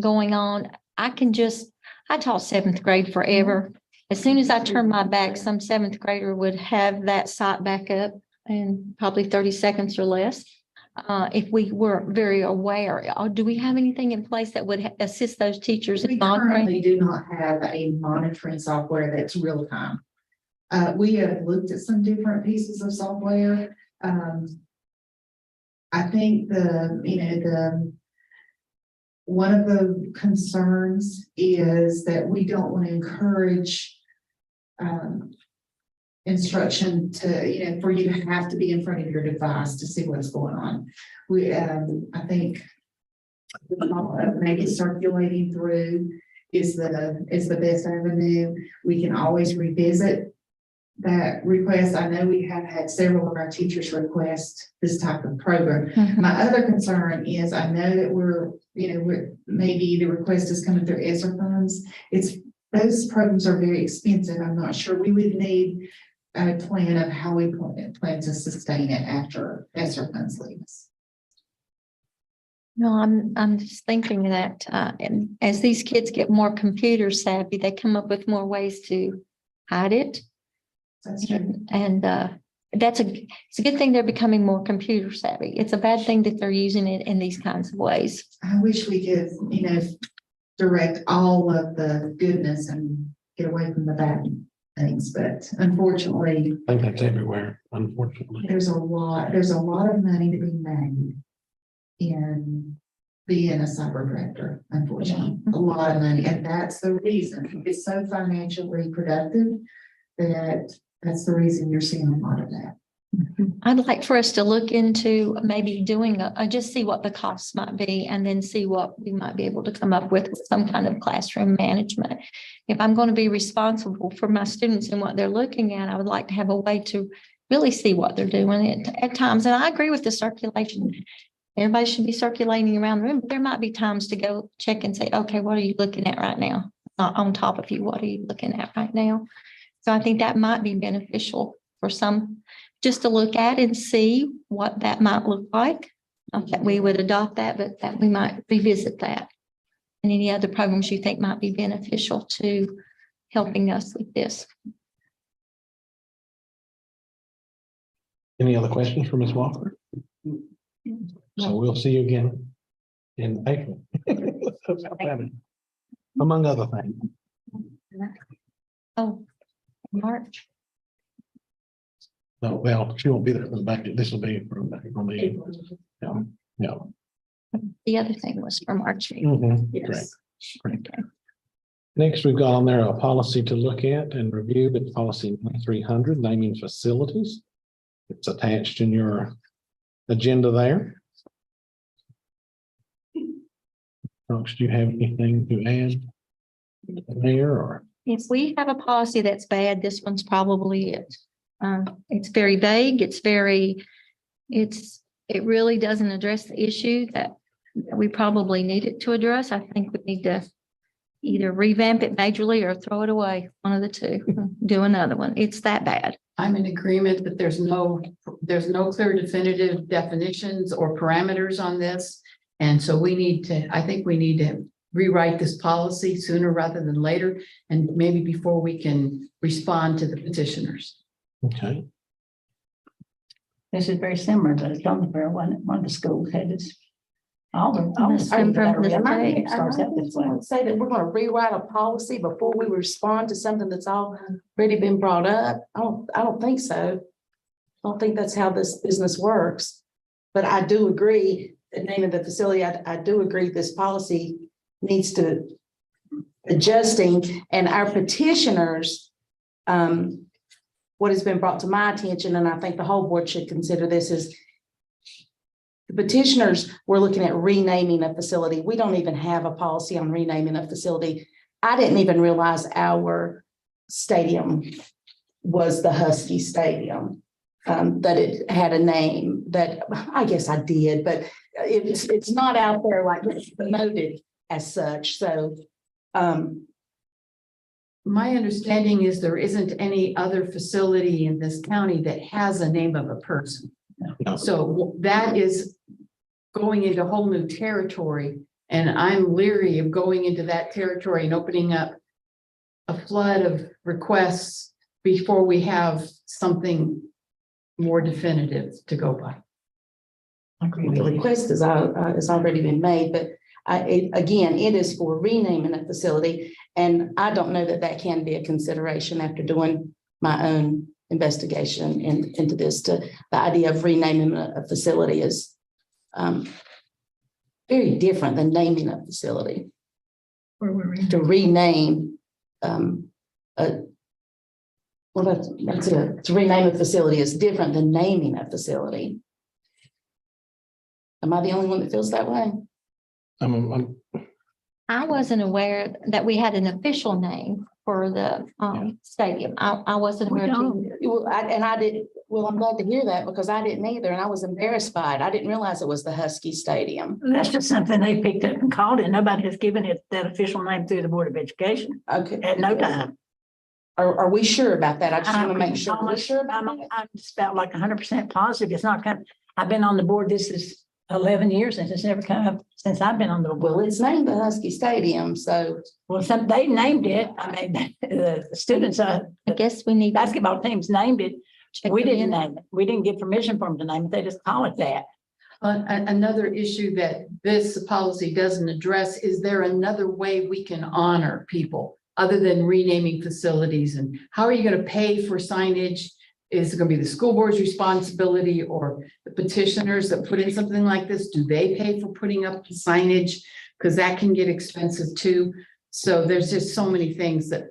going on? I taught 7th grade forever. As soon as I turned my back, some 7th grader would have that site back up in probably 30 seconds or less. If we were very aware, do we have anything in place that would assist those teachers in We monitoring? currently do not have a monitoring software that's real time. We have looked at some different pieces of software. I think one of the concerns is that we don't want to encourage instruction to, for you to have to be in front of your device to see what's going on. I think maybe circulating through is the best avenue. We can always revisit that request. I know we have had several of our teachers request this type of program. Mhm. My other concern is I know that maybe the request is coming through ESSER funds. Those programs are very expensive. I'm not sure we would need a plan of how we plan to sustain it after ESSER funds leave us. No, I'm just thinking that, and as these kids get more computer savvy, they come up with more ways to hide it. That's true. And, it's a good thing they're becoming more computer savvy. It's a bad thing that they're using it in these kinds of ways. I wish we could, direct all of the goodness and get away from the bad things, but unfortunately, I think that's everywhere, unfortunately. there's a lot of money to be made in being a cyber director, unfortunately, a lot of money. And that's the reason it's so financially productive that's the reason you're seeing a lot of that. I'd like for us to look into maybe doing just see what the costs might be and then see what we might be able to come up with some kind of classroom management. If I'm going to be responsible for my students and what they're looking at, I would like to have a way to really see what they're doing at times. And I agree with the circulation. Everybody should be circulating around the room, but there might be times to go check and say, okay, what are you looking at right now? On top of you, what are you looking at right now? So I think that might be beneficial for some, just to look at and see what that might look like. Not that we would adopt that, but that we might revisit that. And any other programs you think might be beneficial to helping us with this. Any other questions for Ms. Walker? So we'll see you again in April. Among other things. Oh, March. No, well, she won't be there for the back. This will be from the. Yeah. The other thing was for March. Mhm. Yes. Great. Next, we've got on there a policy to look at and review, but policy 300, naming facilities. It's attached in your agenda there. Folks, do you have anything to add there or? If we have a policy that's bad, this one's probably it. It's very vague. It really doesn't address the issue that we probably need it to address. I think we need to either revamp it majorly or throw it away. One of the two, do another one. It's that bad. I'm in agreement that there's no clear definitive definitions or parameters on this. And so I think we need to rewrite this policy sooner rather than later, and maybe before we can respond to the petitioners. Okay. This is very similar to somewhere one of the schools had this. Say that we're gonna rewrite a policy before we respond to something that's already been brought up. I don't think so. I don't think that's how this business works. But I do agree, the name of the facility, I do agree this policy needs to adjusting, and our petitioners, what has been brought to my attention, and I think the whole board should consider this, is the petitioners were looking at renaming a facility. We don't even have a policy on renaming a facility. I didn't even realize our stadium was the Husky Stadium, that it had a name that I guess I did, but it's not out there like it's promoted as such. So, my understanding is there isn't any other facility in this county that has a name of a person. No. So that is going into whole new territory, and I'm leery of going into that territory and opening up a flood of requests before we have something more definitive to go by. the request is already been made, but again, it is for renaming a facility. And I don't know that that can be a consideration after doing my own investigation into this. The idea of renaming a facility is very different than naming a facility. To rename to rename a facility is different than naming a facility. Am I the only one that feels that way? I wasn't aware that we had an official name for the stadium. I wasn't We aware. don't. Well, I didn't, well, I'm glad to hear that because I didn't either, and I was embarrassed by it. I didn't realize it was the Husky Stadium. That's just something they picked up and called it. Nobody has given it that official name through the Board of Education Okay. at no time. Are we sure about that? I just want to make sure. We're sure about I'm that? I'm just about like 100% positive. It's not coming. I've been on the board. This is 11 years and it's never come up since I've been on the Well, board. it's named the Husky Stadium, so Well, they named it. I mean, the students, I guess we need. basketball teams named it. We Check it didn't in. name it. We didn't get permission from them to name it. They just call it that. Another issue that this policy doesn't address, is there another way we can honor people other than renaming facilities? And how are you going to pay for signage? Is it going to be the school board's responsibility or the petitioners that put in something like this? Do they pay for putting up the signage? Because that can get expensive too. So there's just so many things that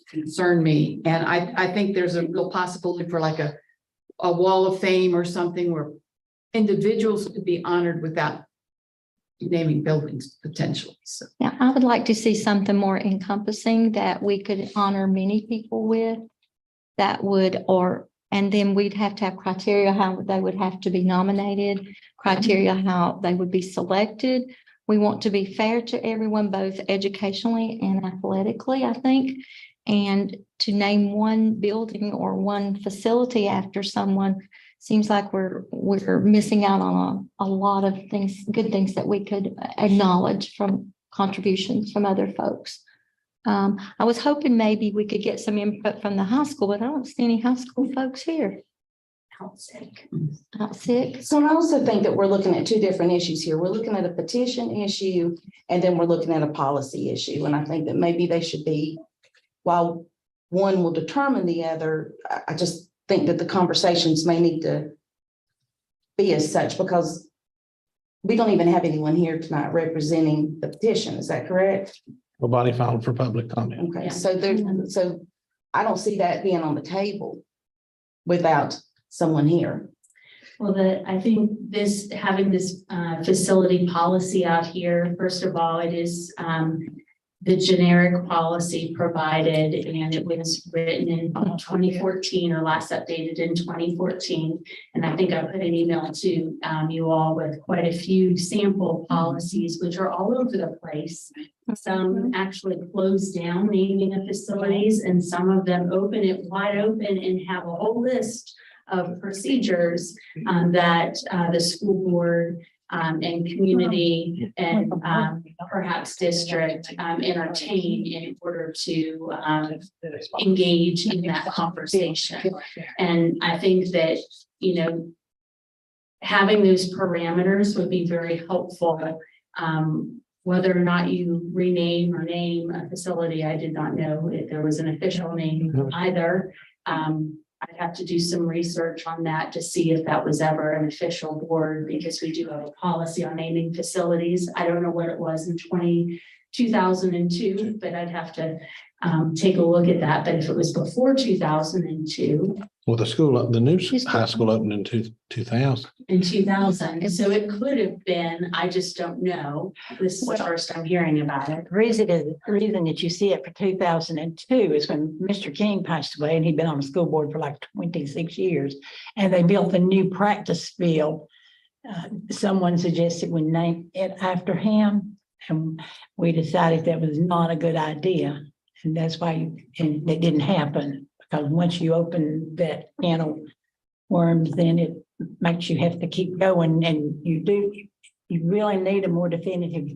concern me. And I think there's a real possibility for like a wall of fame or something where individuals could be honored without naming buildings potentially. So Yeah, I would like to see something more encompassing that we could honor many people with. That would, and then we'd have to have criteria how they would have to be nominated, criteria how they would be selected. We want to be fair to everyone, both educationally and athletically, I think. And to name one building or one facility after someone seems like we're missing out on a lot of things, good things that we could acknowledge from contributions from other folks. I was hoping maybe we could get some input from the high school, but I don't see any high school folks here. Out sick. Out sick. So I also think that we're looking at two different issues here. We're looking at a petition issue and then we're looking at a policy issue. And I think that maybe they should be, while one will determine the other, I just think that the conversations may need to be as such because we don't even have anyone here tonight representing the petition. Is that correct? Nobody filed for public comment. Okay, so I don't see that being on the table without someone here. Well, I think having this facility policy out here, first of all, it is the generic policy provided, and it was written in 2014 or last updated in 2014. And I think I put an email to you all with quite a few sample policies, which are all over the place. Some actually close down naming of facilities, and some of them open it wide open and have a whole list of procedures that the school board and community and perhaps district entertain in order to engage in that conversation. And I think that, having those parameters would be very helpful. Whether or not you rename or name a facility, I did not know if there was an official name either. I'd have to do some research on that to see if that was ever an official board, because we do have a policy on naming facilities. I don't know what it was in 2002, but I'd have to take a look at that. But if it was before 2002. Well, the new high school opened in 2000. In 2000, so it could have been, I just don't know. This is the first I'm hearing about it. The reason that you see it for 2002 is when Mr. King passed away and he'd been on the school board for like 26 years. And they built a new practice field. Someone suggested we name it after him. And we decided that was not a good idea. And that's why and it didn't happen. Because once you open that can of worms, then it makes you have to keep going, and you really need a more definitive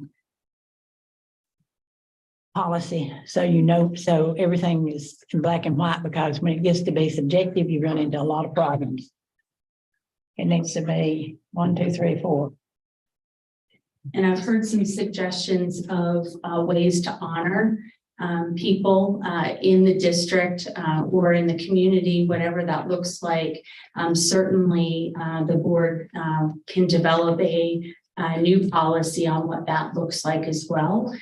policy. So so everything is in black and white, because when it gets to be subjective, you run into a lot of problems. It needs to be 1, 2, 3, 4. And I've heard some suggestions of ways to honor people in the district or in the community, whatever that looks like. Certainly, the board can develop a new policy on what that looks like as well,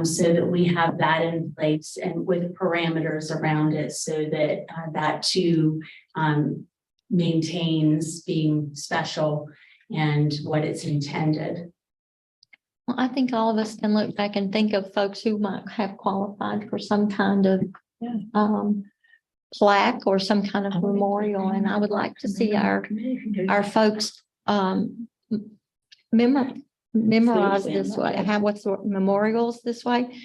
so that we have that in place and with parameters around it, so that that too maintains being special and what it's intended. Well, I think all of us can look back and think of folks who might have qualified for some kind of plaque or some kind of memorial, and I would like to see our folks memorize this way, memorials this way.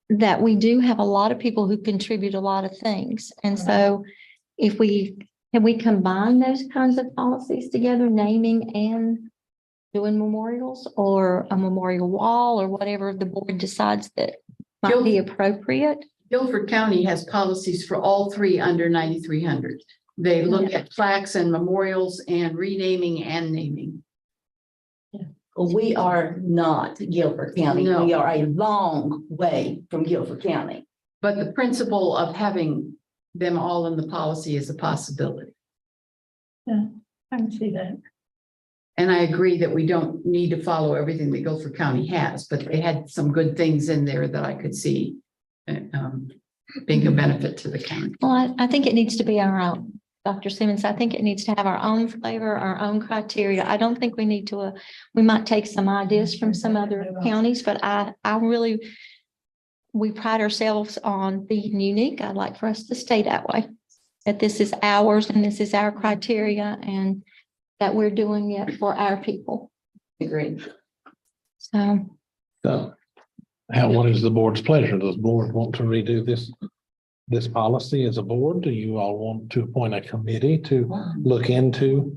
That we do have a lot of people who contribute a lot of things. And so if can we combine those kinds of policies together, naming and doing memorials, or a memorial wall, or whatever the board decides that might be appropriate? Guilford County has policies for all three under 9,300. They look at plaques and memorials and renaming and naming. We are not Guilford County. No. We are a long way from Guilford County. But the principle of having them all in the policy is a possibility. I can see that. And I agree that we don't need to follow everything that Guilford County has, but they had some good things in there that I could see being a benefit to the county. Well, I think it needs to be our own. Dr. Simmons, I think it needs to have our own flavor, our own criteria. I don't think we need to, we might take some ideas from some other counties, but we pride ourselves on being unique. I'd like for us to stay that way, that this is ours and this is our criteria, and that we're doing it for our people. Agreed. So, What is the board's pleasure? Does the board want to redo this policy as a board? Do you all want to appoint a committee to look into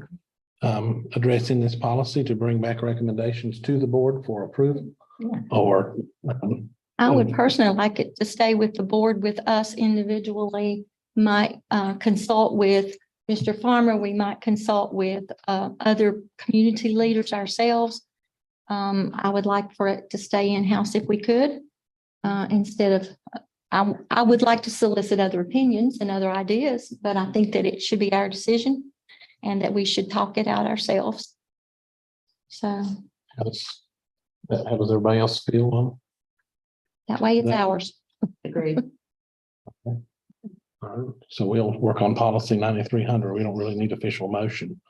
addressing this policy, to bring back recommendations to the board for approval? Yeah. Or I would personally like it to stay with the board, with us individually, might consult with Mr. Farmer. We might consult with other community leaders ourselves. I would like for it to stay in-house if we could, instead of, I would like to solicit other opinions and other ideas, but I think that it should be our decision and that we should talk it out ourselves. So how does everybody else feel on? that way it's ours. Agreed. All right, so we'll work on policy 9,300. We don't really need official motion.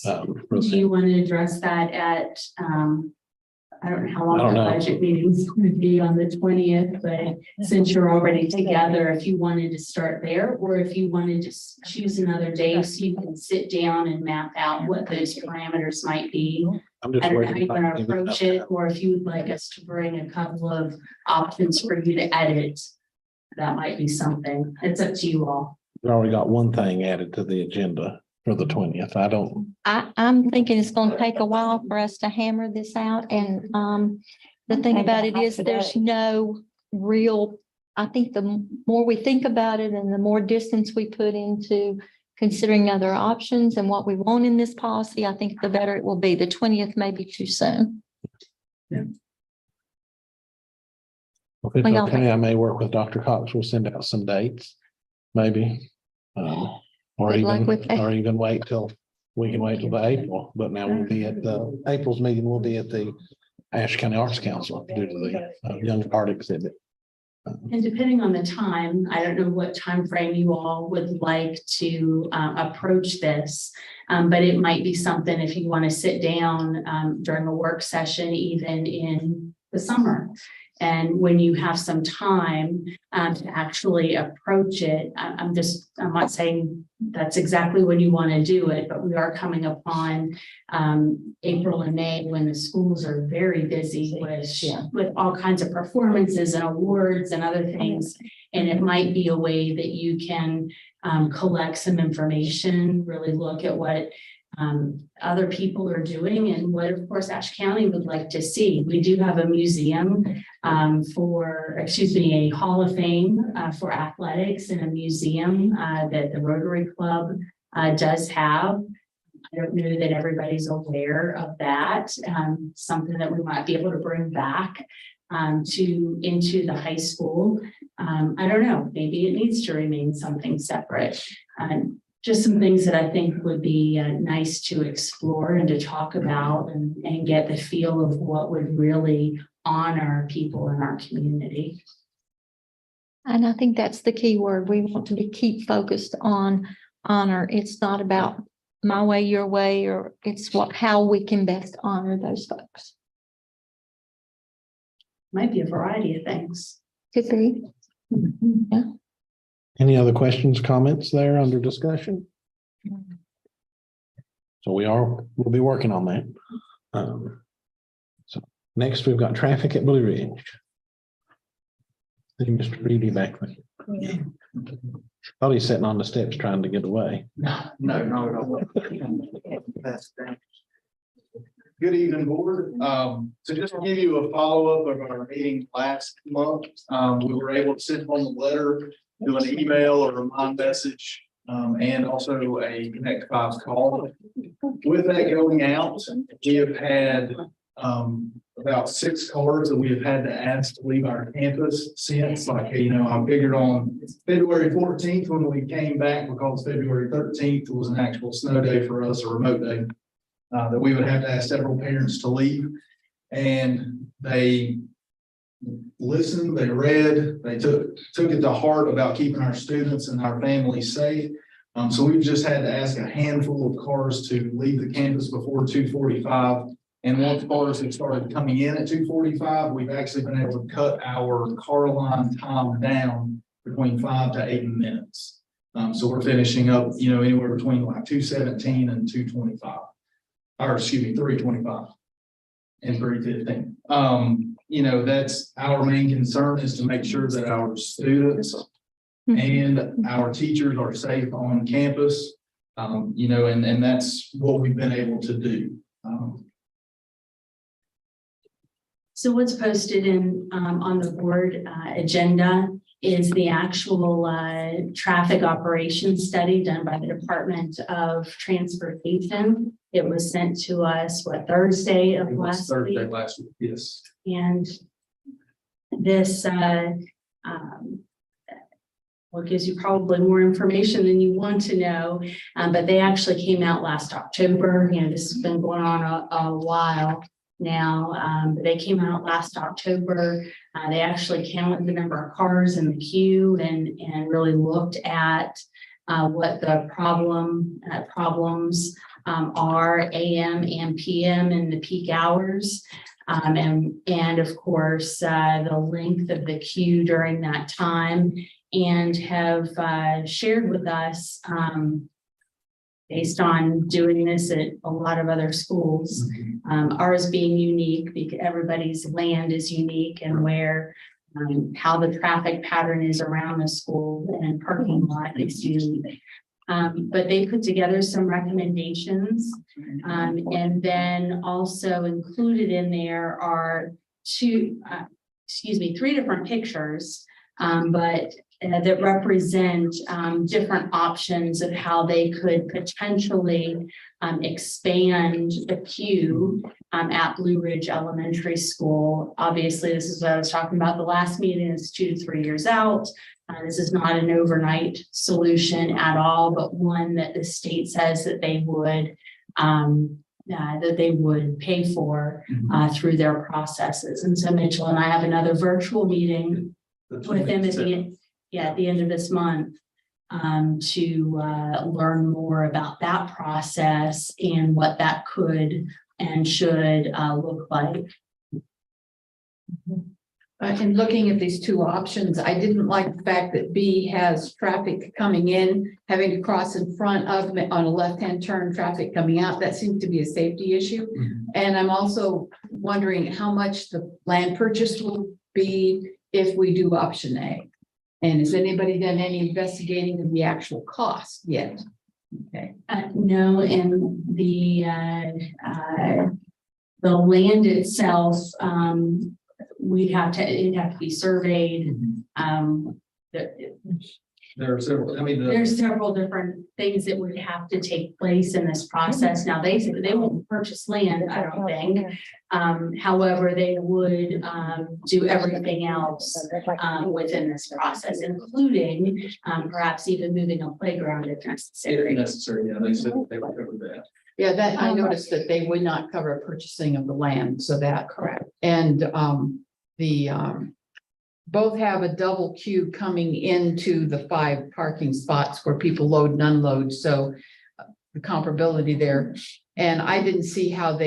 Do you want to address that at, I don't know how I don't long the know. budget meeting's going to be on the 20th, but since you're already together, if you wanted to start there, or if you want to just choose another day so you can sit down and map out what those parameters might be. I'm just I don't know how worried you about want to approach it, or if you would like us to bring a couple of options for you to edit. That might be something. It's up to you all. We already got one thing added to the agenda for the 20th. I'm thinking it's going to take a while for us to hammer this out. And the thing about it is there's no real, I think the more we think about it and the more distance we put into considering other options and what we want in this policy, I think the better it will be. The 20th may be too soon. If it's Well, y'all okay, I may work with Dr. Cox. We'll send out some dates, maybe. Or Good luck with that. even wait till the April, but now we'll be at the April's meeting, we'll be at the Ashe County Arts Council due to the young art exhibit. And depending on the time, I don't know what time frame you all would like to approach this. But it might be something if you want to sit down during a work session, even in the summer. And when you have some time to actually approach it, I'm not saying that's exactly when you want to do it, but we are coming upon April and May when the schools are very busy with all kinds of performances and awards and other things. And it might be a way that you can collect some information, really look at what other people are doing and what, of course, Ashe County would like to see. We do have a museum a Hall of Fame for athletics and a museum that the Rotary Club does have. I don't know that everybody's aware of that. Something that we might be able to bring back into the high school. I don't know, maybe it needs to remain something separate. Just some things that I think would be nice to explore and to talk about and get the feel of what would really honor people in our community. And I think that's the key word. We want to keep focused on honor. It's not about my way, your way, or it's how we can best honor those folks. Might be a variety of things. Could be. Any other questions, comments there under discussion? So we'll be working on that. So next, we've got traffic at Blue Ridge. See Mr. Reedy back there. Thought he's sitting on the steps trying to get away. No, not at all. Good evening, board. So just to give you a follow-up of our meeting last month, we were able to send on the letter, do an email or remind message, and also a Connect 5 call. With that going out, we have had about 6 cars that we have had to ask to leave our campus since, like, you know, I figured on February 14th when we came back, because February 13th was an actual snow day for us, a remote day, that we would have to ask several parents to leave. And they listened, they read, they took it to heart about keeping our students and our families safe. So we've just had to ask a handful of cars to leave the campus before 2:45. And once cars have started coming in at 2:45, we've actually been able to cut our car line time down between 5 to 8 minutes. So we're finishing up, you know, anywhere between like 2:17 and 2:25, or excuse me, 3:25 and 3:15. You know, that's our main concern, is to make sure that our students and our teachers are safe on campus. You know, and that's what we've been able to do. So what's posted in, on the board agenda is the actual traffic operations study done by the Department of Transportation. It was sent to us, what, Thursday of It was last Thursday week? last week, yes. And this well, gives you probably more information than you want to know, but they actually came out last October. You know, this has been going on a while now. But they came out last October. They actually counted the number of cars in the queue and really looked at what the problems are AM and PM in the peak hours. And of course, the length of the queue during that time, and have shared with us, based on doing this at a lot of other schools, ours being unique because everybody's land is unique, and where how the traffic pattern is around the school and parking lot is unique. But they put together some recommendations, and then also included in there are three different pictures, but that represent different options of how they could potentially expand the queue at Blue Ridge Elementary School. Obviously, this is what I was talking about the last meeting. It's 2 to 3 years out. This is not an overnight solution at all, but one that the state says that they would pay for through their processes. And so Mitchell and I have another virtual meeting with them at the end of this month to learn more about that process and what that could and should look like. In looking at these two options, I didn't like the fact that B has traffic coming in, having to cross in front of on a left-hand turn, traffic coming out. That seems to be a safety issue. And I'm also wondering how much the land purchase will be if we do option A. And has anybody done any investigating of the actual cost yet? Okay. No, and the land itself, it'd have to be surveyed. There are several, There's several different things that would have to take place in this process. Now, they won't purchase land, I don't think. However, they would do everything else within this process, including perhaps even moving a playground if necessary. if necessary, yeah, they said that they would cover that. Yeah, that I noticed that they would not cover purchasing of the land, so that correct. And both have a double queue coming into the 5 parking spots where people load and unload. So the comparability there. And I didn't see how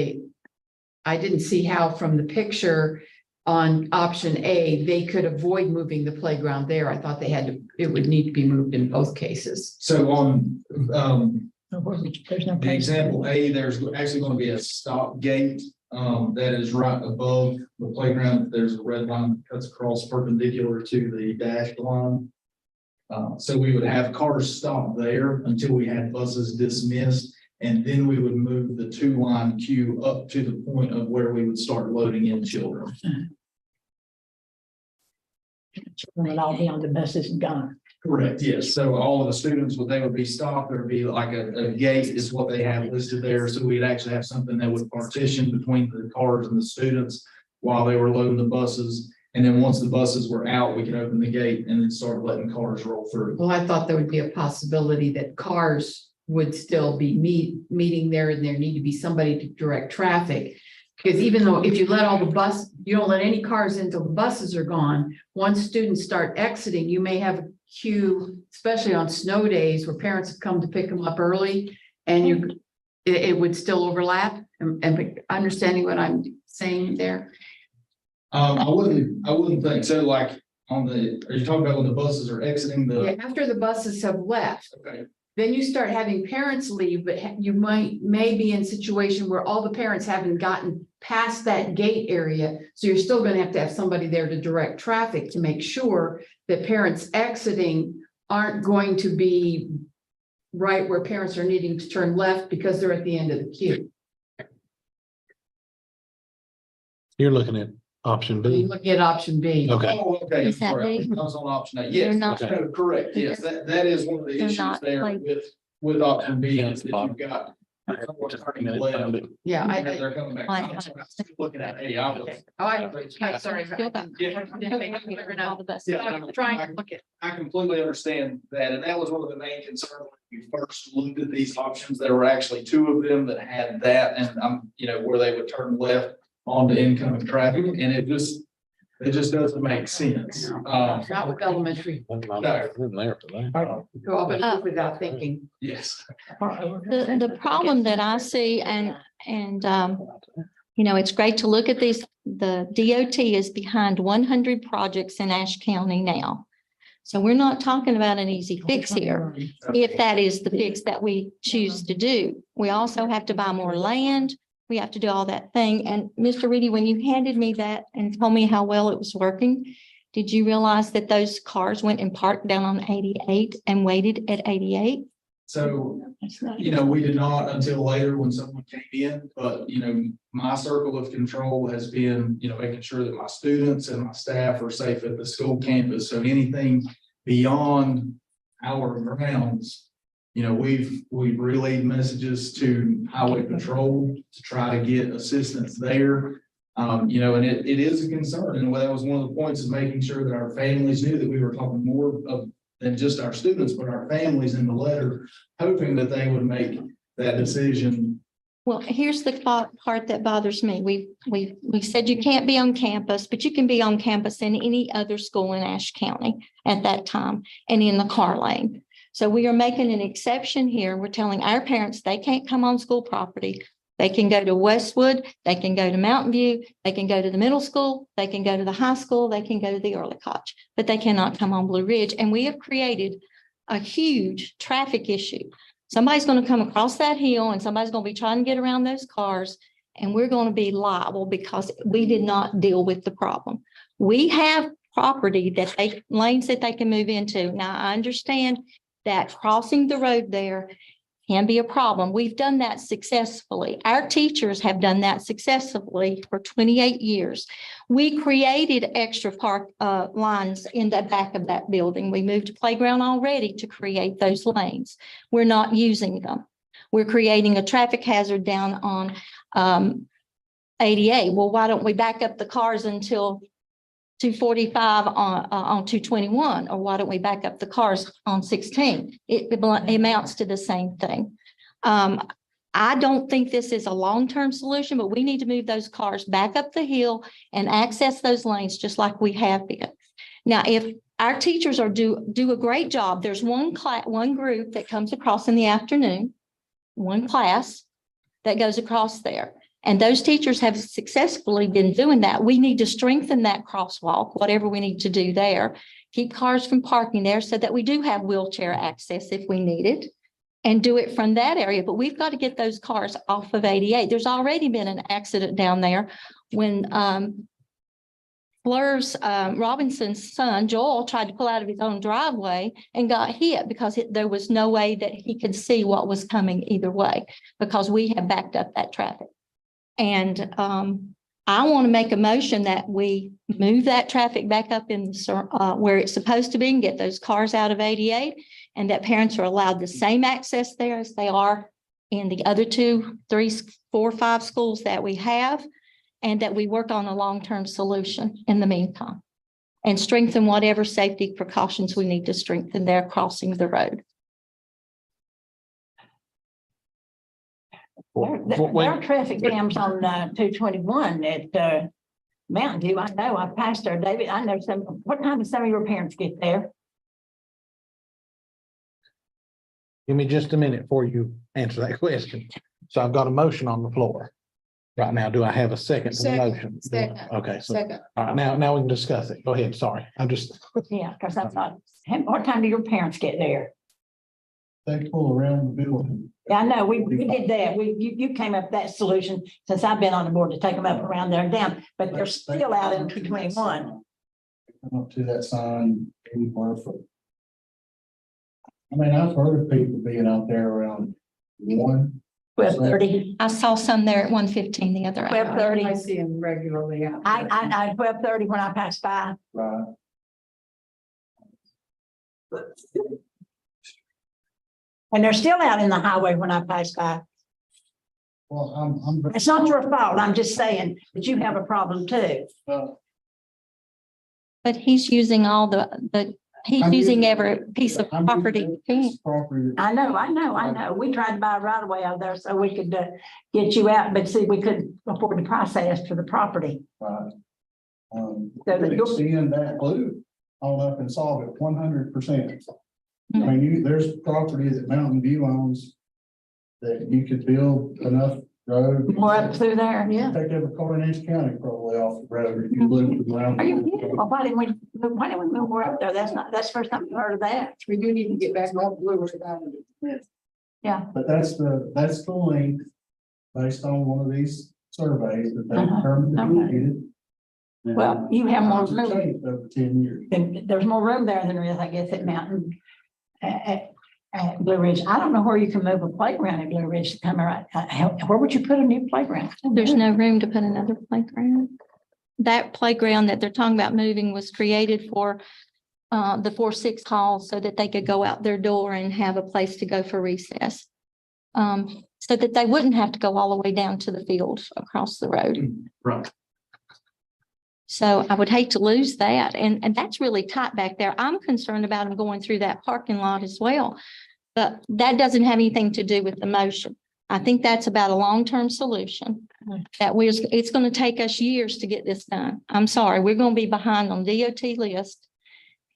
from the picture, on option A, they could avoid moving the playground there. I thought it would need to be moved in both cases. So on, There's no. the example A, there's actually going to be a stop gate that is right above the playground. There's a red line that cuts across perpendicular to the dashed line. So we would have cars stop there until we had buses dismissed, and then we would move the 2-line queue up to the point of where we would start loading in children. And all be on the buses and gone. Correct, yes. So all of the students, they would be stopped. There would be like a gate is what they have listed there. So we'd actually have something that would partition between the cars and the students while they were loading the buses. And then once the buses were out, we could open the gate and then start letting cars roll through. Well, I thought there would be a possibility that cars would still be meeting there, and there need to be somebody to direct traffic. Because even though if you let all the you don't let any cars in until the buses are gone, once students start exiting, you may have a queue, especially on snow days where parents have come to pick them up early, and it would still overlap. And understanding what I'm saying there. I wouldn't think so. Like are you talking about when the buses are exiting Yeah, after the buses have left, Okay. then you start having parents leave, but you may be in a situation where all the parents haven't gotten past that gate area. So you're still going to have somebody there to direct traffic to make sure that parents exiting aren't going to be right where parents are needing to turn left because they're at the end of the queue. You're looking at option You B. look at option B. Okay. Oh, okay. Is that Sorry. big? I was on option A. They're Yes, not- that's correct. Yes, that is one of the They're issues not there like- with option B. Yeah, Is that you've got. Just a minute, find it. Yeah, They're coming back. Like- I'm sorry, I'm looking at A. I was- I'm sorry. Still got- Yeah. All the buses. Yeah. I'm trying to look at. I completely understand that, and that was one of the main concerns when we first looked at these options. There were actually 2 of them that had that, and where they would turn left onto incoming traffic, and it just doesn't make sense. Not with elementary. I'm not in there for that. Go off and move without thinking. Yes. The problem that I see and it's great to look at these, the DOT is behind 100 projects in Ashe County now. So we're not talking about an easy fix here, if that is the fix that we choose to do. We also have to buy more land. We have to do all that thing. And Mr. Reedy, when you handed me that and told me how well it was working, did you realize that those cars went and parked down on 88 and waited at 88? So, we did not until later when someone came in, but, my circle of control has been, making sure that my students and my staff are safe at the school campus. So anything beyond our grounds, we've relayed messages to highway patrol to try to get assistance there. And it is a concern. And that was one of the points of making sure that our families knew that we were talking more of than just our students, but our families in the letter, hoping that they would make that decision. Well, here's the part that bothers me. We said you can't be on campus, but you can be on campus in any other school in Ashe County at that time and in the car lane. So we are making an exception here. We're telling our parents they can't come on school property. They can go to Westwood, they can go to Mountain View, they can go to the middle school, they can go to the high school, they can go to the early college, but they cannot come on Blue Ridge. And we have created a huge traffic issue. Somebody's going to come across that hill and somebody's going to be trying to get around those cars, and we're going to be liable because we did not deal with the problem. We have property lanes that they can move into. Now, I understand that crossing the road there can be a problem. We've done that successfully. Our teachers have done that successfully for 28 years. We created extra park lines in the back of that building. We moved a playground already to create those lanes. We're not using them. We're creating a traffic hazard down on 88. Well, why don't we back up the cars until 245 on 221, or why don't we back up the cars on 16? It amounts to the same thing. I don't think this is a long-term solution, but we need to move those cars back up the hill and access those lanes just like we have been. Now, if our teachers do a great job, there's one group that comes across in the afternoon, one class that goes across there. And those teachers have successfully been doing that. We need to strengthen that crosswalk, whatever we need to do there. Keep cars from parking there so that we do have wheelchair access if we need it. And do it from that area, but we've got to get those cars off of 88. There's already been an accident down there when Fleur's Robinson's son, Joel, tried to pull out of his own driveway and got hit because there was no way that he could see what was coming either way because we have backed up that traffic. And I want to make a motion that we move that traffic back up in where it's supposed to be and get those cars out of 88, and that parents are allowed the same access there as they are in the other 2, 3, 4, 5 schools that we have, and that we work on a long-term solution in the meantime and strengthen whatever safety precautions we need to strengthen there crossing the road. There are traffic jams on 221 at Mountain View. I know, I passed there, David. I know some, what time do some of your parents get there? Give me just a minute before you answer that question. So I've got a motion on the floor. Right now, do I have a second to the motion? Okay, so, all right, now we can discuss it. Go ahead, sorry. I'm just. Yeah, because I thought, what time do your parents get there? They pull around the building. Yeah, I know, we did that. You came up with that solution since I've been on the board to take them up around there and down, but they're still out in 221. Come up to that sign anywhere from. I mean, I've heard of people being out there around 1. 12:30. I saw some there at 1:15 the other. 12:30. I see them regularly out. I 12:30 when I pass by. Right. And they're still out in the highway when I pass by. Well, I'm. It's not your fault. I'm just saying that you have a problem too. But he's using all he's I'm using using- every piece of property. Property. I know. We tried to buy a right of way out there so we could get you out, but see, we couldn't afford the price ask for the property. Right. So We that could you'll- extend that loop on up and solve it 100%. I mean, there's property that Mountain View owns that you could build enough road. More up through there, yeah. Take every car in Ashe County probably off the road if you loop around. Are you kidding? Well, why didn't we move more up there? That's the first time I've heard of that. We do need to get back on Blue Ridge Avenue. Yeah. But that's the length based on one of these surveys that they Uh-huh. determined to be Okay. needed. And Well, you have more it's room. changed over 10 years. And there's more room there than there is, I guess, at Mountain, at Blue Ridge. I don't know where you can move a playground at Blue Ridge to come around. Where would you put a new playground? There's no room to put another playground. That playground that they're talking about moving was created for the 4-6 hall so that they could go out their door and have a place to go for recess. So that they wouldn't have to go all the way down to the field across the road. Right. So I would hate to lose that. And that's really tight back there. I'm concerned about them going through that parking lot as well. But that doesn't have anything to do with the motion. I think that's about a long-term solution. It's going to take us years to get this done. I'm sorry, we're going to be behind on DOT list.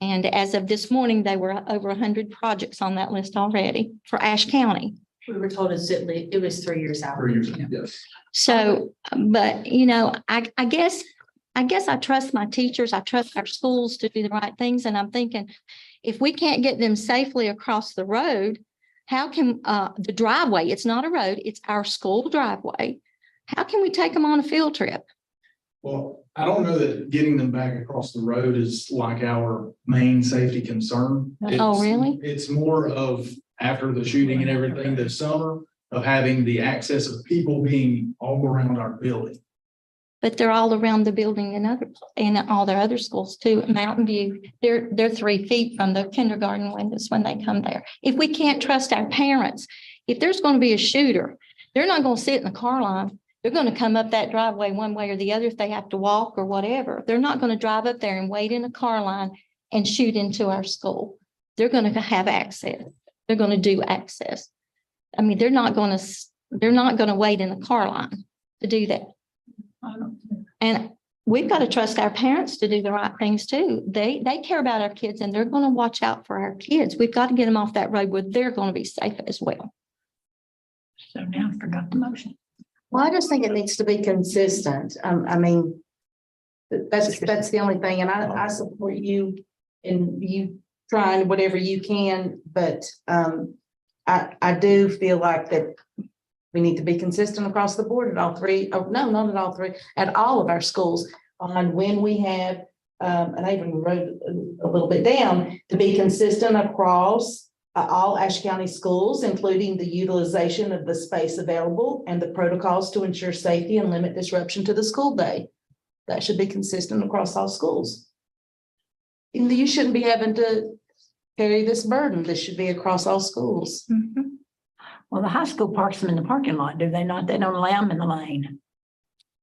And as of this morning, there were over 100 projects on that list already for Ashe County. We were told it was 3 years out. 3 years, yes. So, but you know, I guess I trust my teachers. I trust our schools to do the right things. And I'm thinking, if we can't get them safely across the road, how can the driveway, it's not a road, it's our school driveway. How can we take them on a field trip? Well, I don't know that getting them back across the road is like our main safety concern. Oh, It's- really? It's more of after the shooting and everything this summer of having the access of people being all around our building. But they're all around the building and all their other schools too. Mountain View, they're 3 feet from the kindergarten windows when they come there. If we can't trust our parents, if there's going to be a shooter, they're not going to sit in the car line. They're going to come up that driveway one way or the other if they have to walk or whatever. They're not going to drive up there and wait in a car line and shoot into our school. They're going to have access. They're going to do access. I mean, they're not going to wait in a car line to do that. And we've got to trust our parents to do the right things too. They care about our kids and they're going to watch out for our kids. We've got to get them off that road where they're going to be safe as well. So now I forgot the motion. Well, I just think it needs to be consistent. I mean, that's the only thing, and I support you in you trying whatever you can, but I do feel like that we need to be consistent across the board at all three. Oh, no, not at all three, at all of our schools on when we have, and I even wrote a little bit down, to be consistent across all Ashe County schools, including the utilization of the space available and the protocols to ensure safety and limit disruption to the school day. That should be consistent across all schools. You shouldn't be having to carry this burden. This should be across all schools. Mhm. Well, the high school parks them in the parking lot, do they not? They don't allow them in the lane.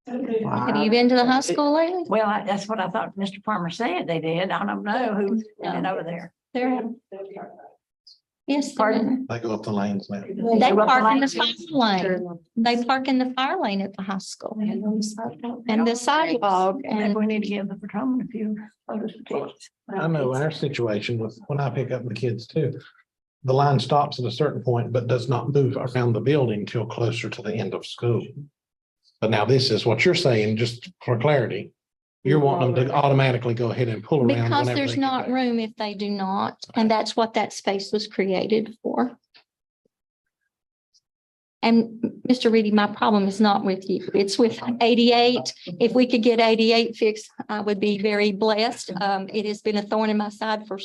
Have you been to the high school lately? Well, that's what I thought Mr. Farmer said they did. I don't know who's in it over there. There. Yes. Pardon? They go up the lanes now. They park in the fire lane. They park in the fire lane at the high school. And the sidewalk And and we need to give the patrolman a few photos of tickets. I know our situation with, when I pick up the kids too, the line stops at a certain point, but does not move around the building till closer to the end of school. But now this is what you're saying, just for clarity. You're wanting them to automatically go ahead and pull around. because whenever there's they get not there. room if they do not, and that's what that space was created for. And Mr. Reedy, my problem is not with you. It's with 88. If we could get 88 fixed, I would be very blessed. It has been a thorn in my side for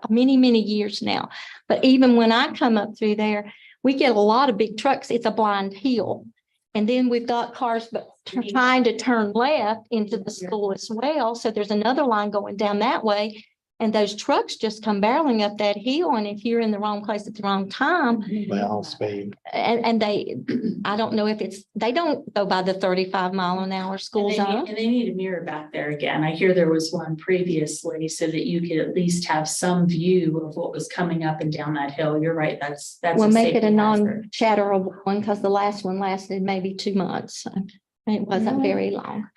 many, many years now. But even when I come up through there, we get a lot of big trucks. It's a blind hill. And then we've got cars but trying to turn left into the school as well. So there's another line going down that way. And those trucks just come barreling up that hill. And if you're in the wrong place at the wrong time, They all speed. and they, I don't know if they don't go by the 35-mile-an-hour school zone. And they need a mirror back there again. I hear there was one previously so that you could at least have some view of what was coming up and down that hill. You're right. That's. We'll make it a safety hazard. non-chatterable one because the last one lasted maybe 2 months. So it wasn't very long.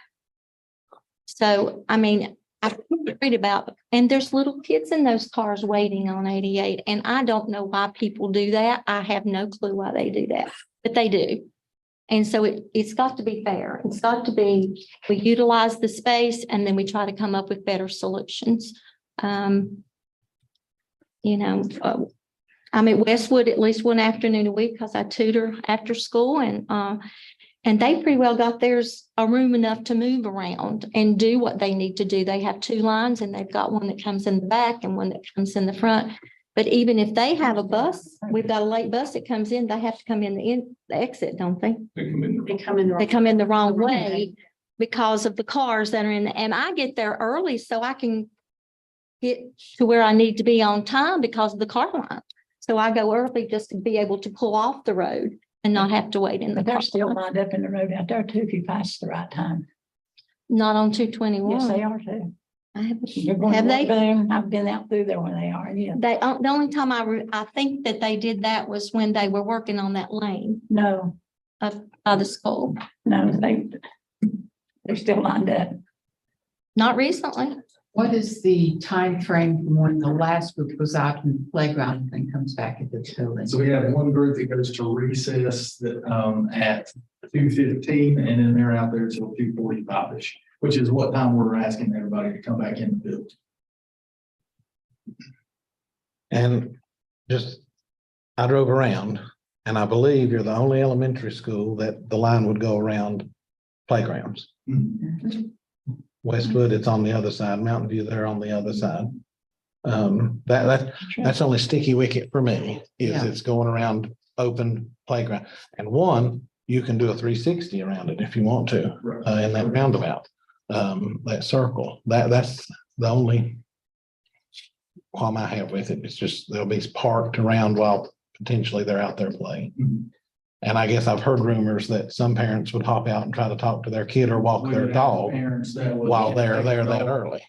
So, I mean, I'm worried about, and there's little kids in those cars waiting on 88. And I don't know why people do that. I have no clue why they do that, but they do. And so it's got to be fair. It's got to be, we utilize the space and then we try to come up with better solutions. I'm at Westwood at least one afternoon a week because I tutor after school, and they pretty well got theirs a room enough to move around and do what they need to do. They have 2 lines and they've got one that comes in the back and one that comes in the front. But even if they have a bus, we've got a late bus that comes in, they have to come in the exit, don't they? They come in. They come in the wrong way because of the cars that are in, and I get there early so I can get to where I need to be on time because of the car line. So I go early just to be able to pull off the road and not have to wait in the But they're car. still lined up in the road out there too, if you pass the right time. Not on 221. Yes, they are too. You're going Have to they? Boone. I've been out through there when they are, yeah. They, the only time I think that they did that was when they were working on that lane No, by the school. no, they're still lined up. Not recently. What is the time frame from when the last group goes out in the playground and then comes back into the building? So we have one group that goes to recess that at 2:15, and then they're out there till 2:45-ish, which is what time we're asking everybody to come back in the building. And just, I drove around and I believe you're the only elementary school that the line would go around playgrounds. Westwood, it's on the other side. Mountain View, they're on the other side. That's only sticky wicket for me, is Yeah. it's going around open playground. And one, you can do a 360 around it if you want to, in that roundabout, that circle. That's the only qualm I have with it. It's just, they'll be parked around while potentially they're out there playing. And I guess I've heard rumors that some parents would hop out and try to talk to their kid or walk We their would have dog parents that would- while they're there that early.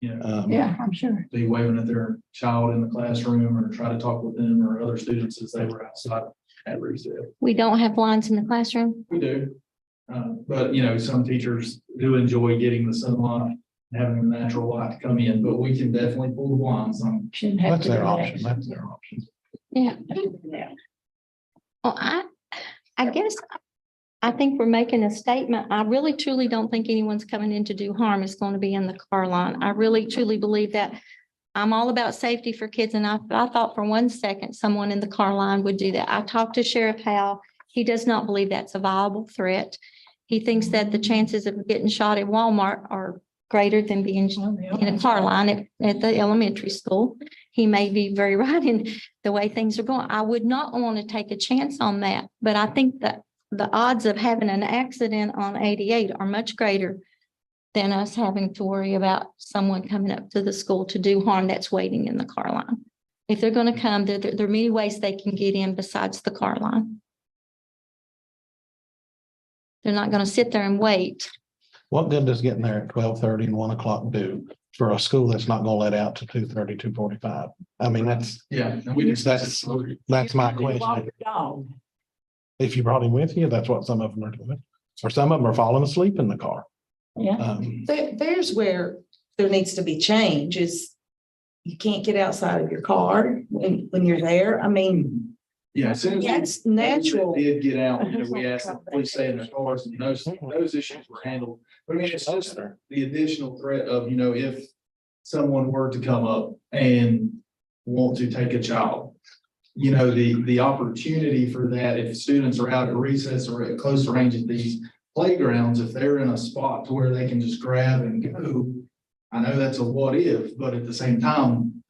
Yeah, I'm sure. Be waving at their child in the classroom or try to talk with them or other students as they were outside at recess. We don't have lines in the classroom. We do. But some teachers do enjoy getting the sunlight, having the natural light come in, but we can definitely pull the blinds on. Shouldn't have That's to their do that. option. That's their option. Yeah. Yeah. Well, I guess I think we're making a statement. I really truly don't think anyone's coming in to do harm is going to be in the car line. I really truly believe that. I'm all about safety for kids, and I thought for 1 second someone in the car line would do that. I talked to Sheriff Howe. He does not believe that's a viable threat. He thinks that the chances of getting shot at Walmart are greater than being in a car line at the elementary school. He may be very right in the way things are going. I would not want to take a chance on that, but I think that the odds of having an accident on 88 are much greater than us having to worry about someone coming up to the school to do harm that's waiting in the car line. If they're going to come, there are many ways they can get in besides the car line. They're not going to sit there and wait. What good does getting there at 12:30 and 1 o'clock do for a school that's not gonna let out to 2:30, 2:45? I mean, that's my question. If you brought him with you, that's what some of them are doing. Or some of them are falling asleep in the car. Yeah. There's where there needs to be change is you can't get outside of your car when you're there. I mean, Yeah, as soon as. that's natural. Did get out, we asked the police stay in their cars and those issues were handled. But I mean, it's just the additional threat of, if someone were to come up and want to take a child. The opportunity for that, if students are out at recess or at close range at these playgrounds, if they're in a spot to where they can just grab and go. I know that's a what if, but at the same time,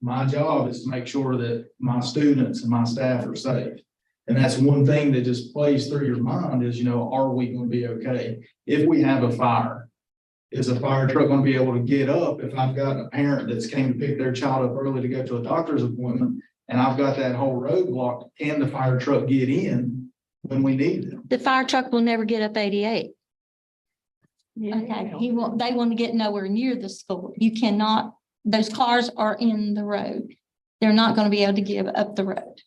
my job is to make sure that my students and my staff are safe. And that's one thing that just plays through your mind is, are we going to be okay? If we have a fire, is a fire truck going to be able to get up? If I've got a parent that's came to pick their child up early to go to a doctor's appointment and I've got that whole road blocked, can the fire truck get in when we need them? The fire truck will never get up 88. Okay, they want to get nowhere near the school. You cannot, those cars are in the road. They're not going to be able to give up the road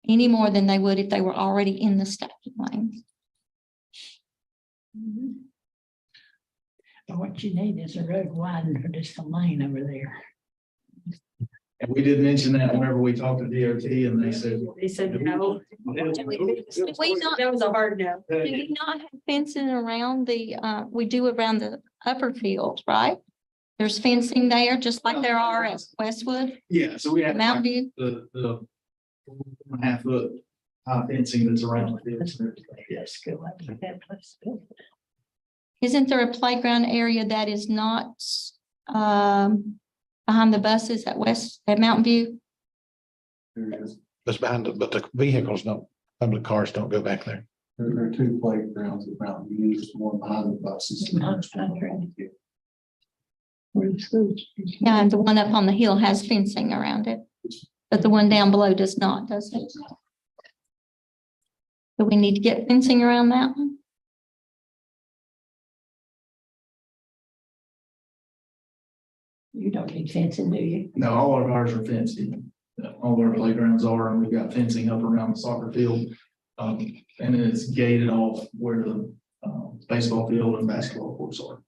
any more than they would if they were already in the stacking lane. What you need is a road widened for just a lane over there. And we did mention that whenever we talked to DOT and they said. no. That was a hard no. Do we not have fencing around we do around the upper field, right? There's fencing there, just like there are at Westwood, Yeah, so we have Mountain View. the 1.5 foot fencing that's around the field. Yes. Isn't there a playground area that is not behind the buses at Mountain View? That's behind it, but the vehicles public cars don't go back there. There are two playgrounds at Mountain View, one behind the buses. Yeah, and the one up on the hill has fencing around it, but the one down below does not, does it? Do we need to get fencing around that one? You don't need fencing, do you? No, all of ours are fenced in. All of our playgrounds are, and we've got fencing up around the soccer field. And then it's gated off where the baseball field and basketball courts are.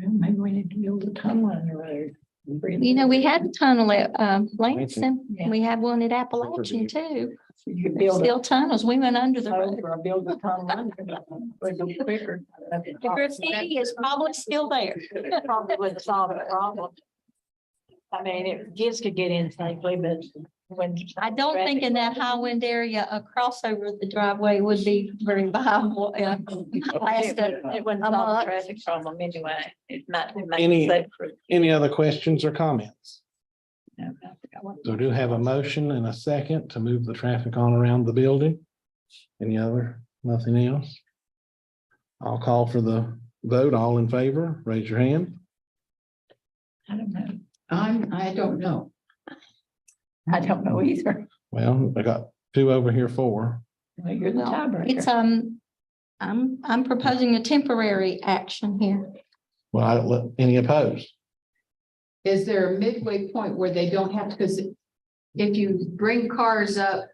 Well, maybe we need to build a tunnel in the road. We had a tunnel at Langston. Yeah. We have one at Appalachian too. You could build Still tunnels. We went under the road. or build a tunnel under it. Would go quicker. The graffiti is probably still there. Probably would solve the problem. I mean, kids could get in safely, but when. I don't think in that high wind area, a crossover the driveway would be very viable. It wouldn't solve the traffic problem anyway. It might. Any other questions or comments? So I do have a motion and a second to move the traffic on around the building. Any other, nothing else? I'll call for the vote. All in favor, raise your hand. I don't know. I don't know. I don't know either. Well, I got two over here for. Well, you're the It's, tiebreaker. I'm proposing a temporary action here. Well, I don't let any opposed. Is there a midway point where they don't have to, because if you bring cars up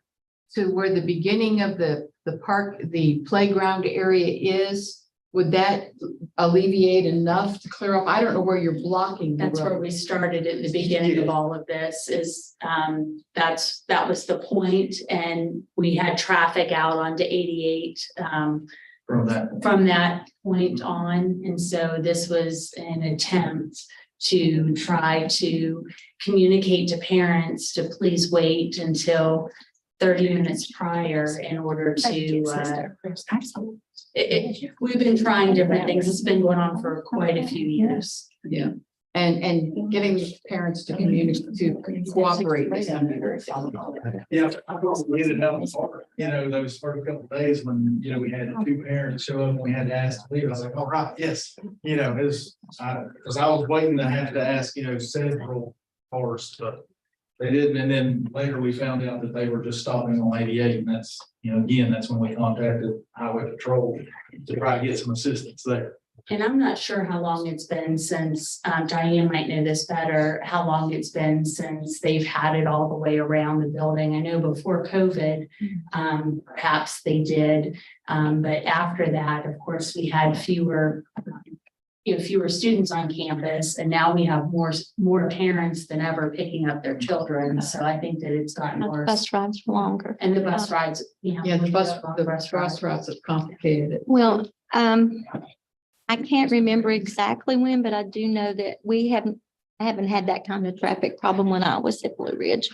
to where the beginning of the park, the playground area is, would that alleviate enough to clear up? I don't know where you're blocking. the That's where road. we started at the beginning of all of this is, that was the point. And we had traffic out onto 88, from that point on. And so this was an attempt to try to communicate to parents to please wait until 30 minutes prior in order to, we've been trying different things. It's been going on for quite a few years. Yeah. And getting the parents to communicate, to cooperate is gonna be very valuable. Yeah, I was get it out far, those first couple of days when, we had two parents show up and we had to ask to leave. I was like, all right, yes. Because I was waiting to have to ask, several cars, but they didn't. And then later we found out that they were just stopping on 88. And that's, again, that's when we contacted Highway Patrol to try to get some assistance there. And I'm not sure how long it's been since, Diane might know this better, how long it's been since they've had it all the way around the building. I know before COVID, perhaps they did. But after that, of course, we had fewer students on campus, and now we have more parents than ever picking up their children. So I think that it's gotten worse. Bus rides for longer. And the bus rides, Yeah, the bus routes have complicated it. Well, I can't remember exactly when, but I do know that I haven't had that kind of traffic problem when I was at Blue Ridge.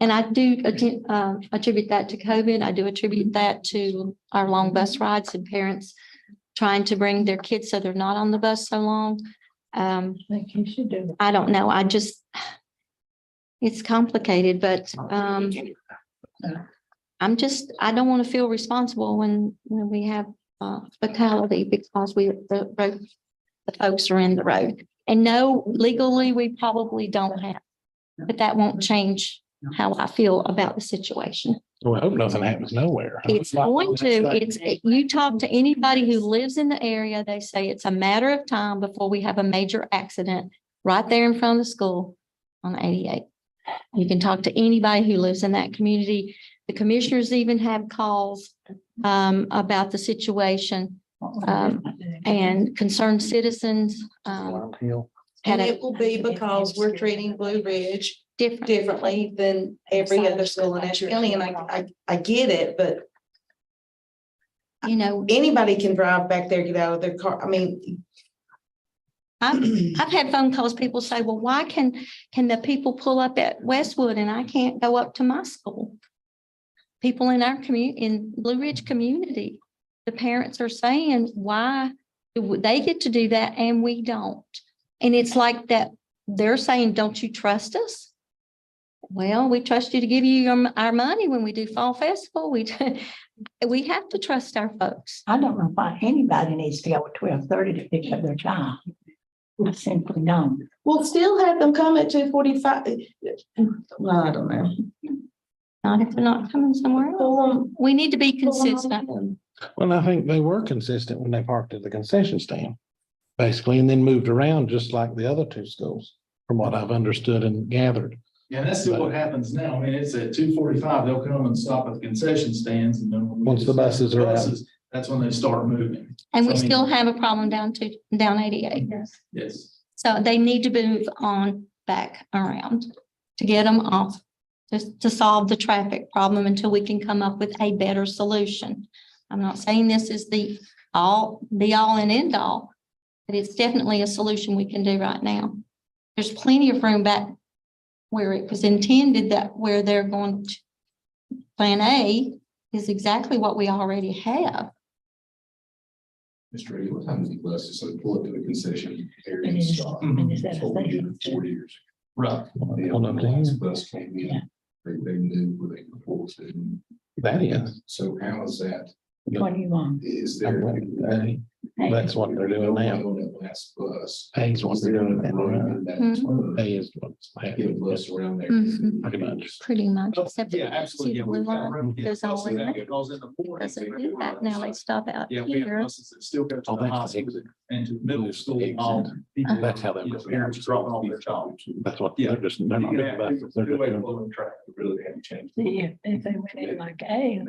And I do attribute that to COVID. I do attribute that to our long bus rides and parents trying to bring their kids so they're not on the bus so long. I think you should do. I don't know. It's complicated, but I don't want to feel responsible when we have fatality because the folks are in the road. And no, legally, we probably don't have, but that won't change how I feel about the situation. Well, I hope nothing happens nowhere. It's going to, you talk to anybody who lives in the area, they say it's a matter of time before we have a major accident right there in front of the school on 88. You can talk to anybody who lives in that community. The commissioners even have calls about the situation, and concerned citizens. And it will be because we're treating Blue Ridge differently than every other school in Ashe County, and I get it, but anybody can drive back there, get out of their car. I mean, I've had phone calls, people say, well, why can the people pull up at Westwood and I can't go up to my school? People in our community, in Blue Ridge community, the parents are saying, why do they get to do that and we don't? And it's like that, they're saying, don't you trust us? Well, we trust you to give you our money when we do Fall Festival. We have to trust our folks. I don't know why anybody needs to go at 12:30 to pick up their child. I simply don't. we'll still have them come at 2:45. Well, I don't know. Not if they're not coming somewhere else. We need to be consistent. Well, I think they were consistent when they parked at the concession stand, basically, and then moved around just like the other two schools, from what I've understood and gathered. Yeah, that's still what happens now. I mean, it's at 2:45, they'll come and stop at the concession stands and then. Once the buses are out. That's when they start moving. And we So, I mean, still have a problem down 88. Yes. So they need to move on back around to get them off, just to solve the traffic problem until we can come up with a better solution. I'm not saying this is the all and end all, but it's definitely a solution we can do right now. There's plenty of room back where it was intended, that where they're going to, plan A is exactly what we already have. Mr. Ray, what time is the bus? So pull up to the concession area and And is- stop. and is that a That's what we did station? for 4 years. Right. The last bus came in, they knew where they could force it. That is. So how is that? What do you want? Is there? That's what they're doing now. On that last bus. A is what they're doing now. That's A is what's Get a happening. bus around there. Mhm. Pretty much. Pretty much, except Yeah, for absolutely. see Yeah, the blue we've got line room. Yeah, goes all the way buses back. that goes in the morning. Doesn't do that now. They stop out Yeah, we have here. buses that still go to Oh, the that's hospital exit. and to the middle school. Exit. People, That's how they you know, go. parents dropping off their child. That's what, Yeah. they're just, they're not doing buses. They're Good way to just pull them track. Really hadn't changed. See, if they went in like A,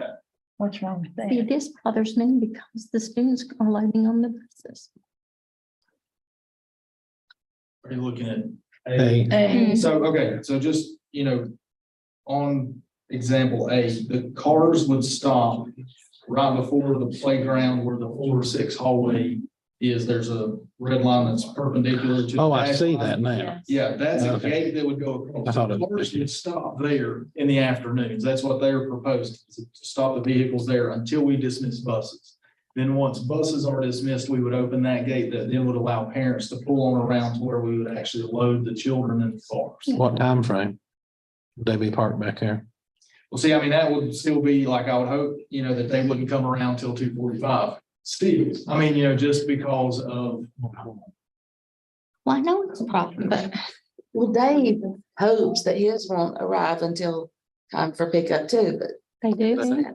What's wrong with See, that? this bothers me because the students are loading on the buses. Are you looking at? Hey. Mm. So, okay, so just, on example A, the cars would stop right before the playground where the 4 or 6 hallway is. There's a red line that's perpendicular to. Oh, the I dash see line. that now. Yeah, that's a Okay. gate that would go I across. thought it was- Cars would stop there in the afternoons. That's what they're proposing, is to stop the vehicles there until we dismiss buses. Then once buses are dismissed, we would open that gate that then would allow parents to pull on around to where we would actually load the children in the cars. What time frame? Would they be parked back there? Well, see, I mean, that would still be like, I would hope, that they wouldn't come around till 2:45. Still, I mean, just because of. Well, I know it's a problem, but Well, Dave hopes that his won't arrive until time for pickup too, but. they do.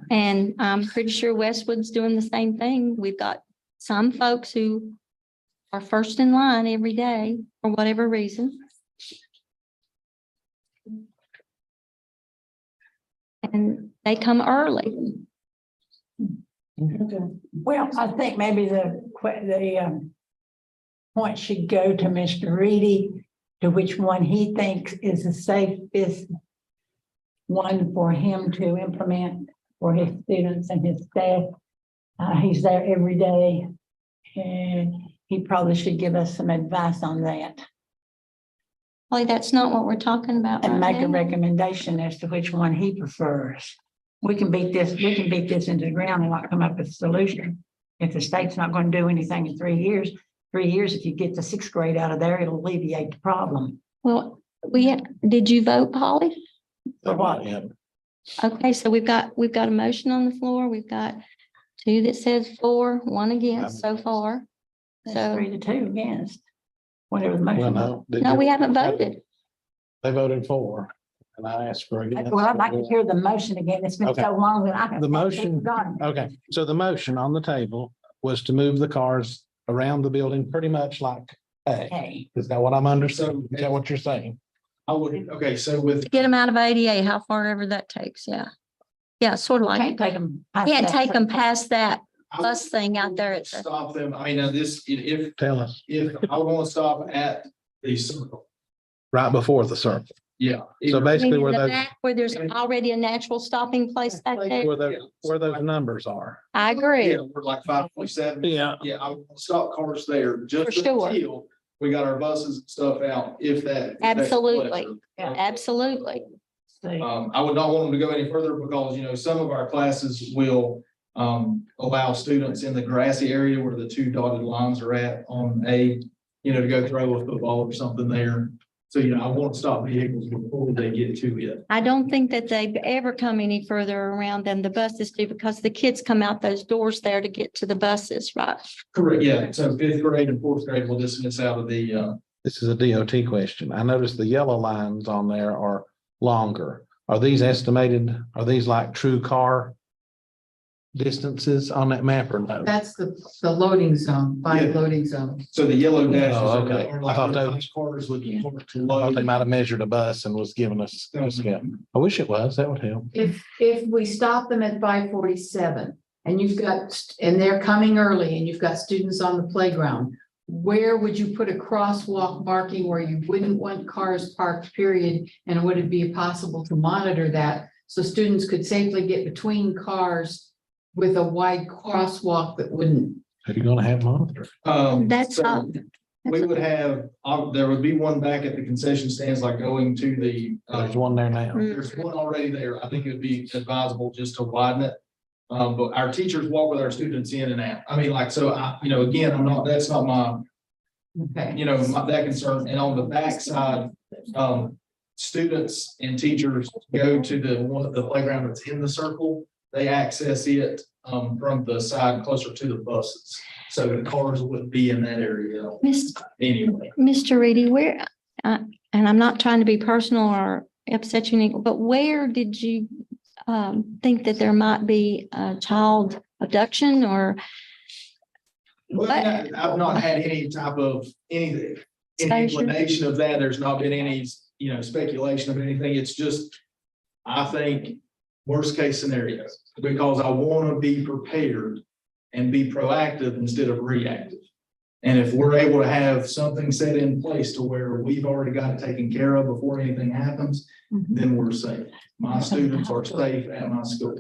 And I'm pretty sure Westwood's doing the same thing. We've got some folks who are first in line every day for whatever reason. And they come early. Well, I think maybe the point should go to Mr. Reedy, to which one he thinks is the safest one for him to implement for his students and his staff. He's there every day, and he probably should give us some advice on that Well, that's not what we're talking about and right make a now. recommendation as to which one he prefers. We can beat this into the ground and not come up with a solution. If the state's not going to do anything in 3 years, if you get the 6th grade out of there, it'll alleviate the problem. Well, did you vote, Holly? For what? Yeah. Okay, so we've got a motion on the floor. We've got 2 that says for, 1 against so far. That's So, 3-2 against. Whatever the Well, motion. no. no, we haven't voted. They voted for, and I asked for again. Well, I'd like to hear the motion again. It's been Okay. so long that I have. The motion- Forgotten. Okay, so the motion on the table was to move the cars around the building pretty much like A. Okay. Is that what I'm understanding? Is that what you're saying? I would, okay, so with. Get them out of ADA, how far ever that takes, yeah. Yeah, sort of like, Can't take them. can't take them past that bus thing out there at the, Stop them. I mean, now this, if Tell us. I want to stop at the circle, Right before the circle. yeah. So I mean, basically in where the those, back where there's already a natural stopping place back there. where those numbers are. I agree. Yeah, we're like 5:47. Yeah. Yeah, I would stop cars there just For sure. until we got our buses and stuff out, if that. if that's Absolutely. pleasure. Absolutely. I would not want them to go any further because, some of our classes will allow students in the grassy area where the 2 dotted lines are at on A, to go throw a football or something there. So, I won't stop vehicles before they get to it. I don't think that they've ever come any further around than the buses do because the kids come out those doors there to get to the buses, right? Correct, yeah. So 5th grade and 4th grade will dismiss out of the, This is a DOT question. I noticed the yellow lines on there are longer. Are these estimated? Are these like true car distances on that map or no? That's the loading zone, Yeah. loading zone. so the yellow dashes Oh, are okay. are I thought like those- cars with. I thought they might have measured a bus and was giving us a scale. I wish it was. That would help. If we stop them at 5:47 and and they're coming early and you've got students on the playground, where would you put a crosswalk marking where you wouldn't want cars parked, period? And would it be possible to monitor that so students could safely get between cars with a wide crosswalk that wouldn't? Are you gonna have monitors? That's So all. we would have, there would be one back at the concession stands, like going to the. There's one there now. There's one already there. I think it would be advisable just to widen it. But our teachers walk with our students in and out. I mean, like, so again, that's not my, Okay. that concern. And on the backside, students and teachers go to the playground that's in the circle. They access it, from the side closer to the buses. So the cars wouldn't be in that area anyway. Mr. Reedy, and I'm not trying to be personal or upset you, but where did you think that there might be a child abduction or? Well, I've not had any type of any inclination of that. There's not been any, speculation of anything. It's just, I think worst case scenario, because I want to be prepared and be proactive instead of reactive. And if we're able to have something set in place to where we've already got it taken care of before anything happens, then we're safe. My students are safe at my school.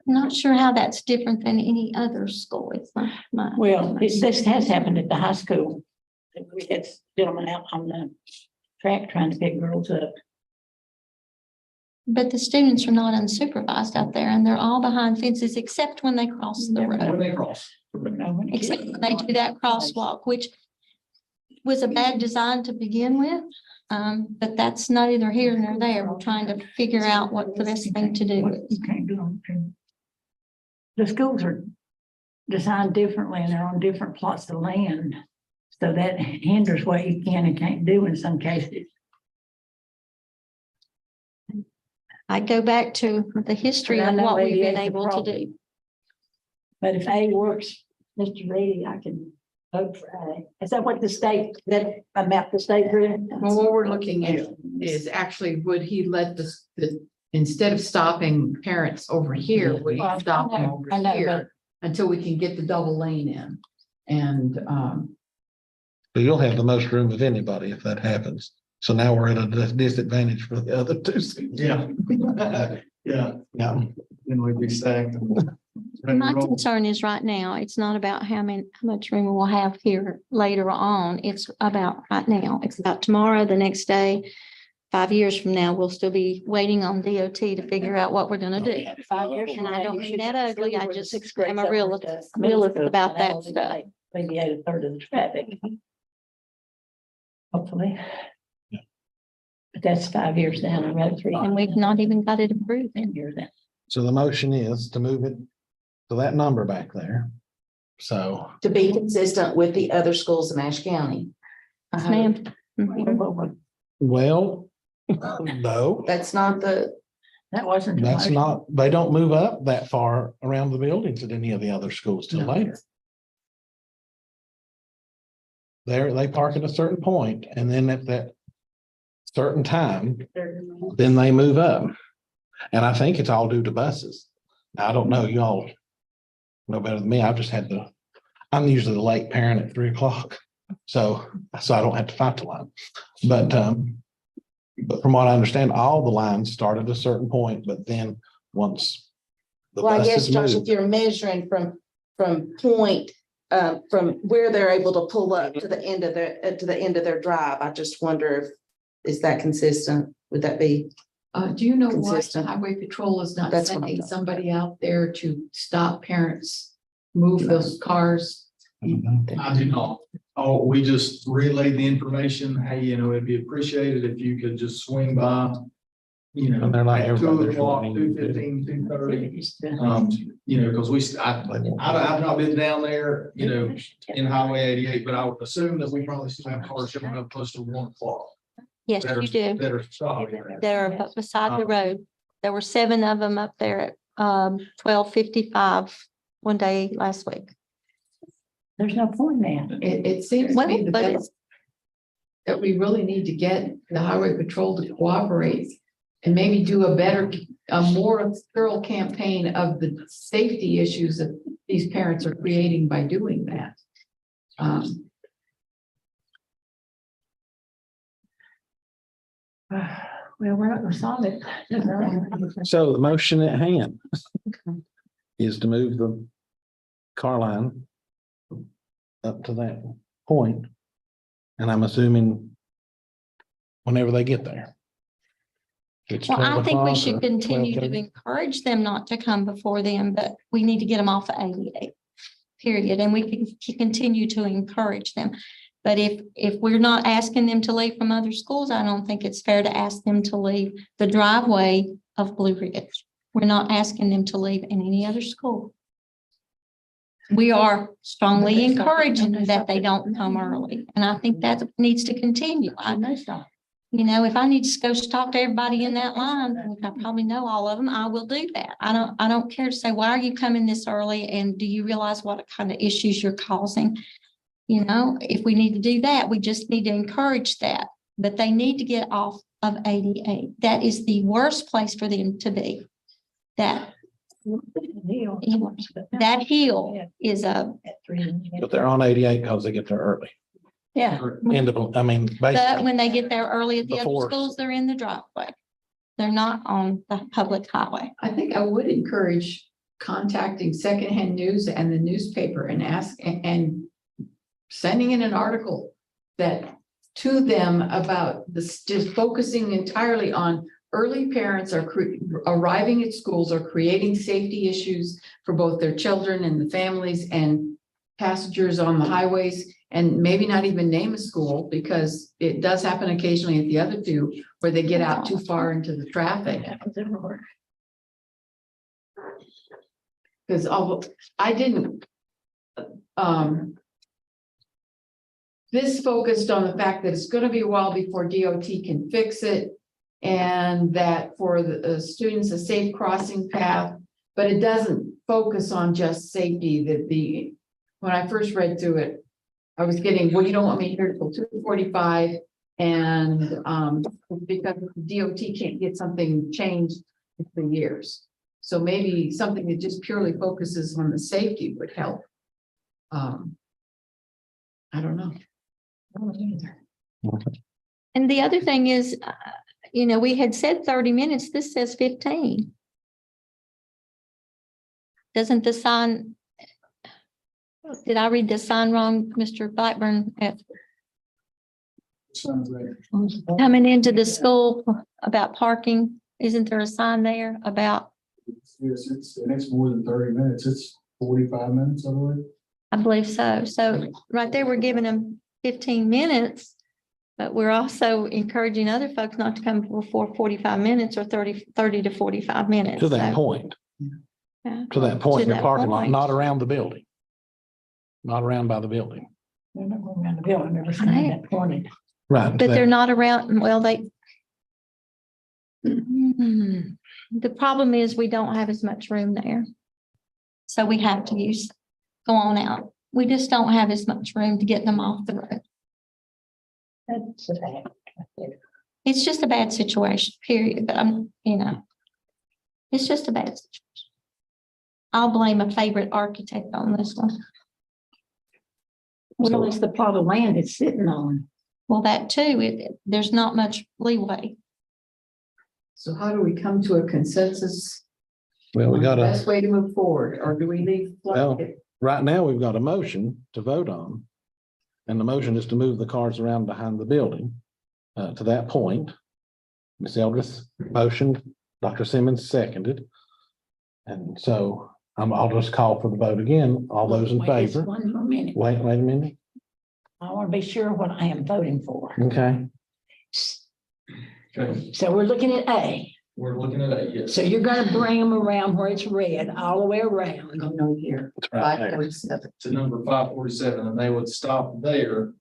I'm not sure how that's different than any other school. It's my. Well, this has happened at the high school. We had gentlemen out on the track trying to pick girls up. But the students are not unsupervised out there and they're all behind fences except when they cross the When road. they cross. Except when they do that crosswalk, which was a bad design to begin with. But that's neither here nor there. We're trying to figure out what the best thing to do is. You can't do them. The schools are designed differently and they're on different plots of land. So that hinders what you can and can't do in some cases. I go back to the history But I of know what it we've been is a able to problem. do. But if A works, Mr. Reedy, I can vote for A. Is that what the state, that about the state grid? Well, what we're looking at is actually, would he let instead of stopping parents over here, would he Well, stop them I over know, here until we can get the double lane in? And, So you'll have the most room of anybody if that happens. So now we're at a disadvantage for the other two. Yeah. Yeah, Yeah. then we'd be stacked. My concern is right now, it's not about how much room we'll have here later on. It's about right now. It's about tomorrow, the next day. 5 years from now, we'll still be waiting on DOT to figure out what we're gonna do. 5 years. And I don't mean that ugly. I just am a realist realist about that stuff. Maybe 1/3 of the traffic. Hopefully. But that's 5 years down the road, 3. And we've not even got it approved. 10 years down. So the motion is to move it to that number back there. So To be consistent with the other schools in Ashe County. Yes, ma'am. Mhm. well, no, That's not the, That wasn't. the that's motion. not, they don't move up that far around the buildings at any of the other schools till No. later. They park at a certain point and then at that certain time, then they move up. And I think it's all due to buses. I don't know, y'all know better than me. I've just had I'm usually the late parent at 3 o'clock. So I don't have to fight the line. But from what I understand, all the lines start at a certain point, but then once the well, I guess, buses Josh, if move, you're measuring from point, from where they're able to pull up to the end of their drive, I just wonder is that consistent? Would that be? do you know why Consistent. Highway Patrol is not That's what I'm sending talking somebody out there to stop parents move those cars? I do not. Oh, we just relayed the information. Hey, it'd be appreciated if you could just swing by. And they're like at everybody, 2 there's o'clock, one. 2:15, 2:30. Because I've not been down there, in Highway 88, but I would assume that we probably still have cars showing up close to 1 o'clock. Yes, that are- you do. That are stopping. They're beside the road. There were 7 of them up there at 12:55 one day last week. There's no point now. It seems to Well, me but that that we really need to get the Highway Patrol to cooperate and maybe do a more thorough campaign of the safety issues that these parents are creating by doing that. Well, we're not gonna solve it. So the motion at hand is to move the car line up to that point. And I'm assuming whenever they get there. It's Well, I 12 think we o'clock should or continue to 12:30. encourage them not to come before them, but we need to get them off of 88. Period. And we can continue to encourage them. But if we're not asking them to leave from other schools, I don't think it's fair to ask them to leave the driveway of Blue Ridge. We're not asking them to leave in any other school. We are strongly encouraging that they don't come early. And I think that needs to continue. If I need to go talk to everybody in that line, which I probably know all of them, I will do that. I don't care to say, why are you coming this early? And do you realize what kind of issues you're causing? If we need to do that, we just need to encourage that. but they need to get off of 88. That is the worst place for them to be. That hill is a, But they're on 88 because they get there early. Yeah. End of, I mean, but basically, when they get there early at the other Before. schools, they're in the driveway. They're not on the public highway. I think I would encourage contacting secondhand news and the newspaper and and sending in an article that to them about this, just focusing entirely on early parents are arriving at schools are creating safety issues for both their children and the families and passengers on the highways, and maybe not even name a school, because it does happen occasionally at the other two where they get out too far into the traffic. Because although I didn't, this focused on the fact that it's going to be a while before DOT can fix it, and that for the students, a safe crossing path, but it doesn't focus on just safety. That when I first read through it, I was getting, well, you don't want me here till 2:45, and because DOT can't get something changed for years. So maybe something that just purely focuses on the safety would help. I don't know. And the other thing is, we had said 30 minutes, this says 15. Doesn't the sign, did I read the sign wrong, Mr. Blackburn? Coming into the school about parking, isn't there a sign there about? Yes, it's more than 30 minutes. It's 45 minutes, I believe. I believe so. So right there, we're giving them 15 minutes, but we're also encouraging other folks not to come before 45 minutes or 30 to 45 minutes. to that So, point, yeah. to that point in To the that parking lot, point. not around the building. Not around by the building. They're not going around the building, they're standing at pointed. Right. But they're not around, well, the problem is we don't have as much room there. So we have to go on out. We just don't have as much room to get them off the road. That's bad. It's just a bad situation, period. But it's just a bad situation. I'll blame a favorite architect on this one. Well, it's the plot of land it's sitting on. Well, that too, there's not much leeway. So how do we come to a consensus? Well, we on got the a, best way to move forward, or do we leave? Well, right now, we've got a motion to vote on. And the motion is to move the cars around behind the building. To that point, Ms. Eldris motioned, Dr. Simmons seconded. And so I'll just call for the vote again. All those in Wait just favor? one more minute. Wait a minute. I want to be sure what I am voting for. Okay. So we're looking at A. We're looking at it, yes. So you're gonna bring them around where it's red, all the way around. No, here. It's right there. 547. To number 547, and they would stop there.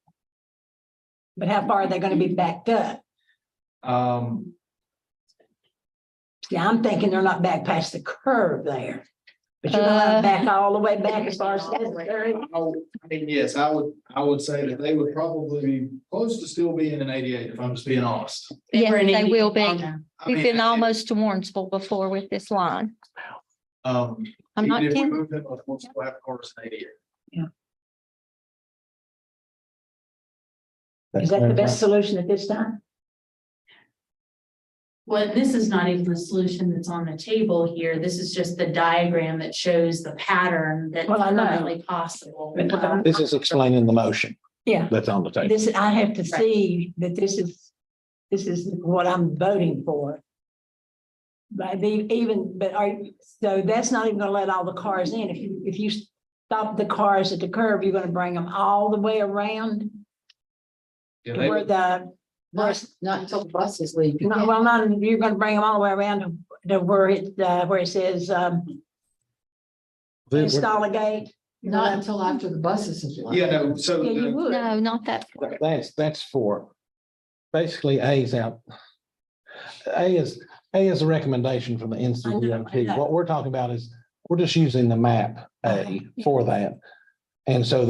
But how far are they gonna be backed up? See, I'm thinking they're not back past the curve there. But you're gonna back all the way back as far as. I mean, yes, I would say that they would probably be close to still being in 88, if I'm just being honest. Yes, were in they will be. Indiana. I We've mean, been almost to Warrensville before with this line. I'm not even if we kidding. move them, we'll still have cars in 88. Is that the best solution at this time? Well, this is not even the solution that's on the table here. This is just the diagram that shows the pattern that's Well, I know. currently possible. But- This is explaining the motion Yeah, that's on the table. this, I have to see that this is what I'm voting for. But so that's not even gonna let all the cars in. If you stop the cars at the curb, you're gonna bring them all the way around Yeah, to they where would- the. Not until the buses leave. You No, can't- well, not, you're gonna bring them all the way around to where it says, install a gate. Not until after the buses have left. Yeah, no, so Yeah, you the- would. No, not that. That's for, basically A's out. A is a recommendation from the NCDOT. I know. What we're talking about is, we're just using the map A for that. And so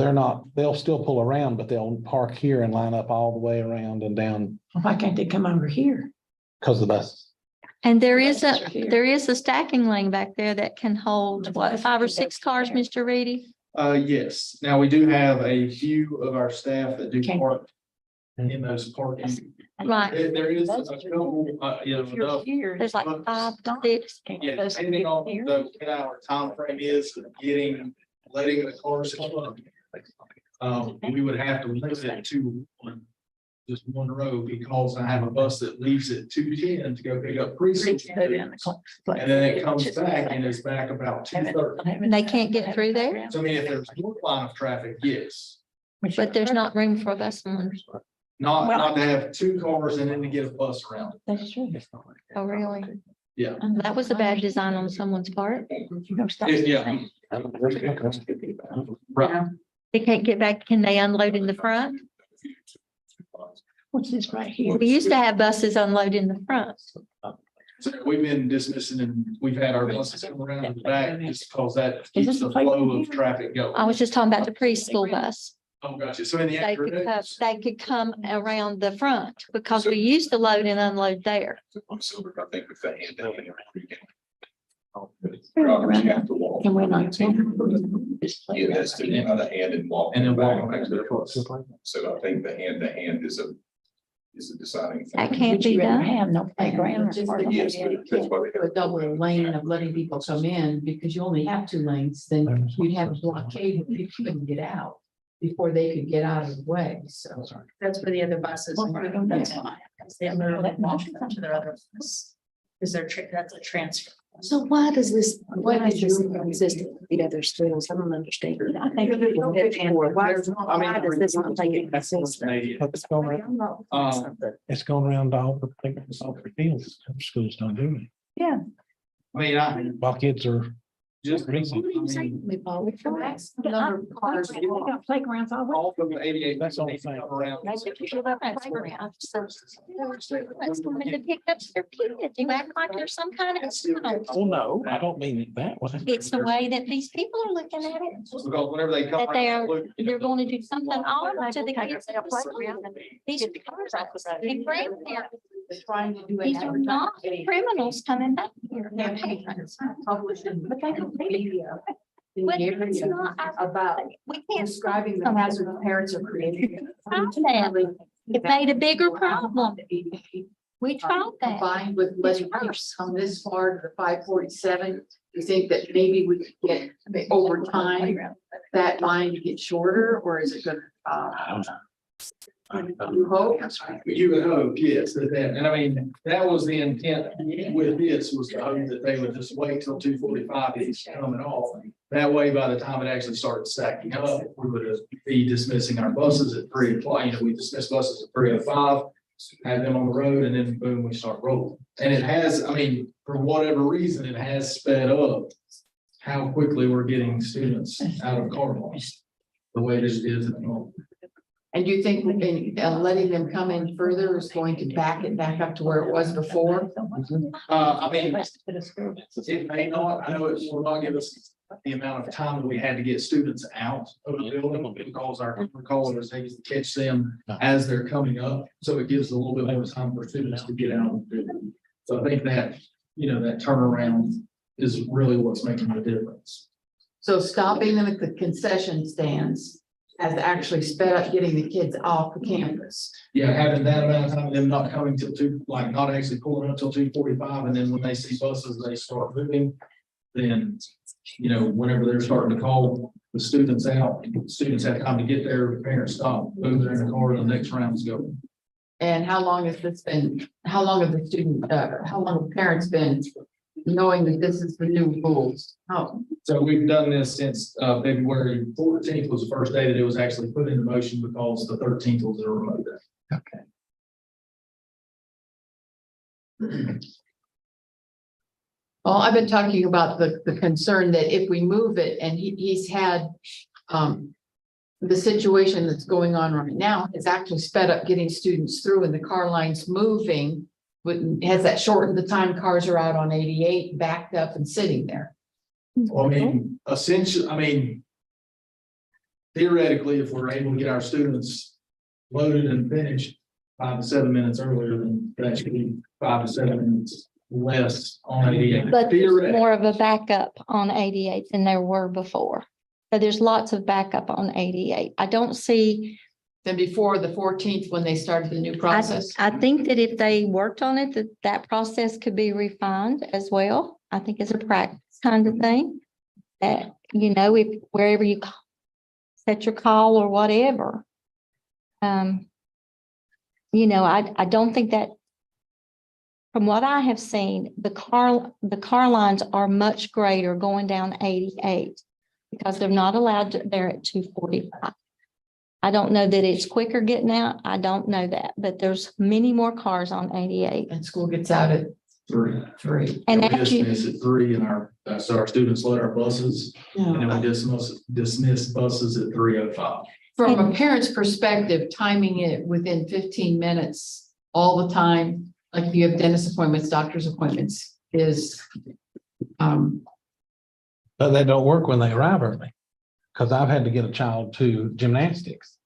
they'll still pull around, but they'll park here and line up all the way around and down Why can't they come over here? because the bus. And there is a stacking lane back there that can hold, what, 5 or 6 cars, Mr. Reedy? Yes, now we do have a few of our staff that do park in those parking. Right. There is a couple, enough. There's like 5 to 6. Yeah, depending on what our time frame is of letting the cars. We would have to limit it to just one row because I have a bus that leaves at 2:10 to go pick up preschool. And then it comes back and is back about 2:30. And they can't get through there, So I mean, if there's more line of traffic, yes, but there's not room for a bus one. not to have 2 cars and then to get a bus around. That's true. Oh, really? Yeah. That was a bad design on someone's part. Yeah. Right. They can't get back. Can they unload in the front? What's this right here? We used to have buses unload in the front. So we've been dismissing and we've had our buses come around in the back just because that Is keeps this the the place flow in of here? traffic going. I was just talking about the preschool bus. Oh, gotcha. So in the They could come, afternoons. they could come around the front because we used to load and unload there. I'm silver, I think with the hand. Can we not? Yeah, that's to get out of hand and walk. And then walk back back to the bus. So I think the hand is a deciding. That factor. can't But you be don't done. have no playground. Just or the- Yes, but that's why they have. A double lane of letting people come in, because you only have 2 lanes, then you'd have a blockade where people couldn't get out before they could get out of the way, so. That's for the other buses. That's fine. Because they have their own walk to their other bus. Because that's a transfer. So why does this exist in the other schools? I don't understand. I think. Why does this not take it? It's going around, it's going around all the fields. Schools don't do it. Yeah. I mean, While kids are just. Number of cars. They got playgrounds all over. All from the 88. That's all I'm saying. Around. Let's go to pick up their kids. You act like you're some kind of. Oh, no, I don't mean it that way. It's the way that these people are looking at it, Because whenever they come. that they're they're going to do something odd to the kids. at the school. These are parents and grandparents. Trying to do it. These are not criminals coming back here. They're parents. Published in But they don't media. In But the it's area not our- about We can't. describing the hazard parents are creating. It made a bigger problem. We tried that. Combined with letting people come this far to the 547, you think that maybe we could get over time that line to get shorter, or is it gonna? You hope? You would hope, yes, and I mean, that was the intent with this, was to hope that they would just wait till 2:45 is coming off. That way, by the time it actually started stacking up, we would be dismissing our buses at 3:00. We dismiss buses at 3:05, have them on the road, and then boom, we start rolling. And it has, I mean, for whatever reason, it has sped up how quickly we're getting students out of car loss. The way this is at the moment. And you think letting them come in further is going to back it back up to where it was before? I mean, it may not, I know it will not give us the amount of time that we had to get students out of the building because our callers takes to catch them as they're coming up. So it gives a little bit more time for students to get out of the building. So I think that, that turnaround is really what's making the difference. So stopping them at the concession stands has actually sped up getting the kids off the campus. Yeah, having that amount of time, them not coming till not actually pulling up till 2:45, and then when they see buses, they start moving. Then, whenever they're starting to call the students out, students have time to get there, parents stop, move their in the car, and the next round's go. And how long has this been, how long have parents been knowing that this is the new rules? So we've done this since February 14th was the first day that it was actually put into motion because the 13th was a remote day. Okay. Well, I've been talking about the concern that if we move it, and he's had the situation that's going on right now has actually sped up getting students through and the car lines moving. Has that shortened the time cars are out on 88, backed up and sitting there? Well, I mean, essentially, theoretically, if we're able to get our students loaded and finished 5 to 7 minutes earlier, then that should be 5 to 7 minutes less on 88. But there's Theoretically. more of a backup on 88 than there were before. So there's lots of backup on 88. I don't see, Then before the 14th, when they started the new process. I think that if they worked on it, that process could be refined as well. I think it's a practice kind of thing. That, if wherever you set your call or whatever. I don't think that. From what I have seen, the car lines are much greater going down 88 because they're not allowed there at 2:45. I don't know that it's quicker getting out. I don't know that, but there's many more cars on 88. And school gets out at 3. And We after you- dismiss at 3 and so our students load our buses and then we dismiss buses at 3:05. From a parent's perspective, timing it within 15 minutes all the time, like you have dentist appointments, doctor's appointments is, But they don't work when they arrive early. Because I've had to get a child to gymnastics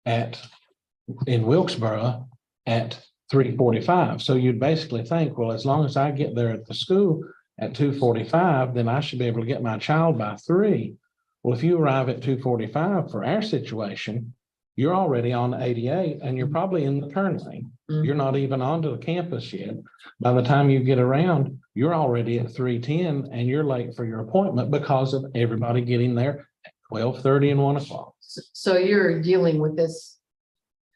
in Wilkesboro at 3:45. So you'd basically think, well, as long as I get there at the school at 2:45, then I should be able to get my child by 3. Well, if you arrive at 2:45 for our situation, you're already on 88 and you're probably in the turn lane. Mhm. You're not even onto the campus yet. By the time you get around, you're already at 3:10 and you're late for your appointment because of everybody getting there at 12:30 and 1:00. so you're dealing with this.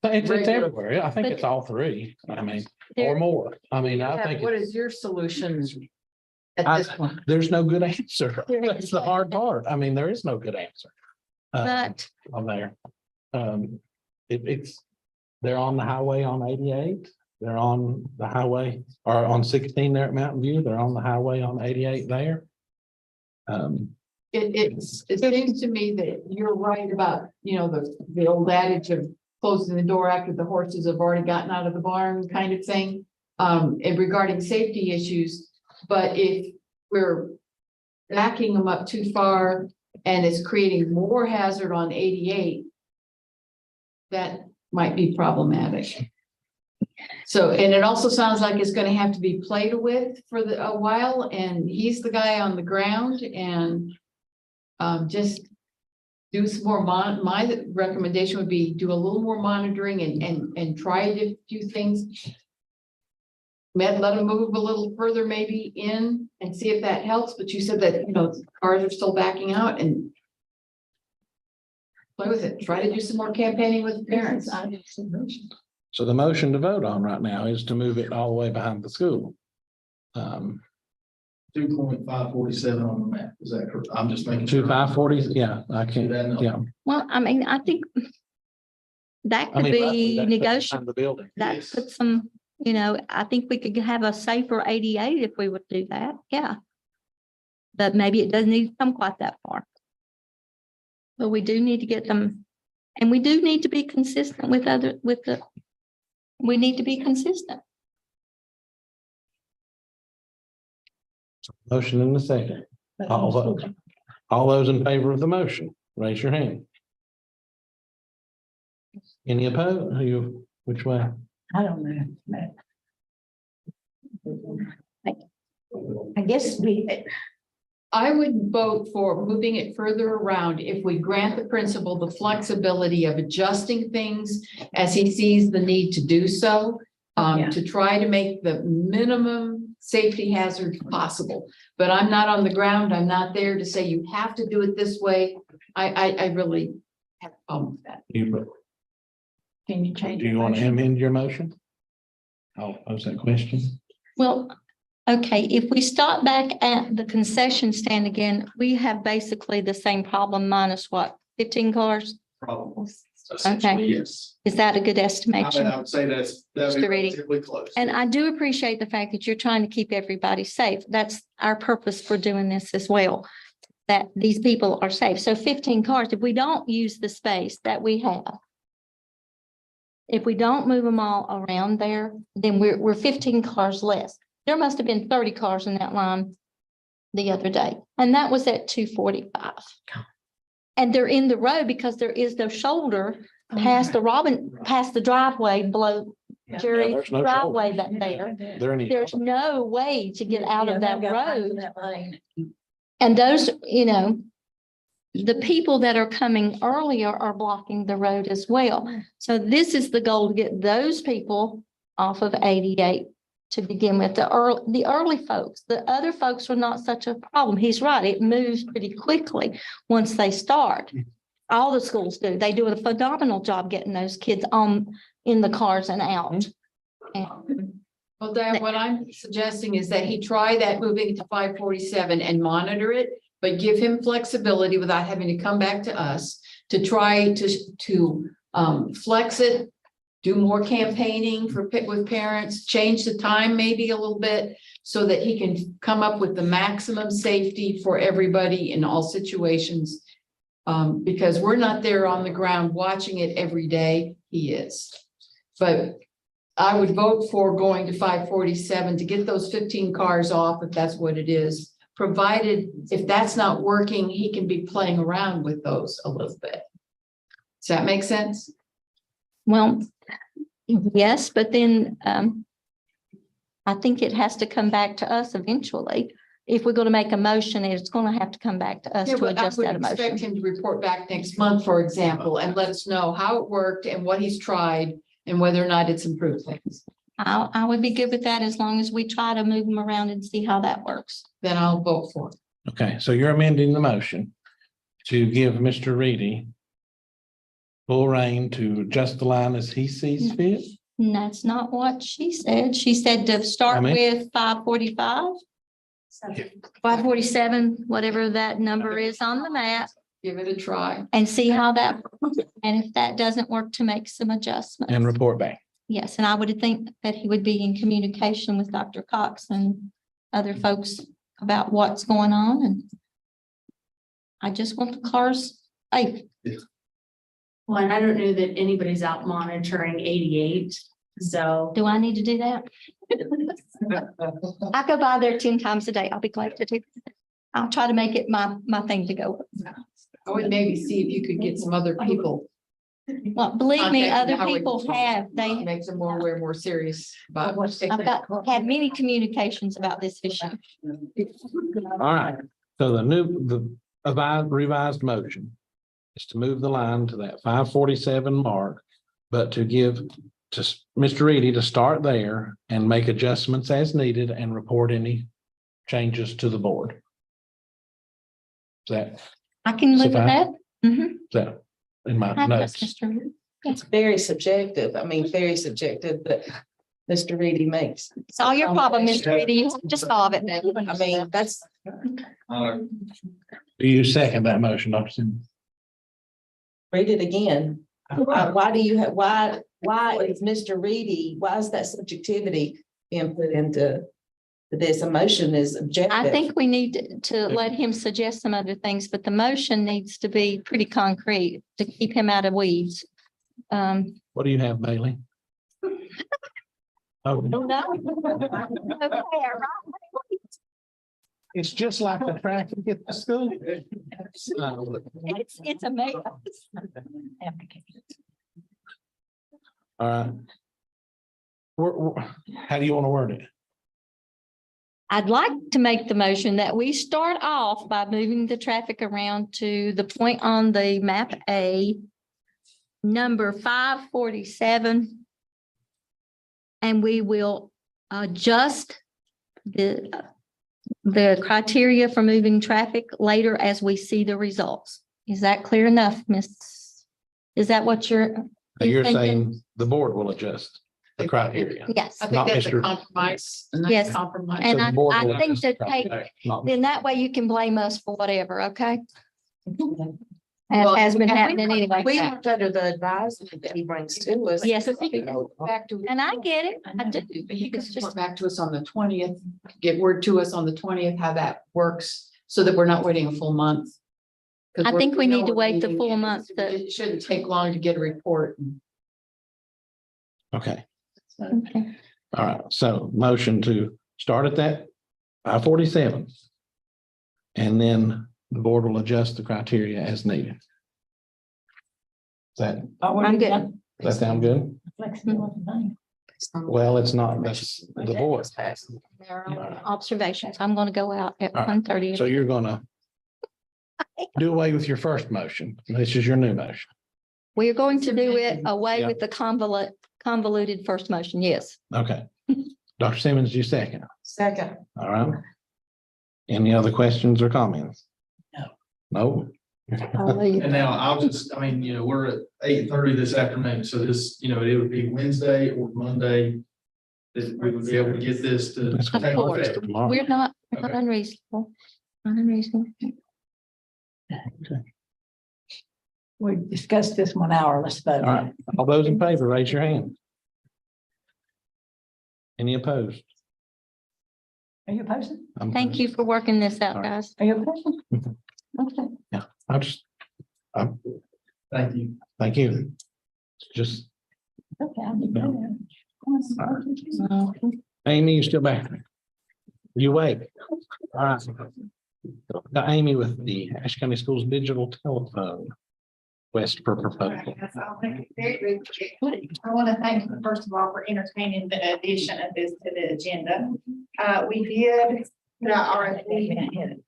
It's Regular. everywhere. I think But- it's all 3. I mean, There- or more. I mean, I think What is your solution at I- this point? there's no good answer. That's the hard part. I mean, there is no good answer. But On there. They're on the highway on 88. They're on the highway or on 16 there at Mountain View. They're on the highway on 88 there. It seems to me that you're right about, the old adage of closing the door after the horses have already gotten out of the barn kind of thing. And regarding safety issues, but if we're backing them up too far and it's creating more hazard on 88, that might be problematic. So, and it also sounds like it's gonna have to be played with for a while, and he's the guy on the ground and just do some more my recommendation would be do a little more monitoring and try a few things. Let them move a little further maybe in and see if that helps, but you said that, cars are still backing out and play with it. Try to do some more campaigning with parents. So the motion to vote on right now is to move it all the way behind the school. 2.547 on the map. Is that correct? I'm just making. 2.540, yeah, I Do can, that now. yeah. well, I mean, I think that I could mean, roughly, be that's negotiable. behind the building. That Yes. puts some, I think we could have a safer 88 if we would do that. Yeah. But maybe it doesn't need to come quite that far. But we do need to get them, and we do need to be consistent we need to be consistent. Motion in the second. All those in favor of the motion, raise your hand. Any opposed? Which way? I don't know. I guess I would vote for moving it further around if we grant the principal the flexibility of adjusting things as he sees the need to do so. Yeah. To try to make the minimum safety hazard possible. But I'm not on the ground. I'm not there to say you have to do it this way. I really have a problem with that. Can you change? Do you want to amend your motion? I'll pose that question. Well, okay, if we start back at the concession stand again, we have basically the same problem minus what, 15 cars? Probably. Okay. Essentially, yes. Is that a good I estimation? would say that'd be Just already. relatively close. And I do appreciate the fact that you're trying to keep everybody safe. That's our purpose for doing this as well, that these people are safe. So 15 cars, if we don't use the space that we have, if we don't move them all around there, then we're 15 cars less. There must have been 30 cars in that line the other day, and that was at 2:45. And they're in the road because there is no shoulder past past the driveway below Jerry's there's no driveway back there. There any, There's no way to get out Yeah, of that they've got road. that lane. And those, the people that are coming earlier are blocking the road as well. So this is the goal, to get those people off of 88 to begin with. The early folks, the other folks are not such a problem. He's right. It moves pretty quickly once they start. All the schools do. They do a phenomenal job getting those kids in the cars and out. And Well, Dan, what I'm suggesting is that he try that moving to 547 and monitor it, but give him flexibility without having to come back to us to try to flex it, do more campaigning with parents, change the time maybe a little bit so that he can come up with the maximum safety for everybody in all situations. Because we're not there on the ground watching it every day. He is. But I would vote for going to 547 to get those 15 cars off, if that's what it is. Provided if that's not working, he can be playing around with those a little bit. Does that make sense? well, yes, but then I think it has to come back to us eventually. If we're going to make a motion, it's going to have to come back to us Yeah, to but I adjust would that expect motion. him to report back next month, for example, and let us know how it worked and what he's tried and whether or not it's improved things. I would be good with that as long as we try to move them around and see how that works. Then I'll vote for it. okay, so you're amending the motion to give Mr. Reedy full reign to adjust the line as he sees fit? And that's not what she said. She said to start I mean- with 545. 547, whatever that number is on the map, Give it a try. and see how that, and if that doesn't work, to make some adjustments. And report back. Yes, and I would think that he would be in communication with Dr. Cox and other folks about what's going on, and I just want the cars safe. Well, and I don't know that anybody's out monitoring 88, so. Do I need to do that? I go by there 10 times a day. I'll be glad to do. I'll try to make it my thing to go. I would maybe see if you could get some other people. Well, believe me, contacting other the highway people patrol. have, they, Make them more aware, more serious about. I've had many communications about this issue. All right, so the revised motion is to move the line to that 547 mark, but to give to Mr. Reedy to start there and make adjustments as needed and report any changes to the board. Is I can live with Suffice? that. Mhm. that in my I notes? trust Mr. Reed. It's very subjective. I mean, very subjective, but Mr. Reedy makes. It's all your problem, Mr. Reedy. You have to solve it now. I mean, that's, Do you second that motion, Dr. Simmons? read it again. Why do you have, why is Mr. Reedy, why is that subjectivity being put into this? Emotion is objective. I think we need to let him suggest some other things, but the motion needs to be pretty concrete to keep him out of weeds. What do you have, Bailey? Oh, it's just like the traffic at the school. It's amazing. All right. How do you want to word it? I'd like to make the motion that we start off by moving the traffic around to the point on the map A, number 547. And we will adjust the criteria for moving traffic later as we see the results. Is that clear enough, Miss? Is that what you're You're thinking? saying the board will adjust the criteria. Yes. I Not think that's a Mr. compromise. a nice Yes. Compromise. And So the board will I think adjust that the criteria, not- then that way you can blame us for whatever, okay? Well, As has been and we happening work- anyway. We worked under the advisement that he brings to us. Yes, Back to. and I get it. I do. But he could It's report just, back to us on the 20th, get word to us on the 20th, how that works, so that we're not waiting a full month. 'Cause I think we know need to we're wait the meeting, full and month to- It shouldn't take long to get a report. Okay, okay. all right. So motion to start at that 547. And then the board will adjust the criteria as needed. Does I'm good. that sound good? Flexibility. Well, it's not, that's the board. There are observations. I'm going to go out at All right. 1:30. So you're gonna do away with your first motion. This is your new motion. We're going to do it away Yeah. with the convoluted first motion. Yes. Okay. Dr. Simmons, you second. Second. All right. Any other questions or comments? No. And now I'll just, I mean, we're at 8:30 this afternoon, so this, it would be Wednesday or Monday. That we would be able to get this to That's take Of course. effect. We're not Okay. unreasonable. Not unreasonable. We discussed this 1 hour. Let's vote. All right. All those in favor, raise your hand. Any opposed? Are you opposed? Thank you for working this out, All right. guys. Are you opposed? Okay. Yeah, I just, Thank you. thank you. Just, Okay. I'll be there. Amy, you still back? You awake? All right. Got Amy with the Ashe County Schools digital telephone request for proposal. Yes, I'll make it very quick. I want to thank you, first of all, for entertaining the addition of this to the agenda. We did put out RFP,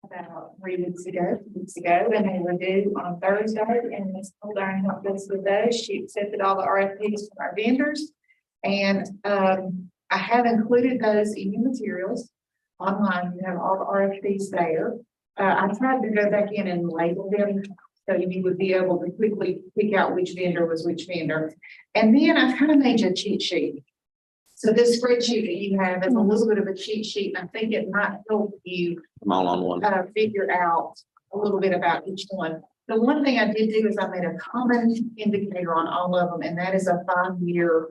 about 3 weeks ago, and they were due on Thursday, and Ms. Colburn helped us with those. She accepted all the RFPs from our vendors. And I have included those in your materials online. You have all the RFPs there. I tried to go back in and label them so you would be able to quickly pick out which vendor was which vendor. And then I kind of made you a cheat sheet. So this spreadsheet that you have is a little bit of a cheat sheet, and I think it might help you I'm all on one. figure out a little bit about each one. The one thing I did do is I made a common indicator on all of them, and that is a 5-year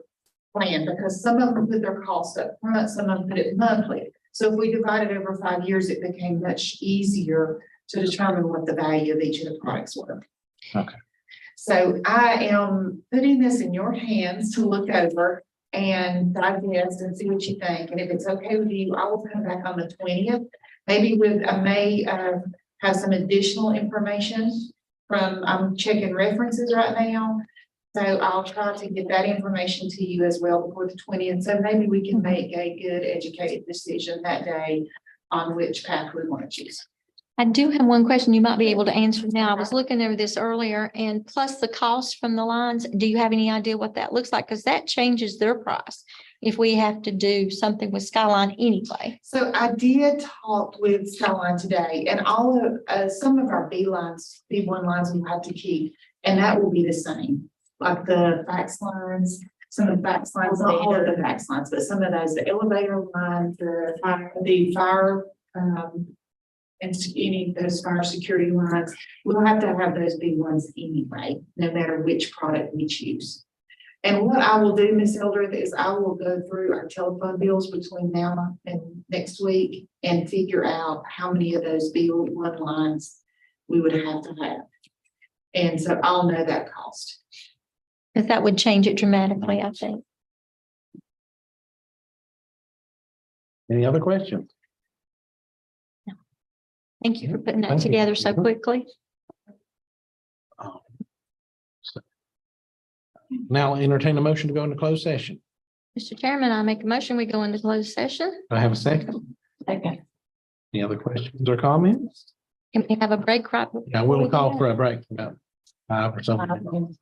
plan, because some of them put their costs up front, some of them put it monthly. So if we divided over 5 years, it became much easier to determine what the value of each of the products were. Okay. So I am putting this in your hands to look over and digest and see what you think. And if it's okay with you, I will come back on the 20th. Maybe I may have some additional information from, I'm checking references right now. So I'll try to get that information to you as well before the 20th. So maybe we can make a good educated decision that day on which path we want to choose. I do have one question you might be able to answer now. I was looking over this earlier, and plus the cost from the lines, do you have any idea what that looks like? Because that changes their price if we have to do something with Skyline anyway. So I did talk with Skyline today, and all of some of our B1 lines we have to keep, and that will be the same. Like the fax lines, some of the fax lines, not all of the fax lines, but some of those, the elevator lines, the fire, and any of those fire security lines, we'll have to have those B1s anyway, no matter which product we choose. And what I will do, Ms. Eldred, is I will go through our telephone bills between now and next week and figure out how many of those B1 lines we would have to have. And so I'll know that cost. Because that would change it dramatically, I think. Any other questions? Thank you for putting that Thank you. together so quickly. Now I'll entertain a motion to go into closed session. Mr. Chairman, I make a motion, we go into closed session. Do I have a second? Okay. Any other questions or comments? Can we have a break right? Yeah, we'll call for a break about 5 or something.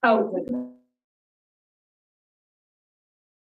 Oh.